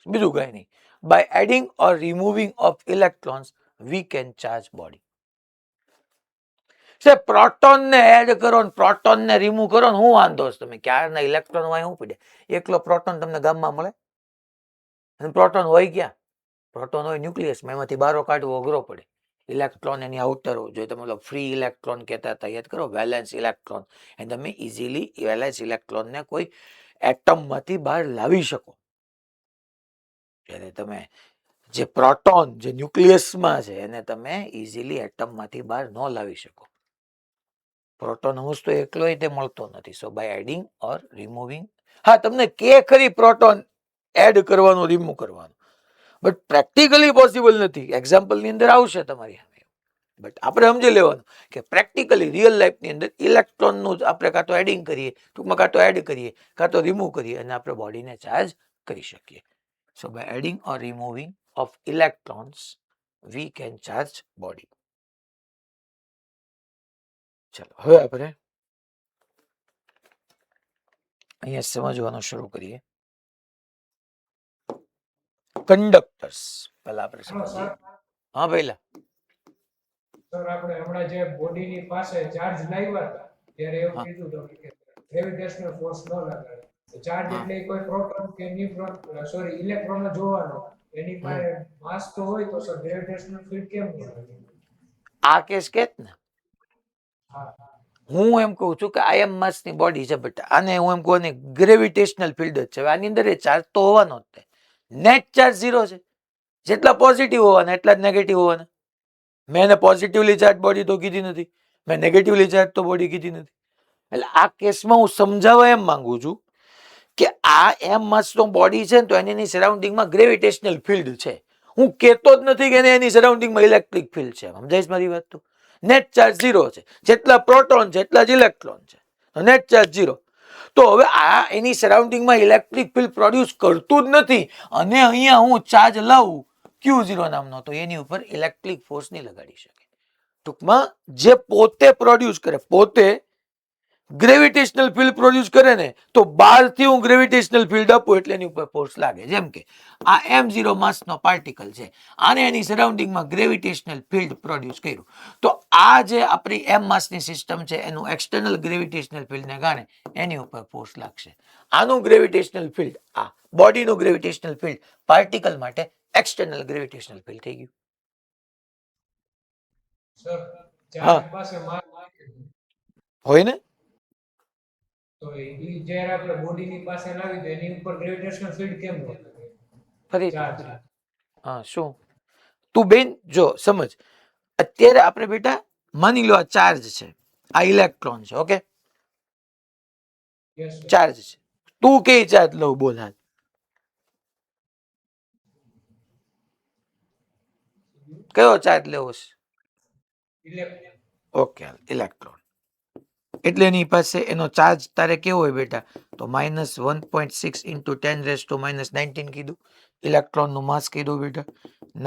બીજું કઈ નહીં. By adding or removing of electrons we can charge body. પ્રોટોનને એડ કરો ને પ્રોટોનને રિમૂવ કરો ને, હું વાંધો છે? તમે ક્યારના ઇલેક્ટ્રોન હોય શું પડે? એકલો પ્રોટોન તમને ગામમાં મળે? અને પ્રોટોન હોય ક્યાં? પ્રોટોન હોય ન્યુક્લિયસમાં, એમાંથી બારો કાઢવો અઘરો પડે. ઇલેક્ટ્રોન એની આઉટર હોવું જોઈએ. તમે ફ્રી ઇલેક્ટ્રોન કહેતા હતા, યાદ કરો, વેલેન્સ ઇલેક્ટ્રોન. અને તમે ઇઝીલી વેલેન્સ ઇલેક્ટ્રોનને કોઈ એટમમાંથી બહાર લાવી શકો. જ્યારે તમે જે પ્રોટોન જે ન્યુક્લિયસમાં છે એને તમે ઇઝીલી એટમમાંથી બહાર ન લાવી શકો. પ્રોટોન અંશ તો એકલો તે મળતો નથી. સો બાય એડિંગ ઓર રિમૂવિંગ, હા તમને કે ખરી પ્રોટોન એડ કરવાનું રિમૂવ કરવાનું, બટ પ્રેક્ટિકલી પોસિબલ નથી. એક્ઝામ્પલની અંદર આવશે તમારી સામે. બટ આપણે સમજી લેવાનું કે પ્રેક્ટિકલી રિયલ લાઈફની અંદર ઇલેક્ટ્રોનનું જ આપણે કાં તો એડિંગ કરીએ, ટૂંકમાં કાં તો એડ કરીએ, કાં તો રિમૂવ કરીએ, અને આપણે બોડીને ચાર્જ કરી શકીએ. So by adding or removing of electrons we can charge body. ચલો હવે આપણે અહીંયા સમજવાનું શરૂ કરીએ. કંડક્ટર્સ પહેલા આપણે સમજીએ. હા પહેલા સર, આપણે હમણાં જે બોડીની પાસે ચાર્જ લાવ્યા હતા ત્યારે એવું કીધું તમે કે ગ્રેવિટેશનલ ફોર્સ ન લગાડે. ચાર્જ એટલે કોઈ પ્રોટોન કે ન્યુટ્રોન, સોરી ઇલેક્ટ્રોન જોવાનો, એની પાસે માસ તો હોય તો સર ગ્રેવિટેશનલ ફીલ્ડ કેમ ન લાગે? આ કેસ કેત ને, હા, હું એમ કહું છું કે આઈ એમ માસની બોડી છે, બટ આને હું એમ કહું ને ગ્રેવિટેશનલ ફિલ્ડ જ છે. આની અંદર એ ચાર્જ તો હોવાનો જ છે. નેટ ચાર્જ 0 છે. જેટલા પોઝિટિવ હોવાના એટલા જ નેગેટિવ હોવાના. મેં એને પોઝિટિવલી ચાર્જ બોડી તો કીધી નથી, મેં નેગેટિવલી ચાર્જ તો બોડી કીધી નથી. એટલે આ કેસમાં હું સમજાવવા એમ માંગુ છું કે આ એમ માસનો બોડી છે ને, તો એની સરાઉન્ડિંગમાં ગ્રેવિટેશનલ ફિલ્ડ છે. હું કહેતો જ નથી કે એની સરાઉન્ડિંગમાં ઇલેક્ટ્રિક ફિલ્ડ છે. સમજાય મારી વાત? તો નેટ ચાર્જ 0 છે. જેટલા પ્રોટોન છે એટલા જ ઇલેક્ટ્રોન છે, નેટ ચાર્જ 0. તો હવે આ એની સરાઉન્ડિંગમાં ઇલેક્ટ્રિક ફિલ્ડ પ્રોડ્યુસ કરતું જ નથી, અને અહીંયા હું ચાર્જ લાવું Q0 નામનો, તો એની ઉપર ઇલેક્ટ્રિક ફોર્સ નહીં લગાડી શકે. ટૂંકમાં જે પોતે પ્રોડ્યુસ કરે, પોતે ગ્રેવિટેશનલ ફિલ્ડ પ્રોડ્યુસ કરે ને, તો બહારથી હું ગ્રેવિટેશનલ ફિલ્ડ આપું એટલે એની ઉપર ફોર્સ લાગે. જેમ કે આ m0 માસનો પાર્ટિકલ છે, આને એની સરાઉન્ડિંગમાં ગ્રેવિટેશનલ ફિલ્ડ પ્રોડ્યુસ કર્યું, તો આ જે આપણી એમ માસની સિસ્ટમ છે એનું એક્સટર્નલ ગ્રેવિટેશનલ ફિલ્ડને કારણે એની ઉપર ફોર્સ લાગશે. આનું ગ્રેવિટેશનલ ફિલ્ડ, આ બોડીનું ગ્રેવિટેશનલ ફિલ્ડ પાર્ટિકલ માટે એક્સટર્નલ ગ્રેવિટેશનલ ફિલ્ડ થઈ ગયું. સર ચાર્જ પાસે માસ હોય ને, તો એ જ્યારે આપણે બોડીની પાસે લાવી તો એની ઉપર ગ્રેવિટેશનલ ફીલ્ડ કેમ ન લાગે? ફરી ચાર્જ. હા શું તું બેન જો સમજ, અત્યારે આપણે બેટા માની લો આ ચાર્જ છે, આ ઇલેક્ટ્રોન છે, ઓકે યસ સર. ચાર્જ છે. તું કઈ ચાર્જ લઉં બોલ હાલ? કયો ચાર્જ લેવો છે? ઇલેક્ટ્રોન. ઓકે હાલ ઇલેક્ટ્રોન. એટલે એની પાસે એનો ચાર્જ તારે કેવો હોય બેટા, તો -1.6 ઇન્ટુ 10⁻⁻19 કીધું. ઇલેક્ટ્રોનનું માસ કીધું બેટા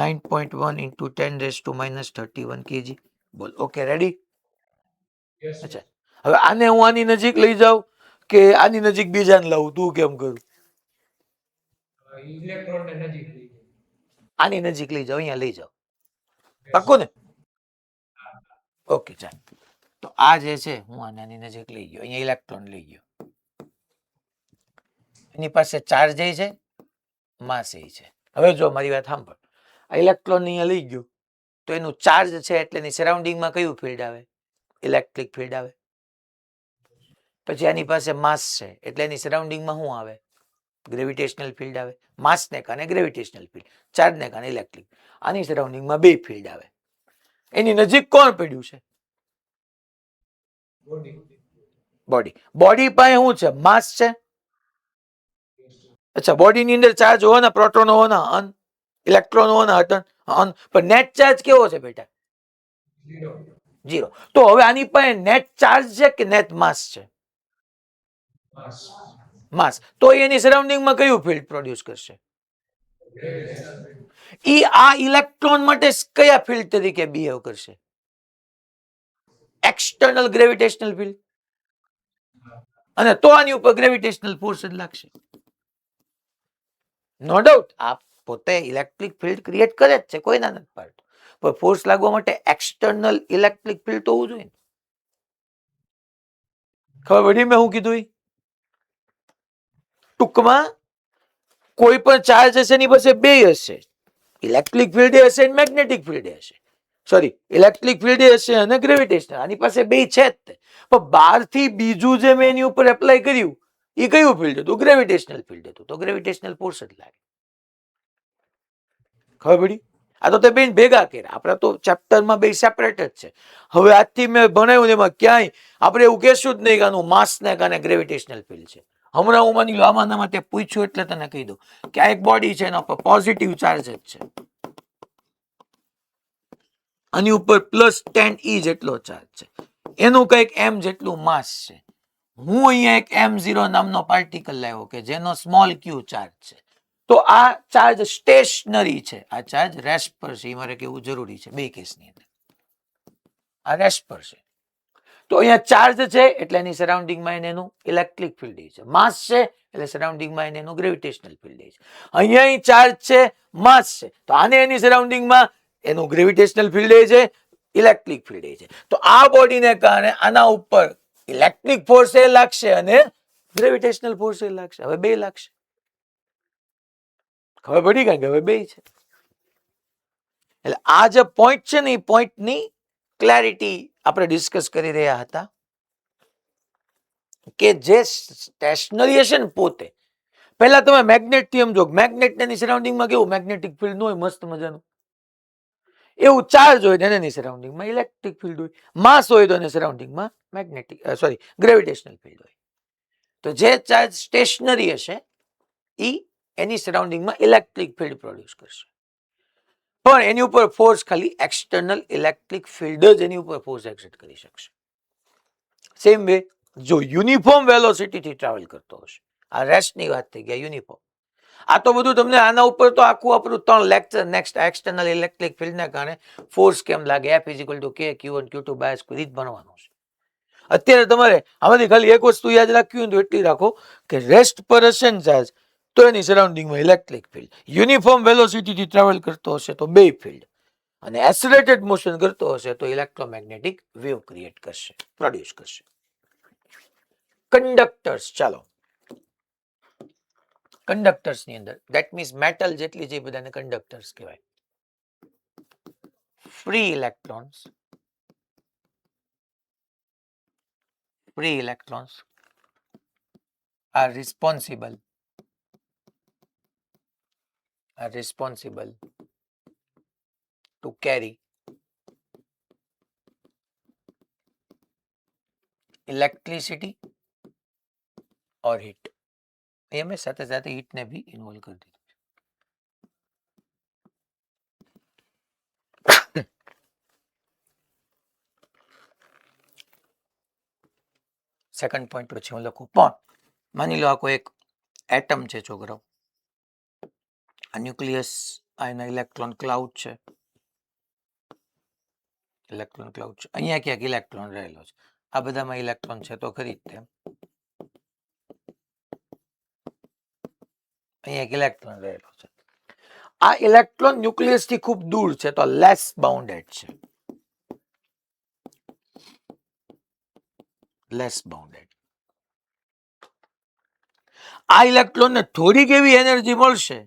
9.1 ઇન્ટુ 10⁻31 kg. બોલ ઓકે રેડી. યસ અચ્છા હવે આને હું આની નજીક લઈ જાઉં કે આની નજીક બીજાને લાવું, તું કેમ કરું? ઇલેક્ટ્રોન ને નજીક લઈ જાય. આની નજીક લઈ જાઓ, અહીંયા લઈ જાઓ, પાક્કું ને? ઓકે ચાલ, તો આ જે છે હું આની નજીક લઈ ગયો, અહીંયા ઇલેક્ટ્રોન લઈ ગયો, એની પાસે ચાર્જ છે, માસ છે. હવે જો મારી વાત સાંભળ, આ ઇલેક્ટ્રોન અહીંયા લઈ ગયો તો એનું ચાર્જ છે એટલે એની સરાઉન્ડિંગમાં કયું ફિલ્ડ આવે? ઇલેક્ટ્રિક ફિલ્ડ આવે. પછી આની પાસે માસ છે એટલે એની સરાઉન્ડિંગમાં શું આવે? ગ્રેવિટેશનલ ફિલ્ડ આવે. માસને કારણે ગ્રેવિટેશનલ ફિલ્ડ, ચાર્જને કારણે ઇલેક્ટ્રિક. આની સરાઉન્ડિંગમાં બે ફિલ્ડ આવે. એની નજીક કોણ પડ્યું છે? બોડી. બોડી. બોડી પાસે શું છે? માસ છે. अच्छा बॉडी ની અંદર ચાર્જ હોવાના, પ્રોટોન હોવાના, અન ઇલેક્ટ્રોન હોવાના, અટન અન, પણ નેટ ચાર્જ કેવો છે બેટા? 0. 0. તો હવે આની પાસે નેટ ચાર્જ છે કે નેટ માસ છે? માસ. માસ. તો એની સરાઉન્ડિંગમાં કયું ફિલ્ડ પ્રોડ્યુસ કરશે? ઈ આ ઇલેક્ટ્રોન માટે કયા ફિલ્ડ તરીકે બિહેવ કરશે? External gravitational field. અને તો આની ઉપર ગ્રેવિટેશનલ ફોર્સ જ લાગશે. નો ડાઉટ આ પોતે ઇલેક્ટ્રિક ફિલ્ડ ક્રિએટ કરે જ છે, કોઈના નથી પાડતો, પણ ફોર્સ લાગવા માટે એક્સટર્નલ ઇલેક્ટ્રિક ફિલ્ડ તો હોવું જોઈએ. ખબર પડી મેં શું કીધું? ટૂંકમાં કોઈ પણ ચાર્જ હશે એની પાસે બે હશે, ઇલેક્ટ્રિક ફિલ્ડ હશે અને મેગ્નેટિક ફિલ્ડ હશે. સોરી, ઇલેક્ટ્રિક ફિલ્ડ હશે અને ગ્રેવિટેશનલ, આની પાસે બે છે જ તે. પણ બહારથી બીજું જે મેં એની ઉપર એપ્લાય કર્યું એ કયું ફિલ્ડ હતું? ગ્રેવિટેશનલ ફિલ્ડ હતું. તો ગ્રેવિટેશનલ ફોર્સ જ લાગે. ખબર પડી? આ તો તે બે ભેગા કર્યા, આપણે તો ચેપ્ટરમાં બે સેપરેટ જ છે. હવે આજથી મેં ભણાવ્યું એમાં ક્યાંય આપણે એવું કહેશું જ નહીં કે આનું માસને કારણે ગ્રેવિટેશનલ ફિલ્ડ છે. હમણાં હું માની લો આમાં તે પૂછ્યું એટલે તને કહી દઉં કે આ એક બોડી છે, એના પર પોઝિટિવ ચાર્જ જ છે, આની ઉપર +10 E જેટલો ચાર્જ છે, એનું કંઈક m જેટલું માસ છે. હું અહીંયા એક m0 નામનો પાર્ટિકલ લાવ્યો કે જેનો સ્મોલ q ચાર્જ છે. તો આ ચાર્જ સ્ટેશનરી છે, આ ચાર્જ રેસ્ટ પર છે. એ મારે કેવું જરૂરી છે બે કેસની અંદર. આ રેસ્ટ પર છે તો અહીંયા ચાર્જ છે એટલે એની સરાઉન્ડિંગમાં એનું ઇલેક્ટ્રિક ફિલ્ડ છે. માસ છે એટલે સરાઉન્ડિંગમાં એનું ગ્રેવિટેશનલ ફિલ્ડ છે. અહીંયા ચાર્જ છે, માસ છે, તો આને એની સરાઉન્ડિંગમાં એનું ગ્રેવિટેશનલ ફિલ્ડ છે, ઇલેક્ટ્રિક ફિલ્ડ છે. તો આ બોડીને કારણે આના ઉપર ઇલેક્ટ્રિક ફોર્સ એ લાગશે અને ગ્રેવિટેશનલ ફોર્સ એ લાગશે. હવે બે લાગશે. ખબર પડી? કારણ કે હવે બે છે. એટલે આ જે પોઈન્ટ છે ને એ પોઈન્ટની ક્લેરિટી આપણે ડિસ્કસ કરી રહ્યા હતા કે જે સ્ટેશનરી હશે ને પોતે, પહેલા તમે મેગ્નેટ થી સમજો, મેગ્નેટ ની સરાઉન્ડિંગમાં કેવું મેગ્નેટિક ફિલ્ડ નું હોય મસ્ત મજાનું, એવું ચાર્જ હોય એની સરાઉન્ડિંગમાં ઇલેક્ટ્રિક ફિલ્ડ હોય, માસ હોય તો એની સરાઉન્ડિંગમાં મેગ્નેટિક ગ્રેવિટેશનલ ફિલ્ડ હોય. તો જે ચાર્જ સ્ટેશનરી હશે ઈ એની સરાઉન્ડિંગમાં ઇલેક્ટ્રિક ફિલ્ડ પ્રોડ્યુસ કરશે, પણ એની ઉપર ફોર્સ ખાલી એક્સટર્નલ ઇલેક્ટ્રિક ફિલ્ડ જ એની ઉપર ફોર્સ એક્સર્ટ કરી શકશે. સેમ વે જો યુનિફોર્મ વેલોસિટી થી ટ્રાવેલ કરતો હશે, આ રેસ્ટ ની વાત થઈ ગયા યુનિફોર્મ. આ તો બધું તમને આના ઉપર તો આખું આપણું 3 લેક્ચર નેક્સ્ટ એક્સટર્નલ ઇલેક્ટ્રિક ફિલ્ડને કારણે ફોર્સ કેમ લાગે, F = K Q1 Q2 bias રીત ભણવાનું છે. અત્યારે તમારે આમાંથી ખાલી એક વસ્તુ યાદ રાખવી હોય તો એટલી રાખો કે રેસ્ટ પર હશે ને ચાર્જ તો એની સરાઉન્ડિંગમાં ઇલેક્ટ્રિક ફિલ્ડ, યુનિફોર્મ વેલોસિટી થી ટ્રાવેલ કરતો હશે તો બે ફિલ્ડ, અને એક્સલરેટેડ મોશન કરતો હશે તો ઇલેક્ટ્રોમેગ્નેટિક વેવ ક્રિએટ કરશે, પ્રોડ્યુસ કરશે. કંડક્ટર્સ, ચાલો કંડક્ટર્સ ની અંદર ધેટ મીન્સ મેટલ જેટલી જે બધાને કંડક્ટર્સ કહેવાય. free electrons are responsible to carry electricity or heat. ये में साथ साथ हीट ने भी इन्वॉल्व कर दी. સેકન્ડ પોઈન્ટ પછી હું લખું. પણ માની લો આ કોઈ એક એટમ છે છોકરાઓ, આ ન્યુક્લિયસ, આ એના ઇલેક્ટ્રોન ક્લાઉડ છે, ઇલેક્ટ્રોન ક્લાઉડ છે, અહીંયા ક્યાંક ઇલેક્ટ્રોન રહેલો છે, આ બધામાં ઇલેક્ટ્રોન છે તો ખરી જ તેમ, અહીંયા એક ઇલેક્ટ્રોન રહેલો છે. આ ઇલેક્ટ્રોન ન્યુક્લિયસ થી ખૂબ દૂર છે તો લેસ બાઉન્ડેડ છે, લેસ બાઉન્ડેડ. આ ઇલેક્ટ્રોન ને થોડીક એવી એનર્જી મળશે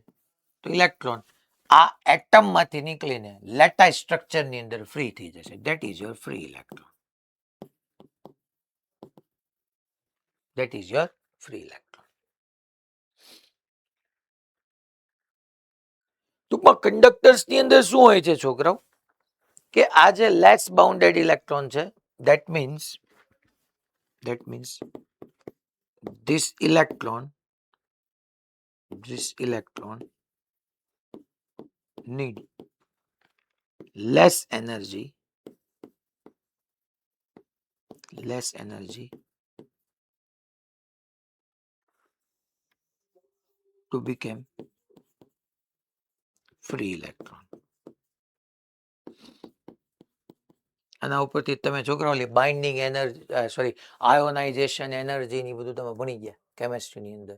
તો ઇલેક્ટ્રોન આ એટમ માંથી નીકળીને લેટાઇસ સ્ટ્રક્ચર ની અંદર ફ્રી થઈ જશે. That is your free electron. That is your free electron. ટૂંકમાં કંડક્ટર્સ ની અંદર શું હોય છે છોકરાઓ કે આ જે લેસ બાઉન્ડેડ ઇલેક્ટ્રોન છે, that means this electron need less energy to become free electron. આના ઉપરથી તમે છોકરાઓ બાઇન્ડિંગ એનર્જી આયોનાઇઝેશન એનર્જી ની બધું તમે ભણી ગયા કેમેસ્ટ્રીની અંદર.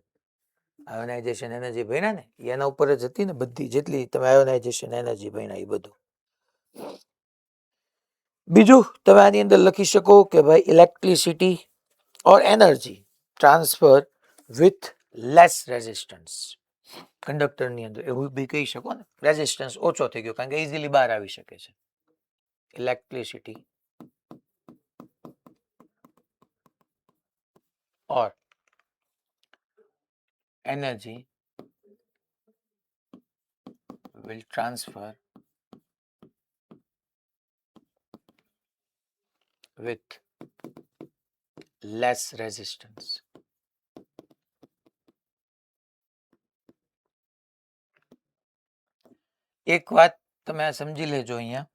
આયોનાઇઝેશન એનર્જી ભણ્યા ને એના ઉપર જ હતી ને બધી, જેટલી તમે આયોનાઇઝેશન એનર્જી ભણ્યા એ બધું. બીજું તમે આની અંદર લખી શકો કે ભાઈ electricity or energy transfer with less resistance. Conductor ની અંદર એવું બી કહી શકો ને, રેઝિસ્ટન્સ ઓછો થઈ ગયો કારણ કે ઇઝીલી બહાર આવી શકે છે. electricity or energy will transfer with less resistance. એક વાત તમે આ સમજી લેજો અહીંયા,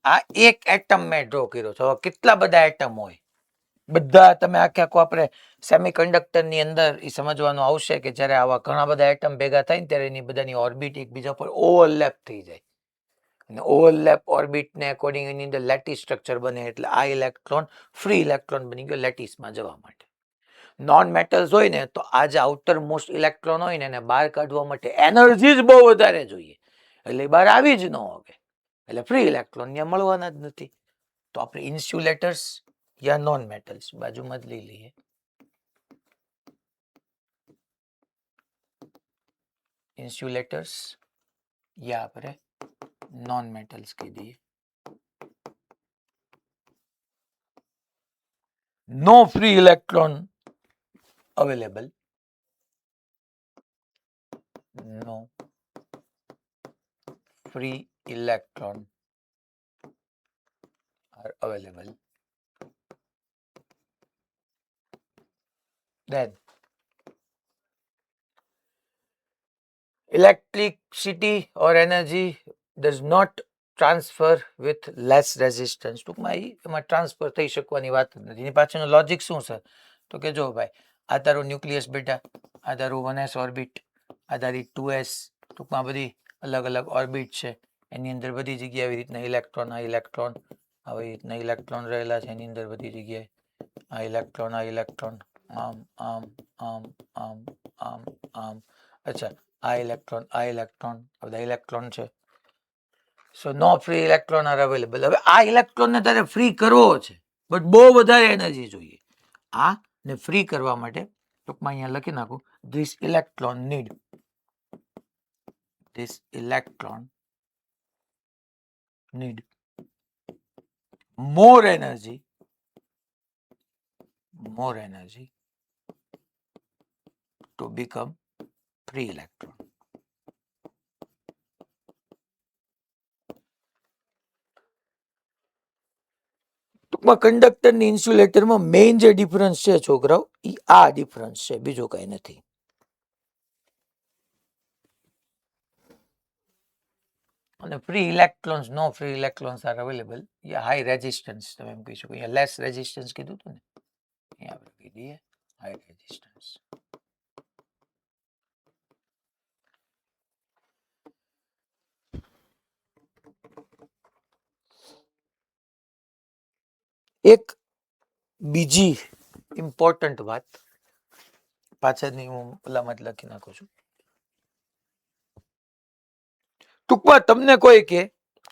આ એક એટમ મેં ડ્રો કર્યો છે. કેટલા બધા એટમ હોય, બધા તમે આખે આખું આપણે સેમિકન્ડક્ટર ની અંદર એ સમજવાનું આવશે કે જ્યારે આવા ઘણા બધા એટમ ભેગા થાય ને ત્યારે એની બધાની ઓર્બિટ એકબીજા પર ઓવરલેપ થઈ જાય અને ઓવરલેપ ઓર્બિટ ને અકોર્ડિંગ એની અંદર લેટિસ સ્ટ્રક્ચર બને. એટલે આ ઇલેક્ટ્રોન ફ્રી ઇલેક્ટ્રોન બની ગયો લેટિસમાં જવા માટે. નોન મેટલ્સ હોય ને તો આ જે આઉટર મોસ્ટ ઇલેક્ટ્રોન હોય ને એને બહાર કાઢવા માટે એનર્જી જ બહુ વધારે જોઈએ, એટલે બહાર આવી જ ન આવે, એટલે ફ્રી ઇલેક્ટ્રોન ત્યાં મળવાના જ નથી. તો આપણે ઇન્સ્યુલેટર્સ યા નોન મેટલ્સ બાજુમાં જ લઈ લઈએ. ઇન્સ્યુલેટર્સ યા આપણે નોન મેટલ્સ કહી દઈએ. No free electron available. No free electron are available. Then electricity or energy does not transfer with less resistance. ટૂંકમાં એમાં ટ્રાન્સફર થઈ શકવાની વાત નથી. એની પાછળનું લોજિક શું છે તો કે જો ભાઈ આ તારું ન્યુક્લિયસ બેટા, આ તારું 1s ઓર્બિટ, આ તારી 2s, ટૂંકમાં બધી અલગ અલગ ઓર્બિટ છે. એની અંદર બધી જગ્યાએ આવી રીતના ઇલેક્ટ્રોન, આ ઇલેક્ટ્રોન, આવી રીતના ઇલેક્ટ્રોન રહેલા છે એની અંદર બધી જગ્યાએ. આ ઇલેક્ટ્રોન, આમ આમ આમ આમ આમ આમ. અચ્છા, આ ઇલેક્ટ્રોન, બધા ઇલેક્ટ્રોન છે. સો નો ફ્રી ઇલેક્ટ્રોન આર અવેલેબલ. હવે આ ઇલેક્ટ્રોન ને તારે ફ્રી કરવો છે બટ બહુ વધારે એનર્જી જોઈએ. આ ને ફ્રી કરવા માટે ટૂંકમાં અહીંયા લખી નાખું, this electron need more energy to become free electron. ટૂંકમાં કંડક્ટર ની ઇન્સ્યુલેટરમાં મેઇન જે ડિફરન્સ છે છોકરાઓ એ આ ડિફરન્સ છે, બીજું કઈ નથી. અને ફ્રી ઇલેક્ટ્રોન્સ નો free electrons are available. High resistance તમે એમ કહી શકો. અહીંયા લેસ રેઝિસ્ટન્સ કીધું હતું ને, અહીંયા આપણે કહી દઈએ હાઈ રેઝિસ્ટન્સ. એક બીજી ઇમ્પોર્ટન્ટ વાત પાછળની હું ઓલામાં જ લખી નાખું છું. ટૂંકમાં તમને કોઈ કે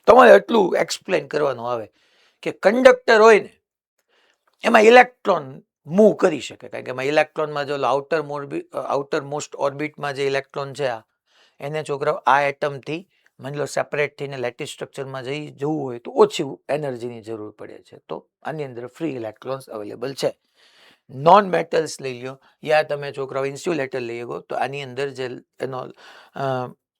તમારે એટલું એક્સપ્લેન કરવાનું આવે કે કંડક્ટર હોય ને એમાં ઇલેક્ટ્રોન મૂવ કરી શકે, કારણ કે એમાં ઇલેક્ટ્રોનમાં જો આઉટર મોસ્ટ ઓર્બિટમાં જે ઇલેક્ટ્રોન છે એને છોકરાઓ આ એટમથી માની લો સેપરેટ થઈને લેટિસ સ્ટ્રક્ચરમાં જવું હોય તો ઓછી એનર્જીની જરૂર પડે છે. તો આની અંદર ફ્રી ઇલેક્ટ્રોન્સ અવેલેબલ છે. નોન મેટલ્સ લઈ લો યા તમે છોકરાઓ ઇન્સ્યુલેટર લઈ લો તો આની અંદર જે એનો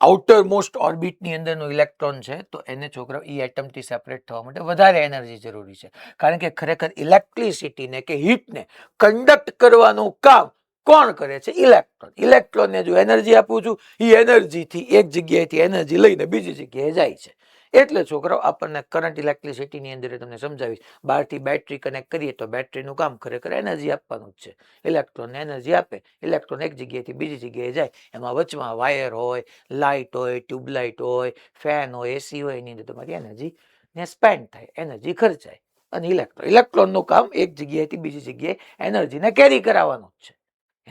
આઉટર મોસ્ટ ઓર્બિટની અંદરનો ઇલેક્ટ્રોન છે તો એને છોકરાઓ ઈ એટમથી સેપરેટ થવા માટે વધારે એનર્જી જરૂરી છે, કારણ કે ખરેખર ઇલેક્ટ્રિસિટીને કે હીટને કન્ડક્ટ કરવાનું કામ કોણ કરે છે? ઇલેક્ટ્રોન. ઇલેક્ટ્રોનને જો એનર્જી આપું છું એ એનર્જીથી એક જગ્યાએથી એનર્જી લઈને બીજી જગ્યાએ જાય છે. એટલે છોકરાઓ આપણને કરંટ ઇલેક્ટ્રિસિટીની અંદર તમને સમજાવીશ. બહારથી બેટરી કનેક્ટ કરીએ તો બેટરીનું કામ ખરેખર એનર્જી આપવાનું જ છે. ઇલેક્ટ્રોનને એનર્જી આપે, ઇલેક્ટ્રોન એક જગ્યાએથી બીજી જગ્યાએ જાય. એમાં વચમાં વાયર હોય, લાઇટ હોય, ટ્યુબલાઇટ હોય, ફેન હોય, એસી હોય, એની અંદર તમારી એનર્જી ને સ્પેન્ડ થાય, એનર્જી ખર્ચાય. અને ઇલેક્ટ્રોનનું કામ એક જગ્યાએથી બીજી જગ્યાએ એનર્જીને કેરી કરાવવાનું જ છે,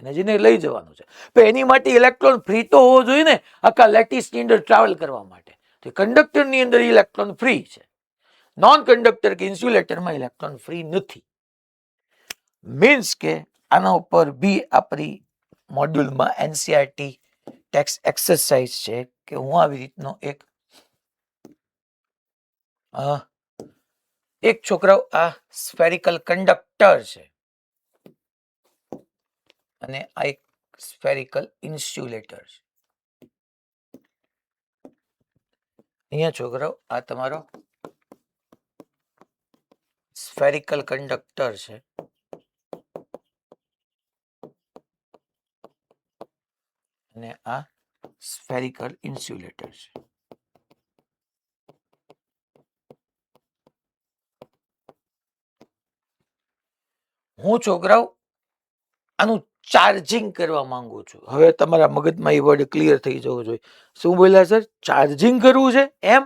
એનર્જીને લઈ જવાનું છે. પણ એની માટે ઇલેક્ટ્રોન ફ્રી તો હોવો જોઈએ ને, આખા લેટિસની અંદર ટ્રાવેલ કરવા માટે. તો કંડક્ટરની અંદર ઇલેક્ટ્રોન ફ્રી છે. નોન કંડક્ટર કે ઇન્સ્યુલેટરમાં ઇલેક્ટ્રોન ફ્રી નથી. મીન્સ કે આના ઉપર બી આપણી મોડ્યુલમાં એનસીઆરટી ટેક્સ એક્સરસાઇઝ છે કે હું આવી રીતનો એક છોકરાઓ આ સ્ફેરિકલ કંડક્ટર છે અને આ એક સ્ફેરિકલ ઇન્સ્યુલેટર છે. અહીંયા છોકરાઓ આ તમારો સ્ફેરિકલ કંડક્ટર છે અને આ સ્ફેરિકલ ઇન્સ્યુલેટર છે. હું છોકરાઓ આનું ચાર્જિંગ કરવા માંગુ છું. હવે તમારા મગજમાં એ વર્ડ ક્લિયર થઈ જવો જોઈએ. શું બોલ્યા સર? ચાર્જિંગ કરવું છે એમ?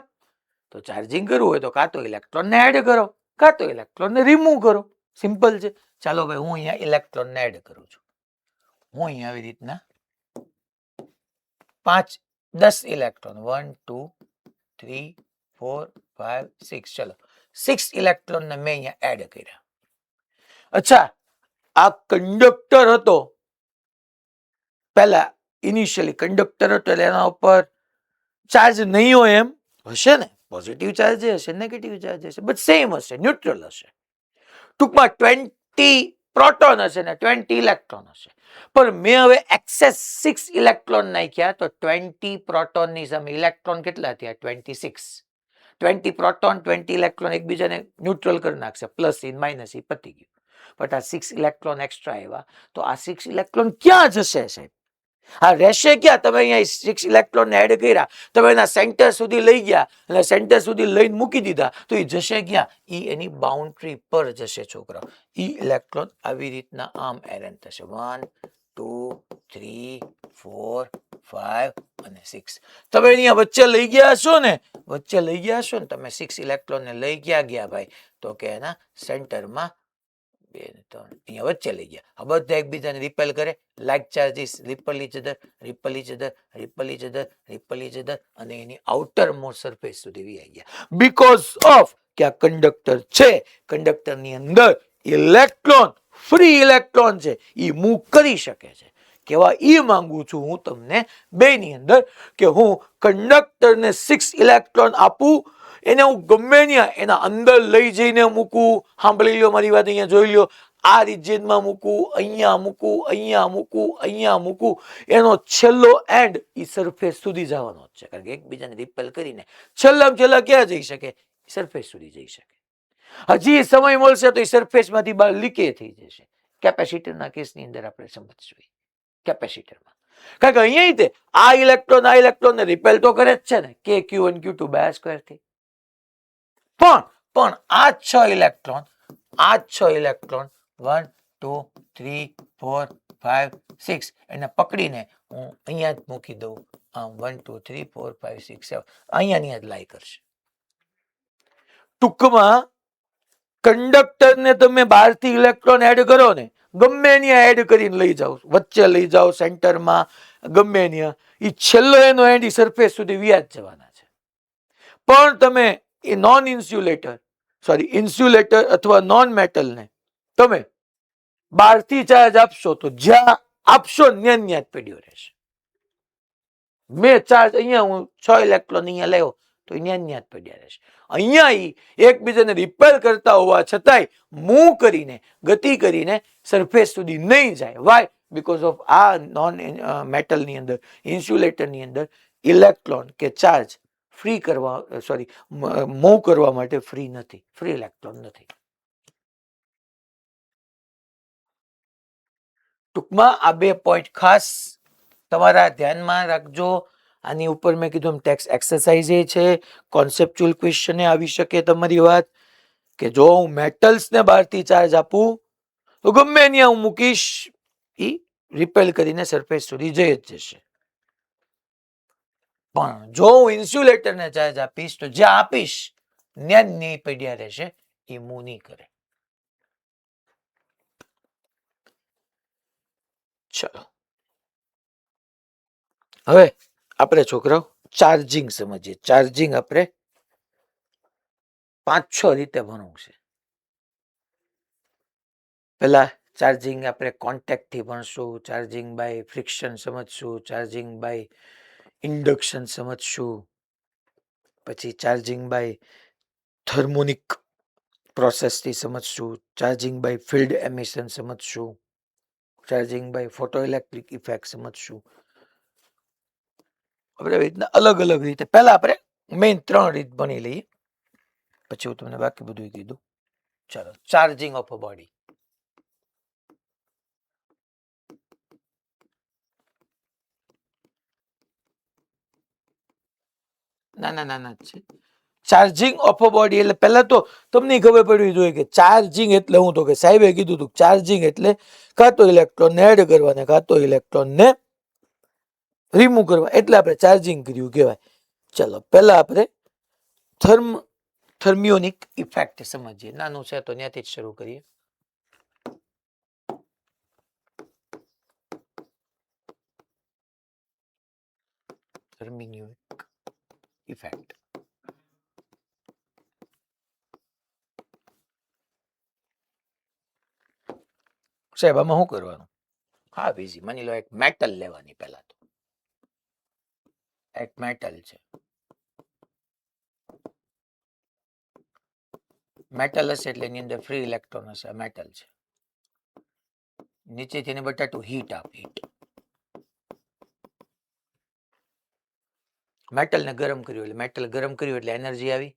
તો ચાર્જિંગ કરવું હોય તો કાં તો ઇલેક્ટ્રોનને એડ કરો કાં તો ઇલેક્ટ્રોનને રિમૂવ કરો. સિમ્પલ છે. ચાલો ભાઈ હું અહીંયા ઇલેક્ટ્રોનને એડ કરું છું. હું અહીંયા આવી રીતના 10 ઇલેક્ટ્રોન 1 2 3 4 5 6 ચલો 6 ઇલેક્ટ્રોનને મેં અહીંયા એડ કર્યા. અચ્છા, આ કંડક્ટર હતો, પહેલા ઇનિશિયલી કંડક્ટર હતો એટલે એના ઉપર ચાર્જ નહીં હોય એમ? હશે ને, પોઝિટિવ ચાર્જ હશે, નેગેટિવ ચાર્જ હશે, બટ સેમ હશે, ન્યુટ્રલ હશે. ટૂંકમાં 20 પ્રોટોન હશે ને 20 ઇલેક્ટ્રોન હશે. પણ મેં હવે એક્સેસ 6 ઇલેક્ટ્રોન નાખ્યા તો 20 પ્રોટોનની સામે ઇલેક્ટ્રોન કેટલા થયા? 26. 20 પ્રોટોન 20 ઇલેક્ટ્રોન એકબીજાને ન્યુટ્રલ કરી નાખશે, પ્લસ ઇન માઇનસ ઈ પતી ગયું. બટ આ 6 ઇલેક્ટ્રોન એક્સ્ટ્રા આવ્યા તો આ 6 ઇલેક્ટ્રોન ક્યાં જશે સાહેબ? આ રહેશે ક્યાં? તમે અહીંયા 6 ઇલેક્ટ્રોન એડ કર્યા, તમે એના સેન્ટર સુધી લઈ ગયા અને સેન્ટર સુધી લઈને મૂકી દીધા તો એ જશે ક્યાં? ઈ એની બાઉન્ડ્રી પર જશે છોકરા. ઈ ઇલેક્ટ્રોન આવી રીતના આમ એરેન્જ થશે 1 2 3 4 5 અને 6. તમે અહીંયા વચ્ચે લઈ ગયા હશો ને, વચ્ચે લઈ ગયા હશો ને તમે 6 ઇલેક્ટ્રોનને લઈ ગયા ભાઈ, તો કે એના સેન્ટરમાં 2 ને 3 અહીંયા વચ્ચે લઈ ગયા. આ બધા એકબીજાને રિપેલ કરે, like charges repel each other, repel each other, repel each other, repel each other અને એની આઉટર મોસ્ટ સરફેસ સુધી આવી ગયા. બીકોઝ ઓફ કે આ કંડક્ટર છે, કંડક્ટરની અંદર ઇલેક્ટ્રોન ફ્રી ઇલેક્ટ્રોન છે, એ મૂવ કરી શકે છે. કેવા ઈ માંગુ છું હું તમને બેની અંદર કે હું કંડક્ટરને 6 ઇલેક્ટ્રોન આપું, એને હું ગમે ત્યાં એના અંદર લઈ જઈને મૂકું. સાંભળી લો મારી વાત, અહીંયા જોઈ લો, આ રિજિયનમાં મૂકું, અહીંયા મૂકું, અહીંયા મૂકું, અહીંયા મૂકું, એનો છેલ્લો એન્ડ એ સરફેસ સુધી જવાનો જ છે, કારણ કે એકબીજાને રિપેલ કરીને છેલ્લામાં છેલ્લા ક્યાં જઈ શકે? સરફેસ સુધી જઈ શકે. હજી સમય મળશે તો એ સરફેસમાંથી બહાર લીકે થઈ જશે. કેપેસિટરના કેસની અંદર આપણે સમજશું. કેપેસિટરમાં કારણ કે અહીંયા તે આ ઇલેક્ટ્રોન ને રિપેલ તો કરે જ છે ને, કે Q1 Q2 બાય સ્ક્વેર થી. પણ આ 6 ઇલેક્ટ્રોન 1 2 3 4 5 6 એને પકડીને હું અહીંયા જ મૂકી દઉં. આમ 1 2 3 4 5 6 7 અહીંયા જ લાઈ કરશે. ટૂંકમાં કંડક્ટરને તમે બહારથી ઇલેક્ટ્રોન એડ કરો ને, ગમે ત્યાં એડ કરીને લઈ જાઓ, વચ્ચે લઈ જાઓ, સેન્ટરમાં, ગમે ત્યાં, એ છેલ્લો એનો એન્ડ સરફેસ સુધી વ્યાજ જવાના છે. પણ તમે એ ઇન્સ્યુલેટર અથવા નોન મેટલને તમે બહારથી ચાર્જ આપશો તો જ્યાં આપશો ત્યાં જ પડ્યો રહેશે. મેં ચાર્જ અહીંયા હું 6 ઇલેક્ટ્રોન અહીંયા લેવો તો ત્યાં જ પડ્યા રહેશે. અહીંયા એકબીજાને રિપેલ કરતા હોવા છતાંય મૂવ કરીને, ગતિ કરીને સરફેસ સુધી નહીં જાય. વાય? બીકોઝ ઓફ આ નોન મેટલની અંદર, ઇન્સ્યુલેટરની અંદર ઇલેક્ટ્રોન કે ચાર્જ ફ્રી કરવા મૂવ કરવા માટે ફ્રી નથી, ફ્રી ઇલેક્ટ્રોન નથી. ટૂંકમાં આ 2 પોઈન્ટ ખાસ તમારા ધ્યાનમાં રાખજો. આની ઉપર મેં કીધું એમ ટેક્સ એક્સરસાઇઝ એ છે, કોન્સેપ્ચ્યુઅલ ક્વેશ્ચન આવી શકે તમારી વાત કે જો હું મેટલ્સને બહારથી ચાર્જ આપું તો ગમે ત્યાં હું મૂકીશ એ રિપેલ કરીને સરફેસ સુધી જઈ જ જશે. પણ જો હું ઇન્સ્યુલેટરને ચાર્જ આપીશ તો જ્યાં આપીશ ત્યાં જ નહીં પડ્યા રહેશે, એ મૂવ નહીં કરે. ચલો હવે આપણે છોકરાઓ ચાર્જિંગ સમજીએ. ચાર્જિંગ આપણે 5-6 રીતે ભણવું છે. પેલા ચાર્જિંગ આપણે કોન્ટેક્ટ થી ભણશું, ચાર્જિંગ બાય ફ્રિક્શન સમજશું, ચાર્જિંગ બાય ઇન્ડક્શન સમજશું, પછી ચાર્જિંગ બાય થર્મોનિક પ્રોસેસથી સમજશું, ચાર્જિંગ બાય ફિલ્ડ એમિશન સમજશું, ચાર્જિંગ બાય ફોટોઇલેક્ટ્રિક ઇફેક્ટ સમજશું. આપણે રીતના અલગ અલગ રીતે પહેલા આપણે મેઇન 3 રીત ભણી લઈએ, પછી હું તમને બાકી બધું કીધું. ચાલો, ચાર્જિંગ ઓફ અ બોડી. નાના છે. ચાર્જિંગ ઓફ અ બોડી એટલે પહેલા તો તમને ખબર પડવી જોઈએ કે ચાર્જિંગ એટલે હું, તો કે સાહેબે કીધું હતું ચાર્જિંગ એટલે કાં તો ઇલેક્ટ્રોન ને એડ કરવાને કાં તો ઇલેક્ટ્રોન ને રિમૂવ કરવા, એટલે આપણે ચાર્જિંગ કર્યું કહેવાય. ચલો પહેલા આપણે થર્મિયોનિક ઇફેક્ટ સમજીએ. નાનું છે તો ત્યાંથી જ શરૂ કરીએ. થર્મિયોનિક ઇફેક્ટ સાહેબ આમાં શું કરવાનું? હા બીજી, માની લો એક મેટલ લેવાની. પહેલા તો એક મેટલ છે, મેટલ હશે એટલે એની અંદર ફ્રી ઇલેક્ટ્રોન હશે. મેટલ છે, નીચેથી એને બટાટું હીટ આપ, હીટ મેટલને ગરમ કર્યું એટલે મેટલ ગરમ કર્યું એટલે એનર્જી આવી.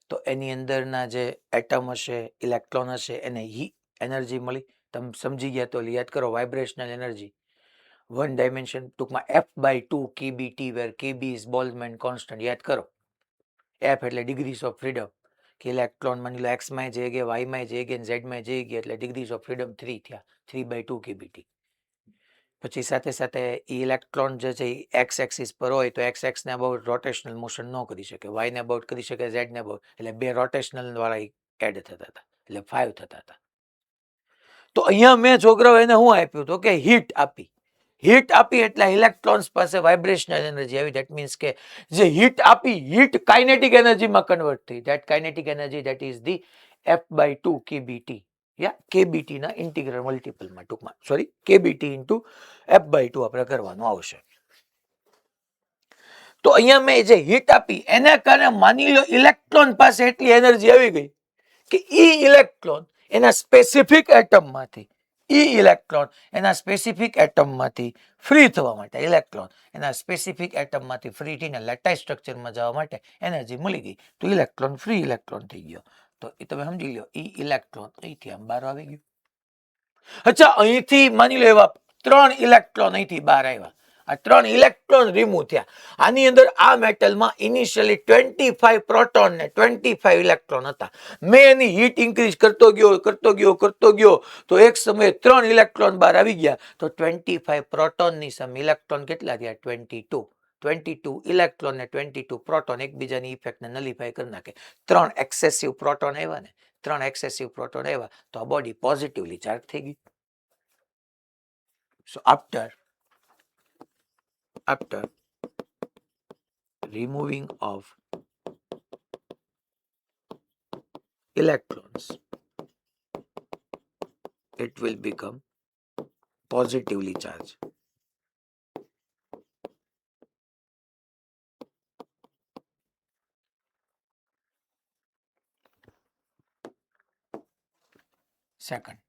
તો એની અંદરના જે એટમ હશે, ઇલેક્ટ્રોન હશે, એને એનર્જી મળી. તમે સમજી ગયા તો યાદ કરો, વાઇબ્રેશનલ એનર્જી 1 ડાયમેન્શન, ટૂંકમાં F/2 kBT, where kB is Boltzmann constant. યાદ કરો, F એટલે ડિગ્રીઝ ઓફ ફ્રીડમ, કે ઇલેક્ટ્રોન માની લો એક્સ માં જઈ ગયા, વાય માં જઈ ગયા, ઝેડ માં જઈ ગયા, એટલે ડિગ્રીઝ ઓફ ફ્રીડમ 3 થયા, 3/2 kBT. પછી સાથે સાથે ઇલેક્ટ્રોન જે છે એક્સ એક્સિસ પર હોય તો એક્સ એક્સ ને અબાઉટ રોટેશનલ મોશન ન કરી શકે, વાય ને અબાઉટ કરી શકે, ઝેડ ને અબાઉટ, એટલે 2 રોટેશનલ વાળા એડ થતા હતા, એટલે 5 થતા હતા. તો અહીંયા મેં છોકરાઓ એને શું આપ્યું તો કે હીટ આપી. હીટ આપી એટલે ઇલેક્ટ્રોન્સ પાસે વાઇબ્રેશનલ એનર્જી આવી. ધેટ મીન્સ કે જે હીટ આપી, હીટ કાઇનેટિક એનર્જીમાં કન્વર્ટ થઈ. That kinetic energy that is the F/2 kBT, yeah kBT ના ઇન્ટિગ્રલ મલ્ટિપલમાં, ટૂંકમાં kBT ઇન્ટુ F/2 આપણે કરવાનું આવશે. તો અહીંયા મેં જે હીટ આપી એના કારણે માની લો ઇલેક્ટ્રોન પાસે એટલી એનર્જી આવી ગઈ કે ઇલેક્ટ્રોન એના સ્પેસિફિક એટમમાંથી ફ્રી થવા માટે, ઇલેક્ટ્રોન એના સ્પેસિફિક એટમમાંથી ફ્રી થઈને લેટાઇસ સ્ટ્રક્ચરમાં જવા માટે એનર્જી મળી ગઈ, તો ઇલેક્ટ્રોન ફ્રી ઇલેક્ટ્રોન થઈ ગયો. તો એ તમે સમજી લો, ઇલેક્ટ્રોન અહીંથી આમ બહાર આવી ગયું. અચ્છા, અહીંથી માની લો એવા 3 ઇલેક્ટ્રોન અહીંથી બહાર આવ્યા, આ 3 ઇલેક્ટ્રોન રિમૂવ થયા. આની અંદર આ મેટલમાં ઇનિશિયલી 25 પ્રોટોન ને 25 ઇલેક્ટ્રોન હતા. મેં એની હીટ ઇન્ક્રીઝ કરતો ગયો તો એક સમયે 3 ઇલેક્ટ્રોન બહાર આવી ગયા. તો 25 પ્રોટોનની સામે ઇલેક્ટ્રોન કેટલા થયા? 22 ઇલેક્ટ્રોન ને 22 પ્રોટોન એકબીજાની ઇફેક્ટને નલિફાય કરી નાખે. 3 એક્સેસિવ પ્રોટોન આવ્યા ને, 3 એક્સેસિવ પ્રોટોન આવ્યા તો આ બોડી પોઝિટિવલી ચાર્જ થઈ ગઈ. So after removing of electrons, it will become positively charged. Second,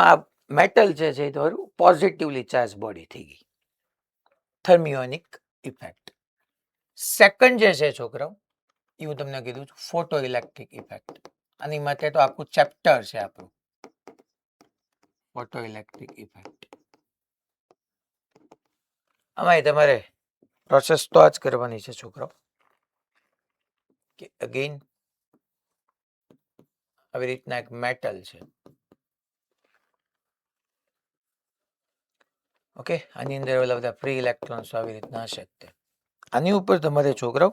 આ મેટલ છે તો પોઝિટિવલી ચાર્જ બોડી થઈ ગઈ, થર્મિયોનિક ઇફેક્ટ. સેકન્ડ જે છે છોકરાઓ, એ હું તમને કીધું છું ફોટો ઇલેક્ટ્રિક ઇફેક્ટ. આની માટે તો આખું ચેપ્ટર છે આપણું, ફોટો ઇલેક્ટ્રિક ઇફેક્ટ. આમાં તમારે પ્રોસેસ તો આ જ કરવાની છે છોકરાઓ કે અગેન આવી રીતના એક મેટલ છે, ઓકે, આની અંદર ઓલા બધા ફ્રી ઇલેક્ટ્રોન્સ આવી રીતના હશે. આની ઉપર તમારે છોકરાઓ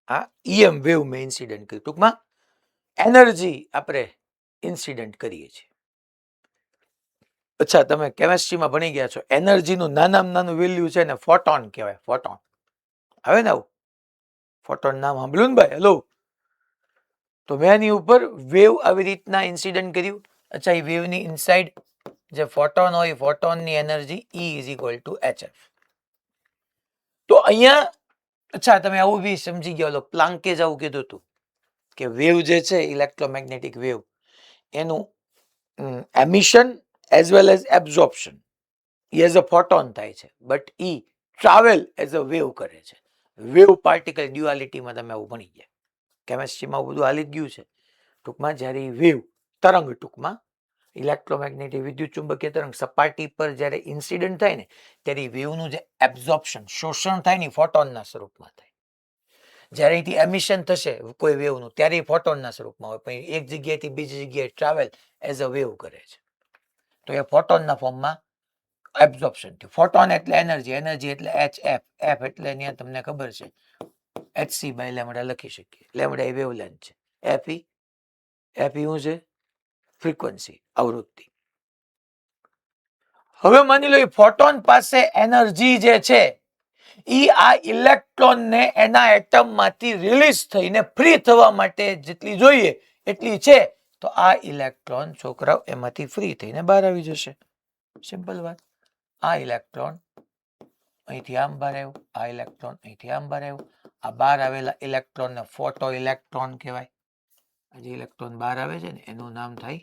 આ EM વેવ મેં ઇન્સિડન્ટ કર્યું, ટૂંકમાં એનર્જી આપણે ઇન્સિડન્ટ કરીએ છીએ. અચ્છા, તમે કેમેસ્ટ્રીમાં ભણી ગયા છો, એનર્જીનું નાનામાં નાનું વેલ્યુ છે ને ફોટોન કહેવાય. ફોટોન આવે ને, આવું ફોટોન નામ સાંભળ્યું ને ભાઈ? હેલો. તો મેં એની ઉપર વેવ આવી રીતના ઇન્સિડન્ટ કર્યું. અચ્છા, એ વેવની ઇનસાઇડ જે ફોટોન હોય, ફોટોનની energy E is equal to HF. તો અહીંયા અચ્છા તમે આવું બી સમજી ગયા, પ્લાન્કે જ આવું કીધું હતું કે વેવ જે છે ઇલેક્ટ્રોમેગ્નેટિક વેવ, એનું emission as well as absorption as a photon થાય છે, but E travel as a wave કરે છે. વેવ પાર્ટિકલ ડ્યુઆલિટીમાં તમે આવું ભણી ગયા, કેમેસ્ટ્રીમાં આવું બધું હાલી જ ગયું છે. ટૂંકમાં જ્યારે વેવ તરંગ, ટૂંકમાં ઇલેક્ટ્રોમેગ્નેટિક વિદ્યુત ચુંબકીય તરંગ સપાટી પર જ્યારે ઇન્સિડન્ટ થાય ને, ત્યારે વેવનું જે એબ્ઝોર્પ્શન, શોષણ થાય ને, ફોટોનના સ્વરૂપમાં થાય. જ્યારે અહીંથી એમિશન થશે કોઈ વેવનું, ત્યારે ફોટોનના સ્વરૂપમાં હોય, પણ એક જગ્યાએથી બીજી જગ્યાએ ટ્રાવેલ એઝ અ વેવ કરે છે. તો એ ફોટોનના ફોર્મમાં એબ્ઝોર્પ્શન થયું. ફોટોન એટલે એનર્જી, એનર્જી એટલે HF, F એટલે અહીંયા તમને ખબર છે hc બાય લેમડા લખી શકીએ. લેમડા એ વેવલેન્થ છે, fe શું છે? ફ્રીક્વન્સી, આવૃત્તિ. હવે માની લો ફોટોન પાસે એનર્જી જે છે ઈ આ ઇલેક્ટ્રોનને એના એટમમાંથી રિલીઝ થઈને ફ્રી થવા માટે જેટલી જોઈએ એટલી છે. તો આ ઇલેક્ટ્રોન છોકરાઓ એમાંથી ફ્રી થઈને બહાર આવી જશે. સિમ્પલ વાત. આ ઇલેક્ટ્રોન અહીંથી આમ બહાર આવ્યું, આ ઇલેક્ટ્રોન અહીંથી આમ બહાર આવ્યું. આ બહાર આવેલા ઇલેક્ટ્રોનને ફોટો ઇલેક્ટ્રોન કહેવાય. આ જે ઇલેક્ટ્રોન બહાર આવે છે ને એનું નામ થાય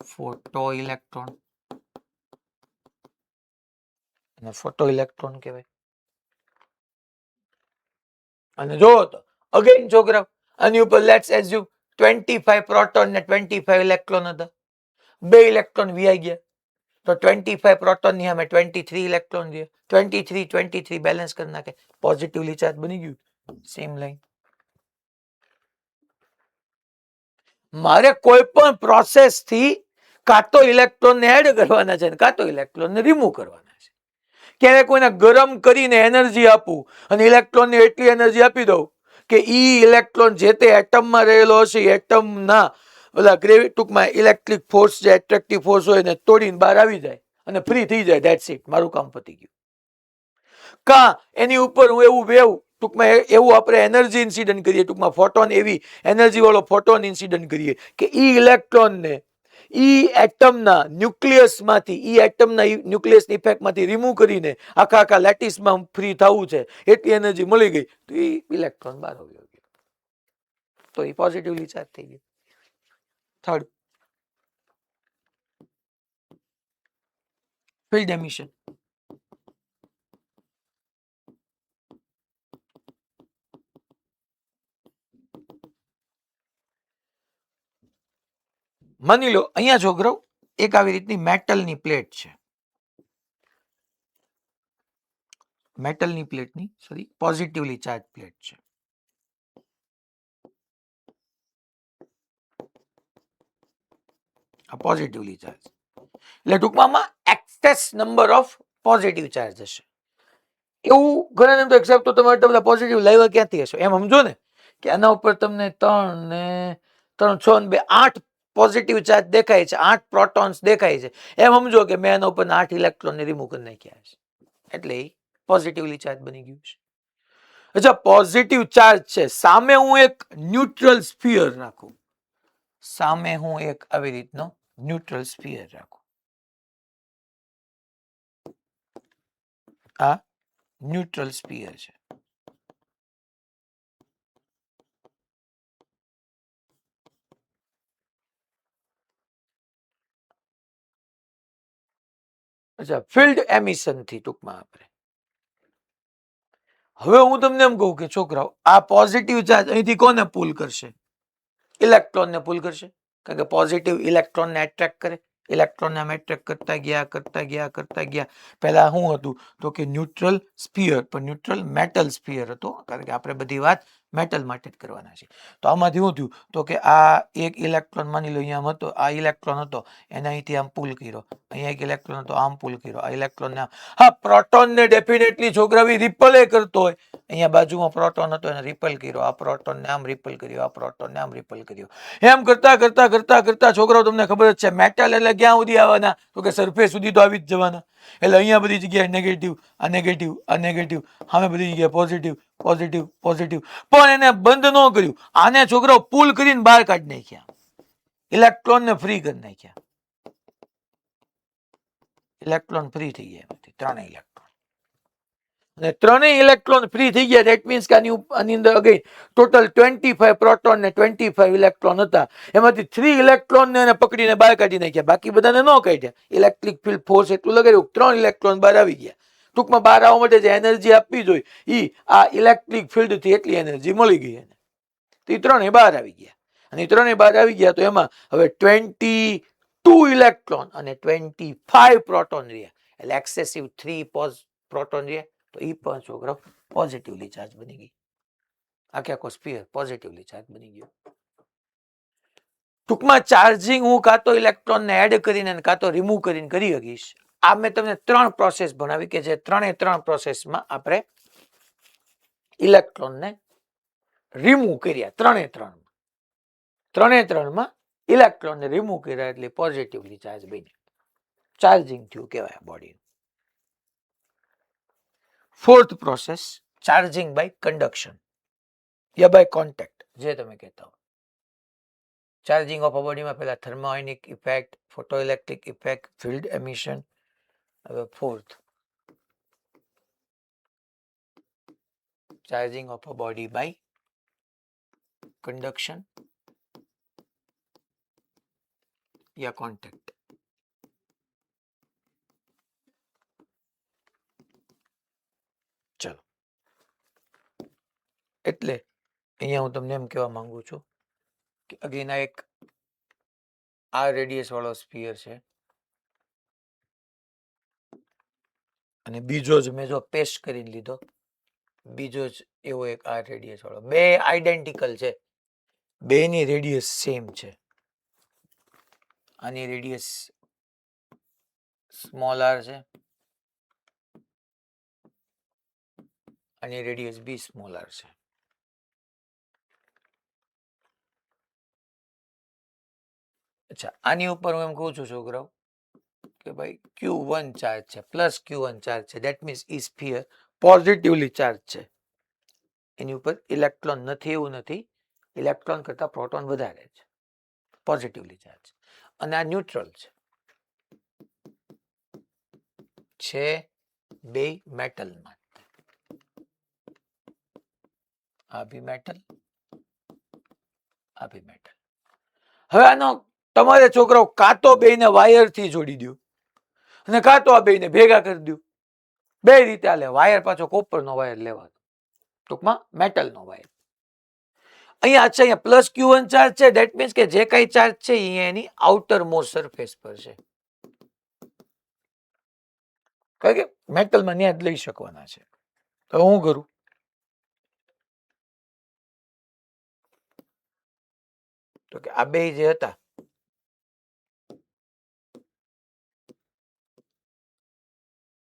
ફોટો ઇલેક્ટ્રોન, અને ફોટો ઇલેક્ટ્રોન કહેવાય. અને જો તો અગેન છોકરાઓ આની ઉપર લેટ્સ એઝ્યુમ 25 પ્રોટોન ને 25 ઇલેક્ટ્રોન હતા. 2 ઇલેક્ટ્રોન વિયાઈ ગયા, તો 25 પ્રોટોન ની સામે 23 ઇલેક્ટ્રોન છે. 23 બેલેન્સ કરી નાખે, પોઝિટિવલી ચાર્જ બની ગયું. Same line. મારે કોઈ પણ પ્રોસેસ થી કાં તો ઇલેક્ટ્રોન ને એડ કરવાના છે, કાં તો ઇલેક્ટ્રોન ને રિમૂવ કરવાના છે. ક્યારે કોઈને ગરમ કરીને એનર્જી આપું અને ઇલેક્ટ્રોન ને એટલી એનર્જી આપી દઉં કે ઈ ઇલેક્ટ્રોન જે તે એટમમાં રહેલો હશે, એટમના ઓલા ટૂંકમાં ઇલેક્ટ્રિક ફોર્સ, જે એટ્રેક્ટિવ ફોર્સ હોય એને તોડીને બહાર આવી જાય અને ફ્રી થઈ જાય. ધેટ્સ ઇટ, મારું કામ પતી ગયું. કા એની ઉપર હું એવું વેવ, ટૂંકમાં એવું આપણે એનર્જી ઇન્સિડન્ટ કરીએ, ટૂંકમાં ફોટોન, એવી એનર્જી વાળો ફોટોન ઇન્સિડન્ટ કરીએ કે ઈ ઇલેક્ટ્રોનને ઈ એટમના ન્યુક્લિયસમાંથી, ઈ એટમના ન્યુક્લિયસની ઇફેક્ટમાંથી રિમૂવ કરીને આખા લેટિસમાં ફ્રી થવું છે, એટલી એનર્જી મળી ગઈ તો ઈ ઇલેક્ટ્રોન બહાર આવી ગયો, તો એ પોઝિટિવલી ચાર્જ થઈ ગયો. Third, field emission. માની લો અહીંયા છોકરાઓ એક આવી રીતની મેટલની પ્લેટ છે, મેટલની પ્લેટની સોરી પોઝિટિવલી ચાર્જ પ્લેટ છે. આ પોઝિટિવલી ચાર્જ એટલે ટૂંકમાં access number of positive charge હશે. એવું ઘણા તો એક્સેપ્ટ તો તમે એટલા બધા પોઝિટિવ લાવ્યા ક્યાંથી હશો એમ સમજો ને કે આના ઉપર તમને 3 ને 3 6 ને 2 8 પોઝિટિવ ચાર્જ દેખાય છે, 8 પ્રોટોન્સ દેખાય છે, એમ સમજો કે મેં એના ઉપર 8 ઇલેક્ટ્રોન ને રિમૂવ કરી નાખ્યા છે એટલે એ પોઝિટિવલી ચાર્જ બની ગયું છે. અચ્છા, પોઝિટિવ ચાર્જ છે, સામે હું એક ન્યુટ્રલ સ્ફિયર રાખું, સામે હું એક આવી રીતનો ન્યુટ્રલ સ્ફિયર રાખું, આ ન્યુટ્રલ સ્ફિયર છે. અચ્છા, ફિલ્ડ એમિશન થી ટૂંકમાં આપણે હવે હું તમને એમ કહું કે છોકરાઓ આ પોઝિટિવ ચાર્જ અહીંથી કોને પુલ કરશે? ઇલેક્ટ્રોનને પુલ કરશે, કારણ કે પોઝિટિવ ઇલેક્ટ્રોનને એટ્રેક્ટ કરે. ઇલેક્ટ્રોનને આમ એટ્રેક્ટ કરતા ગયા. પહેલા શું હતું તો કે ન્યુટ્રલ સ્ફિયર, પણ ન્યુટ્રલ મેટલ સ્ફિયર હતો, કારણ કે આપણે બધી વાત મેટલ માટે જ કરવાના છે. તો આમાંથી શું થયું તો કે આ એક ઇલેક્ટ્રોન માની લો અહીંયા હતો, આ ઇલેક્ટ્રોન હતો એને અહીંથી આમ પુલ કર્યો, અહીંયા એક ઇલેક્ટ્રોન હતો આમ પુલ કર્યો, આ ઇલેક્ટ્રોનને આમ. હા, પ્રોટોનને ડેફિનેટલી છોકરાવી રિપલ કરતો હોય, અહીંયા બાજુમાં પ્રોટોન હતો એને રિપલ કર્યો, આ પ્રોટોનને આમ રિપલ કર્યો, આ પ્રોટોનને આમ રિપલ કર્યો. એમ કરતા છોકરાઓ તમને ખબર જ છે મેટલ એટલે ક્યાં સુધી આવવાના તો કે સરફેસ સુધી તો આવી જ જવાના. એટલે અહીંયા બધી જગ્યાએ નેગેટિવ, આ નેગેટિવ, આ નેગેટિવ, સામે બધી જગ્યાએ પોઝિટિવ પોઝિટિવ પોઝિટિવ, પણ એને બંધ ન કર્યું, આને છોકરાઓ પુલ કરીને બહાર કાઢી નાખ્યા, ઇલેક્ટ્રોનને ફ્રી કરી નાખ્યા. ઇલેક્ટ્રોન ફ્રી થઈ ગયા એમાંથી, ત્રણેય ઇલેક્ટ્રોન. અને ત્રણેય ઇલેક્ટ્રોન ફ્રી થઈ ગયા, ધેટ મીન્સ કે આની અંદર અગેન ટોટલ 25 પ્રોટોન ને 25 ઇલેક્ટ્રોન હતા, એમાંથી 3 ઇલેક્ટ્રોન ને પકડીને બહાર કાઢી નાખ્યા, બાકી બધાને ન કાઢ્યા. ઇલેક્ટ્રિક ફિલ્ડ ફોર્સ એટલું લગાડ્યું, 3 ઇલેક્ટ્રોન બહાર આવી ગયા. ટૂંકમાં બહાર આવવા માટે જે એનર્જી આપવી જોઈએ એ આ ઇલેક્ટ્રિક ફિલ્ડ થી એટલી એનર્જી મળી ગઈ એને, તો એ ત્રણેય બહાર આવી ગયા. અને ત્રણેય બહાર આવી ગયા તો એમાં હવે 22 ઇલેક્ટ્રોન અને 25 પ્રોટોન રહ્યા, એટલે એક્સેસિવ 3 પ્રોટોન રહ્યા, તો એ પણ છોકરો પોઝિટિવલી ચાર્જ બની ગઈ. આખો સ્ફિયર પોઝિટિવલી ચાર્જ બની ગયો. ટૂંકમાં ચાર્જિંગ હું કાં તો ઇલેક્ટ્રોનને એડ કરીને કાં તો રિમૂવ કરીને કરી શકીશ. આ મેં તમને 3 પ્રોસેસ ભણાવી કે જે 3 પ્રોસેસમાં આપણે ઇલેક્ટ્રોનને રિમૂવ કર્યા. 3માં ઇલેક્ટ્રોનને રિમૂવ કર્યા એટલે પોઝિટિવલી ચાર્જ બન્યા, ચાર્જિંગ થયું કહેવાય body. Fourth process charging by conduction યા બાય કોન્ટેક્ટ, જે તમે કહેતા હો. ચાર્જિંગ ઓફ અ બોડીમાં પહેલા thermionic effect, photoelectric effect, field emission. હવે fourth charging of a body by conduction या contact. ચલો, એટલે અહીંયા હું તમને એમ કહેવા માંગુ છું કે અગેન આ એક આ રેડિયસ વાળો સ્ફિયર છે અને બીજો જ મેં જો પેસ્ટ કરીને લીધો, બીજો જ એવો એક આ રેડિયસ વાળો, બે આઈડેન્ટિકલ છે, બેની રેડિયસ સેમ છે. આની રેડિયસ સ્મોલ આર છે, આની રેડિયસ બી સ્મોલ આર છે. અચ્છા, આની ઉપર હું એમ કહું છું છોકરાઓ કે ભાઈ Q1 ચાર્જ છે, પ્લસ Q1 ચાર્જ છે, that means E sphere positively charge છે. એની ઉપર ઇલેક્ટ્રોન નથી એવું નથી, ઇલેક્ટ્રોન કરતા પ્રોટોન વધારે છે, પોઝિટિવલી ચાર્જ. અને આ ન્યુટ્રલ છે બે મેટલમાં, આ બી મેટલ, આ બી મેટલ. હવે આનો તમારે છોકરાઓ કાં તો બેને વાયર થી જોડી દો અને કાં તો આ બેને ભેગા કરી દો, બે રીતે હાલે. વાયર પાછો કોપર નો વાયર લેવાનો, ટૂંકમાં મેટલ નો વાયર. અહીંયા છે, અહીંયા પ્લસ Q1 ચાર્જ છે, ધેટ મીન્સ કે જે કઈ ચાર્જ છે એ એની આઉટર મોસ્ટ સરફેસ પર છે. કારણ કે મેટલમાં ન્યા જ લઈ શકવાના છે. તો હું કરું, તો કે આ બે જે હતા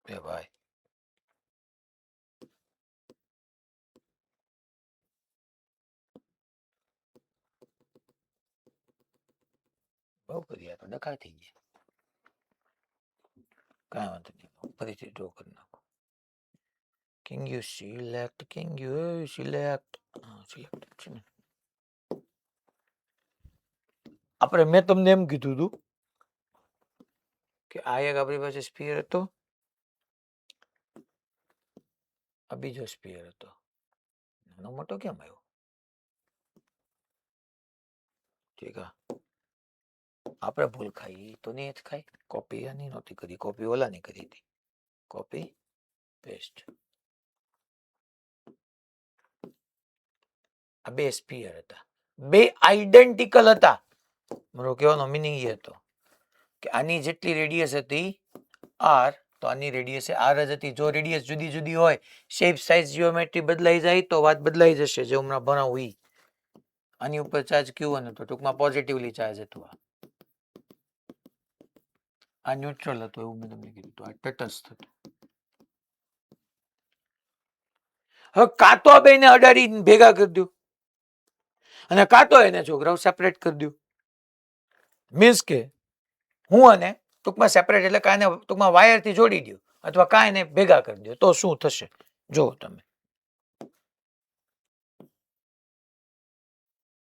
એ ભાઈ બહુ કર્યા તો ડખા થઈ ગયા. કાંઈ વાંધો નહીં, ફરીથી ડ્રો કરી નાખો. Can you select? Can you select? Select છે ને. આપણે મેં તમને એમ કીધું હતું કે આ એક આપણી પાસે સ્ફિયર હતો, આ બીજો સ્ફિયર હતો. નાનો મોટો કેમ આવ્યો? ઠીક આ આપણે ભૂલ ખાઈ તો નહીં જ ખાઈ. કોપી આની નહોતી કરી, કોપી ઓલાની કરી હતી. Copy paste. આ બે સ્ફિયર હતા, બે આઈડેન્ટિકલ હતા. મારો કહેવાનો મિનિંગ એ હતો કે આની જેટલી રેડિયસ હતી આર, તો આની રેડિયસ આર જ હતી. જો રેડિયસ જુદી જુદી હોય, શેપ સાઇઝ જીઓમેટ્રી બદલાઈ જાય તો વાત બદલાઈ જશે. જે હમણાં ભણાવું ઈ. આની ઉપર ચાર્જ Q1 હતો, ટૂંકમાં પોઝિટિવલી ચાર્જ હતું. આ ન્યુટ્રલ હતું એવું મેં તમને કીધું. આ તટસ્થ હતું. હવે કાં તો આ બેને અડાડી ભેગા કરી દો અને કાં તો એને છોકરાઓ સેપરેટ કરી દો. મીન્સ કે હું અને ટૂંકમાં સેપરેટ એટલે કાંઈને ટૂંકમાં વાયરથી જોડી દો અથવા કાંઈને ભેગા કરી દો. તો શું થશે જો તમે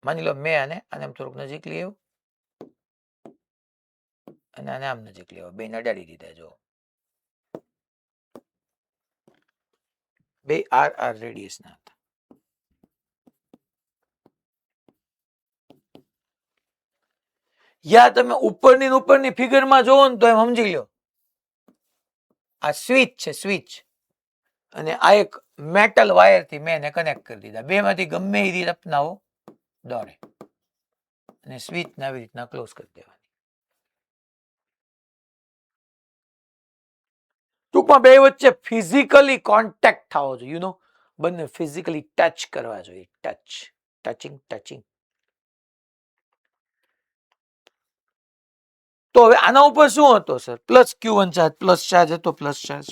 માની લો મેં આને આમ થોડુંક નજીક લઈ આવ્યું અને આને આમ નજીક લઈ આવ્યો, બેને અડાડી દીધા. જો બે આર આર રેડિયસ ના હતા. યા તમે ઉપરની ફિગરમાં જોવો ને તો એમ સમજી લો આ સ્વિચ છે, સ્વિચ, અને આ એક મેટલ વાયર થી મેં એને કનેક્ટ કરી દીધા. બે માંથી ગમે એ રીત અપનાવો દોડે અને સ્વિચ ને આવી રીતના ક્લોઝ કરી દેવાની. ટૂંકમાં બે વચ્ચે ફિઝિકલી કોન્ટેક્ટ થવો જોઈએ. યુ નો, બંને ફિઝિકલી ટચ કરવા જોઈએ. ટચિંગ. તો હવે આના ઉપર શું હતો sir? Plus Q1 charge, plus charge હતો, પ્લસ ચાર્જ.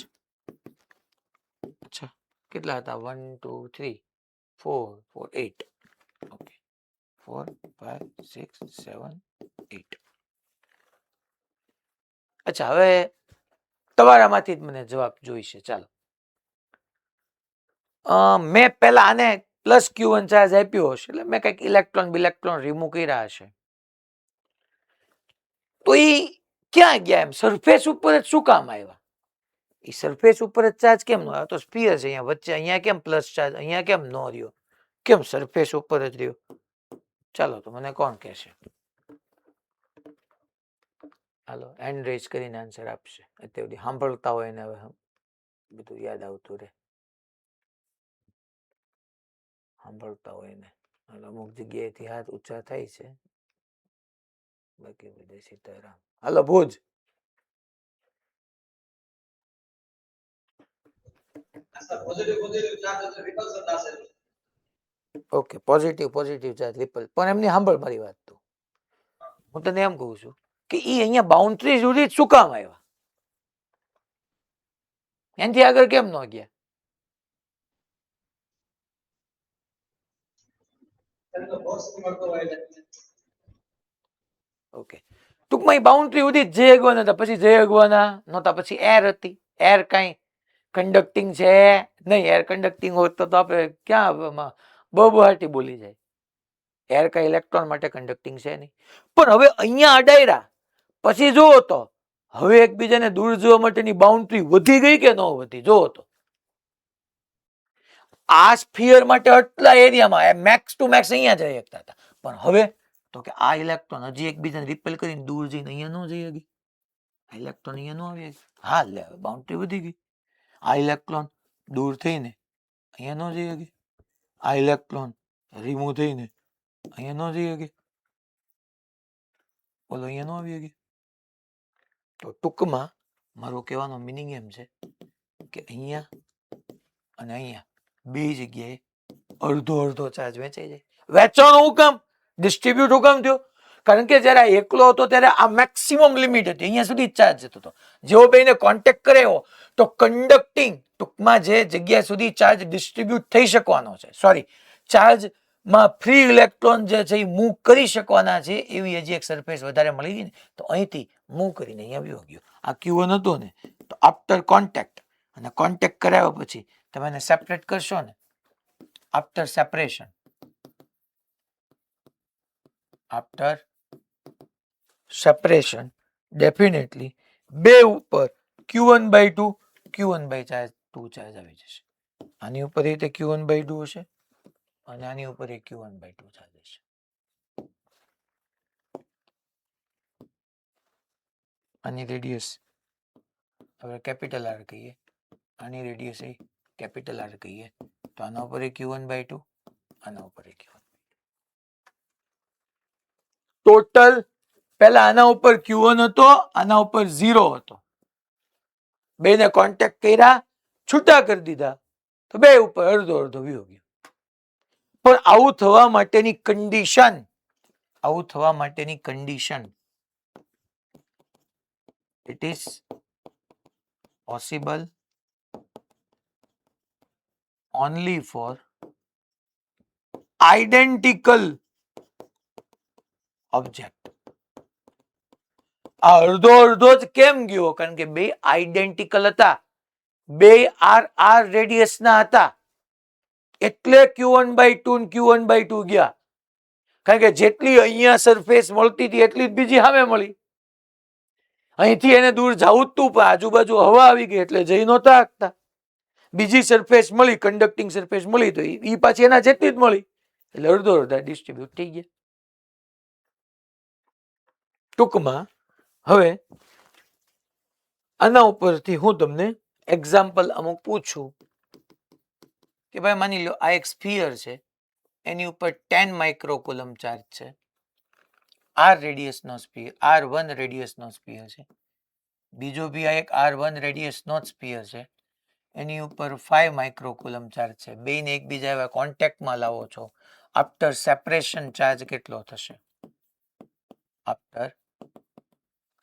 અચ્છા, કેટલા હતા? 1 2 3 4 4 8. ઓકે, 4 5 6 7 8. અચ્છા, હવે તમારામાંથી જ મને જવાબ જોઈશે. ચાલો, મેં પહેલા આને પ્લસ Q1 ચાર્જ આપ્યો હશે એટલે મેં કંઈક ઇલેક્ટ્રોન રિમૂવ કર્યા હશે. તો એ ક્યાં ગયા? એમ સરફેસ ઉપર જ શું કામ આવ્યા? એ સરફેસ ઉપર જ ચાર્જ કેમ નો આવ્યો? તો સ્ફિયર છે અહીંયા વચ્ચે, અહીંયા કેમ પ્લસ ચાર્જ, અહીંયા કેમ નો રહ્યો? કેમ સરફેસ ઉપર જ રહ્યો? ચાલો, તો મને કોણ કહેશે? હાલો, હેન્ડ રેઝ કરીને આન્સર આપશે. અત્યાર સુધી સાંભળતા હોય ને હવે બધું યાદ આવતું રહે. સાંભળતા હોય ને અમુક જગ્યાએથી હાથ ઊંચા થાય છે, બાકી બધે સીતારામ. હાલો Bhuj, okay, positive charge repel. પણ એમની સાંભળ મારી વાત. તો હું તને એમ કહું છું કે ઈ અહીંયા બાઉન્ડ્રી સુધી શું કામ આવ્યા? એનાથી આગળ કેમ ન ગયા? ઓકે, ટૂંકમાં એ બાઉન્ડ્રી સુધી જય અગવાના હતા. પછી જય અગવાના નહોતા. પછી એર હતી. એર કાંઈ કન્ડક્ટિંગ છે નહીં. એર કન્ડક્ટિંગ હોત તો આપણે ક્યાં બહુહાટી બોલી જાય. એર કાંઈ ઇલેક્ટ્રોન માટે કન્ડક્ટિંગ છે નહીં. પણ હવે અહીંયા અડાયરા પછી જોવો તો હવે એકબીજાને દૂર જવા માટેની બાઉન્ડ્રી વધી ગઈ કે ન વધી? જોવો તો આ સ્ફિયર માટે આટલા એરિયામાં મેક્સ ટુ મેક્સ અહીંયા જઈ શકતા હતા. પણ હવે તો કે આ ઇલેક્ટ્રોન હજી એકબીજાને રિપેલ કરીને દૂર જઈને અહીંયા ન જઈ શકી. આ ઇલેક્ટ્રોન અહીંયા ન આવી શકે. હા, લે બાઉન્ડ્રી વધી ગઈ. આ ઇલેક્ટ્રોન દૂર થઈને અહીંયા ન જઈ શકે. આ ઇલેક્ટ્રોન રિમૂવ થઈને અહીંયા ન જઈ શકે, બોલો અહીંયા ન આવી શકે. તો ટૂંકમાં મારો કહેવાનો મિનિંગ એમ છે કે અહીંયા અને અહીંયા બે જગ્યાએ અડધો અડધો ચાર્જ વેચાઈ જાય. વેચવાનો હું કામ, ડિસ્ટ્રીબ્યુટ હું કામ થયો? કારણ કે જ્યારે આ એકલો હતો ત્યારે આ મેક્સિમમ લિમિટ હતી, અહીંયા સુધી ચાર્જ જતો હતો. જેવો બેને કોન્ટેક્ટ કર્યો તો કન્ડક્ટિંગ ટૂંકમાં જે જગ્યા સુધી ચાર્જ ડિસ્ટ્રીબ્યુટ થઈ શકવાનો છે, સોરી ચાર્જમાં ફ્રી ઇલેક્ટ્રોન જે છે એ મૂવ કરી શકવાના છે એવી હજી એક સરફેસ વધારે મળી ગઈ ને, તો અહીંથી મૂવ કરીને અહીંયા આવ્યો ગયો. આ Q1 હતો ને, તો આફ્ટર કોન્ટેક્ટ, અને કોન્ટેક્ટ કરાવ્યા પછી તમે એને સેપરેટ કરશો ને, after separation, after separation definitely બે ઉપર Q1/2 Q1/2 ચાર્જ આવી જશે. આની ઉપર એ રીતે Q1/2 હશે અને આની ઉપર એ Q1/2 ચાર્જ હશે. આની રેડિયસ હવે કેપિટલ આર કહીએ, આની રેડિયસ એ કેપિટલ આર કહીએ, તો આના ઉપર એ Q1/2, આના ઉપર એ Q1. ટોટલ પહેલા આના ઉપર Q1 હતો, આના ઉપર 0 હતો. બેને કોન્ટેક્ટ કર્યા, છૂટા કરી દીધા, તો બે ઉપર અડધો અડધો વયો ગયો. પણ આવું થવા માટેની condition, it is possible only for identical object. આ અડધો અડધો જ કેમ ગયો? કારણ કે બે આઈડેન્ટિકલ હતા, બે આર રેડિયસ ના હતા, એટલે Q1/2 ને Q1/2 ગયા. કારણ કે જેટલી અહીંયા સરફેસ મળતી હતી એટલી જ બીજી સામે મળી. અહીંથી એને દૂર જવું તું, પણ આજુબાજુ હવા આવી ગઈ એટલે જઈ નહોતા શકતા. બીજી સરફેસ મળી, કન્ડક્ટિંગ સરફેસ મળી, તો એ પાછી એના જેટલી જ મળી, એટલે અડધો અડધા ડિસ્ટ્રીબ્યુટ થઈ ગયા. ટૂંકમાં હવે આના ઉપરથી હું તમને એક્ઝામ્પલ અમુક પૂછું કે ભાઈ માની લો આ એક સ્ફિયર છે, એની ઉપર 10 માઇક્રોકુલમ ચાર્જ છે, R રેડિયસનો સ્ફિયર, R1 રેડિયસનો સ્ફિયર છે. બીજો બી આ એક R1 રેડિયસનો જ સ્ફિયર છે, એની ઉપર 5 માઇક્રોકુલમ ચાર્જ છે. બેને એકબીજા એવા કોન્ટેક્ટમાં લાવો છો, આફ્ટર સેપરેશન ચાર્જ કેટલો થશે? આફ્ટર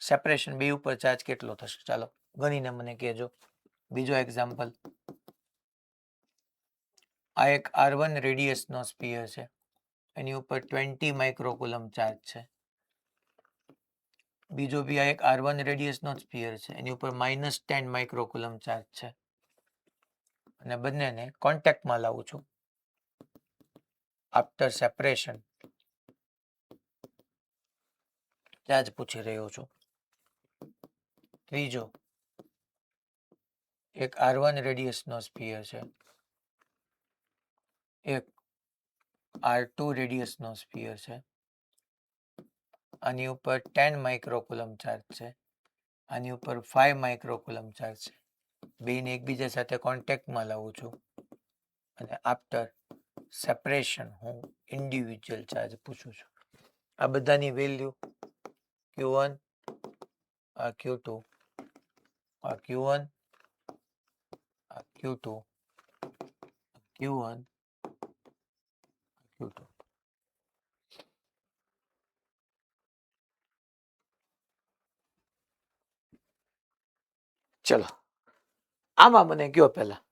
સેપરેશન બે ઉપર ચાર્જ કેટલો થશે? ચાલો ગણીને મને કહેજો. બીજો એક્ઝામ્પલ, આ એક R1 રેડિયસનો સ્ફિયર છે, એની ઉપર 20 માઇક્રોકુલમ ચાર્જ છે. બીજો બી આ એક R1 રેડિયસનો સ્ફિયર છે, એની ઉપર -10 માઇક્રોકુલમ ચાર્જ છે, અને બંનેને કોન્ટેક્ટમાં લાવું છું આફ્ટર સેપરેશન ચાર્જ પૂછી રહ્યો છું. ત્રીજો એક R1 રેડિયસનો સ્ફિયર છે, એક R2 રેડિયસનો સ્ફિયર છે, આની ઉપર 10 માઇક્રોકુલમ ચાર્જ છે, આની ઉપર 5 માઇક્રોકુલમ ચાર્જ છે. બેને એકબીજા સાથે કોન્ટેક્ટમાં લાવું છું અને આફ્ટર સેપરેશન હું ઇન્ડિવિજ્યુઅલ ચાર્જ પૂછું છું. આ બધાની વેલ્યુ Q1, આ Q2, આ Q1, આ Q2, Q1, Q2. ચલો આમાં મને કયો પહેલા,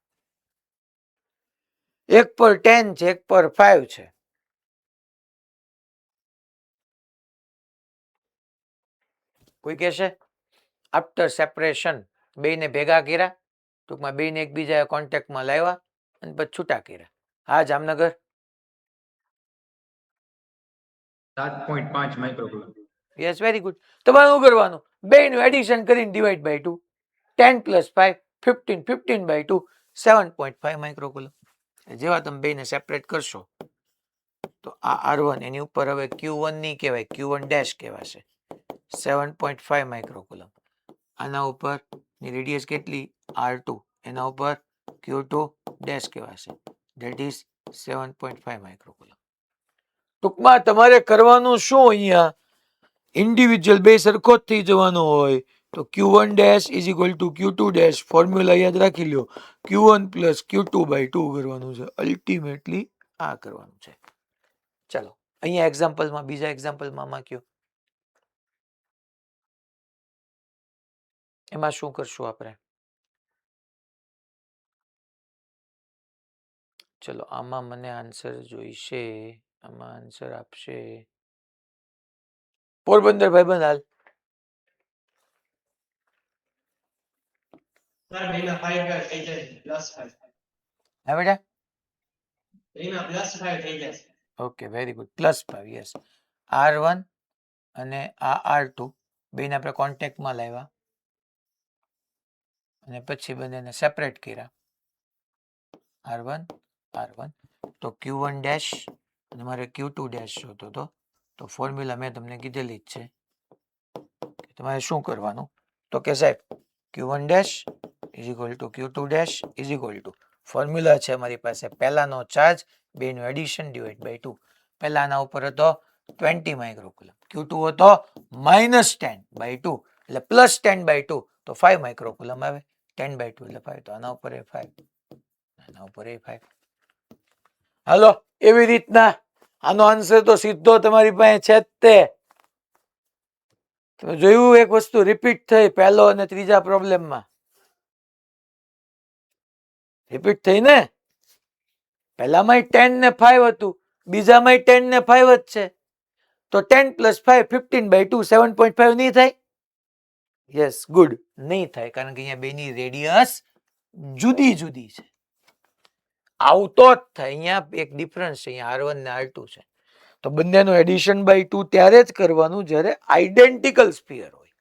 એક પર 10 છે, એક પર 5 છે. કોઈ કહેશે આફ્ટર સેપરેશન બેને ભેગા કર્યા, ટૂંકમાં બેને એકબીજા કોન્ટેક્ટમાં લાવ્યા અને પછી છૂટા કર્યા. હા જામનગર 7.5 માઇક્રોકુલમ. Yes very good. તમારે શું કરવાનું? બેનું એડિશન કરીને ડિવાઈડ બાય 2, 10 + 5 15, 15/2 7.5 માઇક્રોકુલમ. જેવા તમે બેને સેપરેટ કરશો તો આ R1 એની ઉપર હવે Q1 ની કહેવાય, Q1 ડેશ કહેવાશે, 7.5 માઇક્રોકુલમ. આના ઉપર ની રેડિયસ કેટલી? R2, એના ઉપર Q2 ડેશ કહેવાશે, ધેટ ઇઝ 7.5 માઇક્રોકુલમ. ટૂંકમાં તમારે કરવાનું શું અહીંયા ઇન્ડિવિજ્યુઅલ બે સરખો જ થઈ જવાનો હોય તો Q1 dash is equal two Q2 dash formula યાદ રાખી લો Q1 પ્લસ Q2/2 કરવાનું છે અલ્ટિમેટલી આ કરવાનું છે. ચાલો અહીંયા એક્ઝામ્પલમાં બીજા એક્ઝામ્પલમાં માક્યો એમાં શું કરશું આપણે ચલો આમાં મને આન્સર જોઈશે આમાં આન્સર આપશે પોરબંદર ભાઈબંધ હાલ સર બેના 5 થઈ જશે +5 હા બેટા બેના +5 થઈ જશે okay very good +5 yes R1 અને આ R2 બેને આપણે કોન્ટેક્ટમાં લાવ્યા અને પછી બંનેને સેપરેટ કર્યા R1 તો Q1 ડેશ અને મારે Q2 ડેશ જોતો હતો તો ફોર્મ્યુલા મેં તમને કીધેલી જ છે કે તમારે શું કરવાનું તો કે સાહેબ Q1 dash is equal two Q2 dash is equal two formula છે અમારી પાસે પહેલાનો ચાર્જ બેનું એડિશન ડિવાઈડ બાય 2 પહેલાના ઉપર હતો 20 માઇક્રોકુલમ Q2 હતો -10/2 એટલે +10/2 તો 5 માઇક્રોકુલમ આવે 10/2 એટલે 5 તો આના ઉપર 5 આના ઉપર 5 હાલો એવી રીતના આનો આન્સર તો સીધો તમારી પાસે છે જ તે તમે જોયું એક વસ્તુ રિપીટ થઈ પહેલો અને ત્રીજા પ્રોબ્લેમમાં રિપીટ થઈ ને પહેલામાં 10 ને 5 હતું બીજામાં 10 ને 5 જ છે તો 10 + 5 15/2 7.5 નહીં થાય યસ ગુડ નહીં થાય કારણ કે અહીંયા બેની રેડિયસ જુદી જુદી છે આવતો જ થાય અહીંયા એક ડિફરન્સ છે અહીંયા R1 ને R2 છે તો બંનેનું એડિશન બાય 2 ત્યારે જ કરવાનું જ્યારે આઈડેન્ટિકલ સ્ફિયર હોય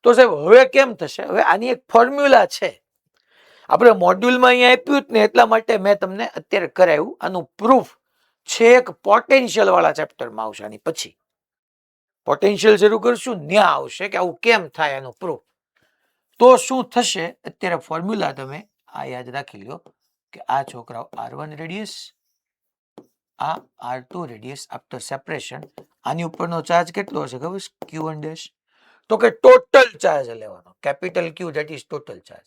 તો સાહેબ હવે કેમ થશે હવે આની એક ફોર્મ્યુલા છે આપણે મોડ્યુલમાં અહીંયા આપ્યું જ ને એટલા માટે મેં તમને અત્યારે કરાવ્યું આનું પ્રૂફ છેક પોટેન્શિયલ વાળા ચેપ્ટરમાં આવશે આની પછી પોટેન્શિયલ શરૂ કરશું ત્યાં આવશે કે આવું કેમ થાય એનું પ્રૂફ તો શું થશે અત્યારે ફોર્મ્યુલા તમે આ યાદ રાખી લો કે આ છોકરાઓ R1 રેડિયસ આ R2 રેડિયસ આફ્ટર સેપરેશન આની ઉપરનો ચાર્જ કેટલો હશે ખબર છે Q1 ડેશ તો કે ટોટલ ચાર્જ લેવાનો capital Q that is total charge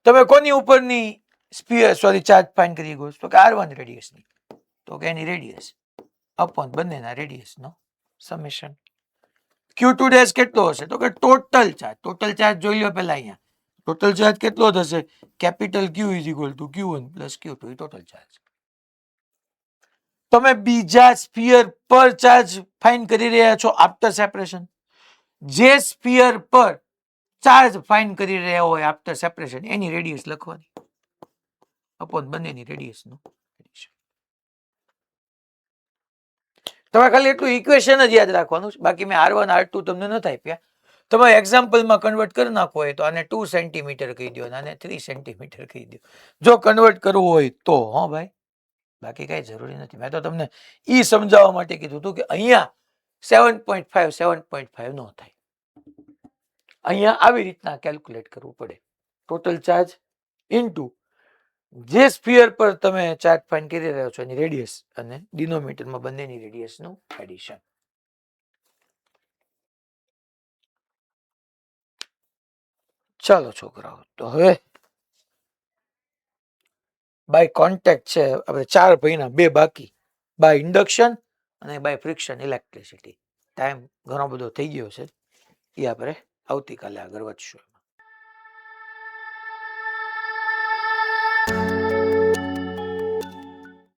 તમે કોની ઉપરની સ્ફિયર ચાર્જ ફાઇન્ડ કરી ગયો તો કે R1 રેડિયસની તો કે એની રેડિયસ અપોન બંનેના રેડિયસનો સમેશન Q2 ડેશ કેટલો હશે તો કે ટોટલ ચાર્જ જોઈ લો પહેલા અહીંયા ટોટલ ચાર્જ કેટલો થશે capital Q is equal two Q1 + Q2 total charge તમે બીજા સ્ફિયર પર ચાર્જ ફાઇન્ડ કરી રહ્યા છો આફ્ટર સેપરેશન જે સ્ફિયર પર ચાર્જ ફાઇન્ડ કરી રહ્યા હોય આફ્ટર સેપરેશન એની રેડિયસ લખવાની અપોન બંનેની રેડિયસનું તમે ખાલી એટલું ઇક્વેશન જ યાદ રાખવાનું છે બાકી મેં R1 R2 તમને નથી આપ્યા તમે એક્ઝામ્પલમાં કન્વર્ટ કરી નાખો હોય તો આને 2 સેન્ટીમીટર કહી દો આને 3 સેન્ટીમીટર કહી દો જો કન્વર્ટ કરવું હોય તો હો ભાઈ બાકી કઈ જરૂરી નથી મેં તો તમને ઈ સમજાવવા માટે કીધું હતું કે અહીંયા 7.5 નો થાય અહીંયા આવી રીતના કેલ્ક્યુલેટ કરવું પડે ટોટલ ચાર્જ ઇન્ટુ જે સ્ફિયર પર તમે ચાર્જ ફાઇન્ડ કરી રહ્યો છો એની રેડિયસ અને ડિનોમિનેટરમાં બંનેની રેડિયસનું એડિશન ચાલો છોકરાઓ તો હવે બાય કોન્ટેક્ટ છે આપણે 4 ભાઈના 2 બાકી બાય ઇન્ડક્શન અને બાય ફ્રિક્શન ઇલેક્ટ્રિસિટી ટાઈમ ઘણો બધો થઈ ગયો છે એ આપણે આવતીકાલે આગળ વધશું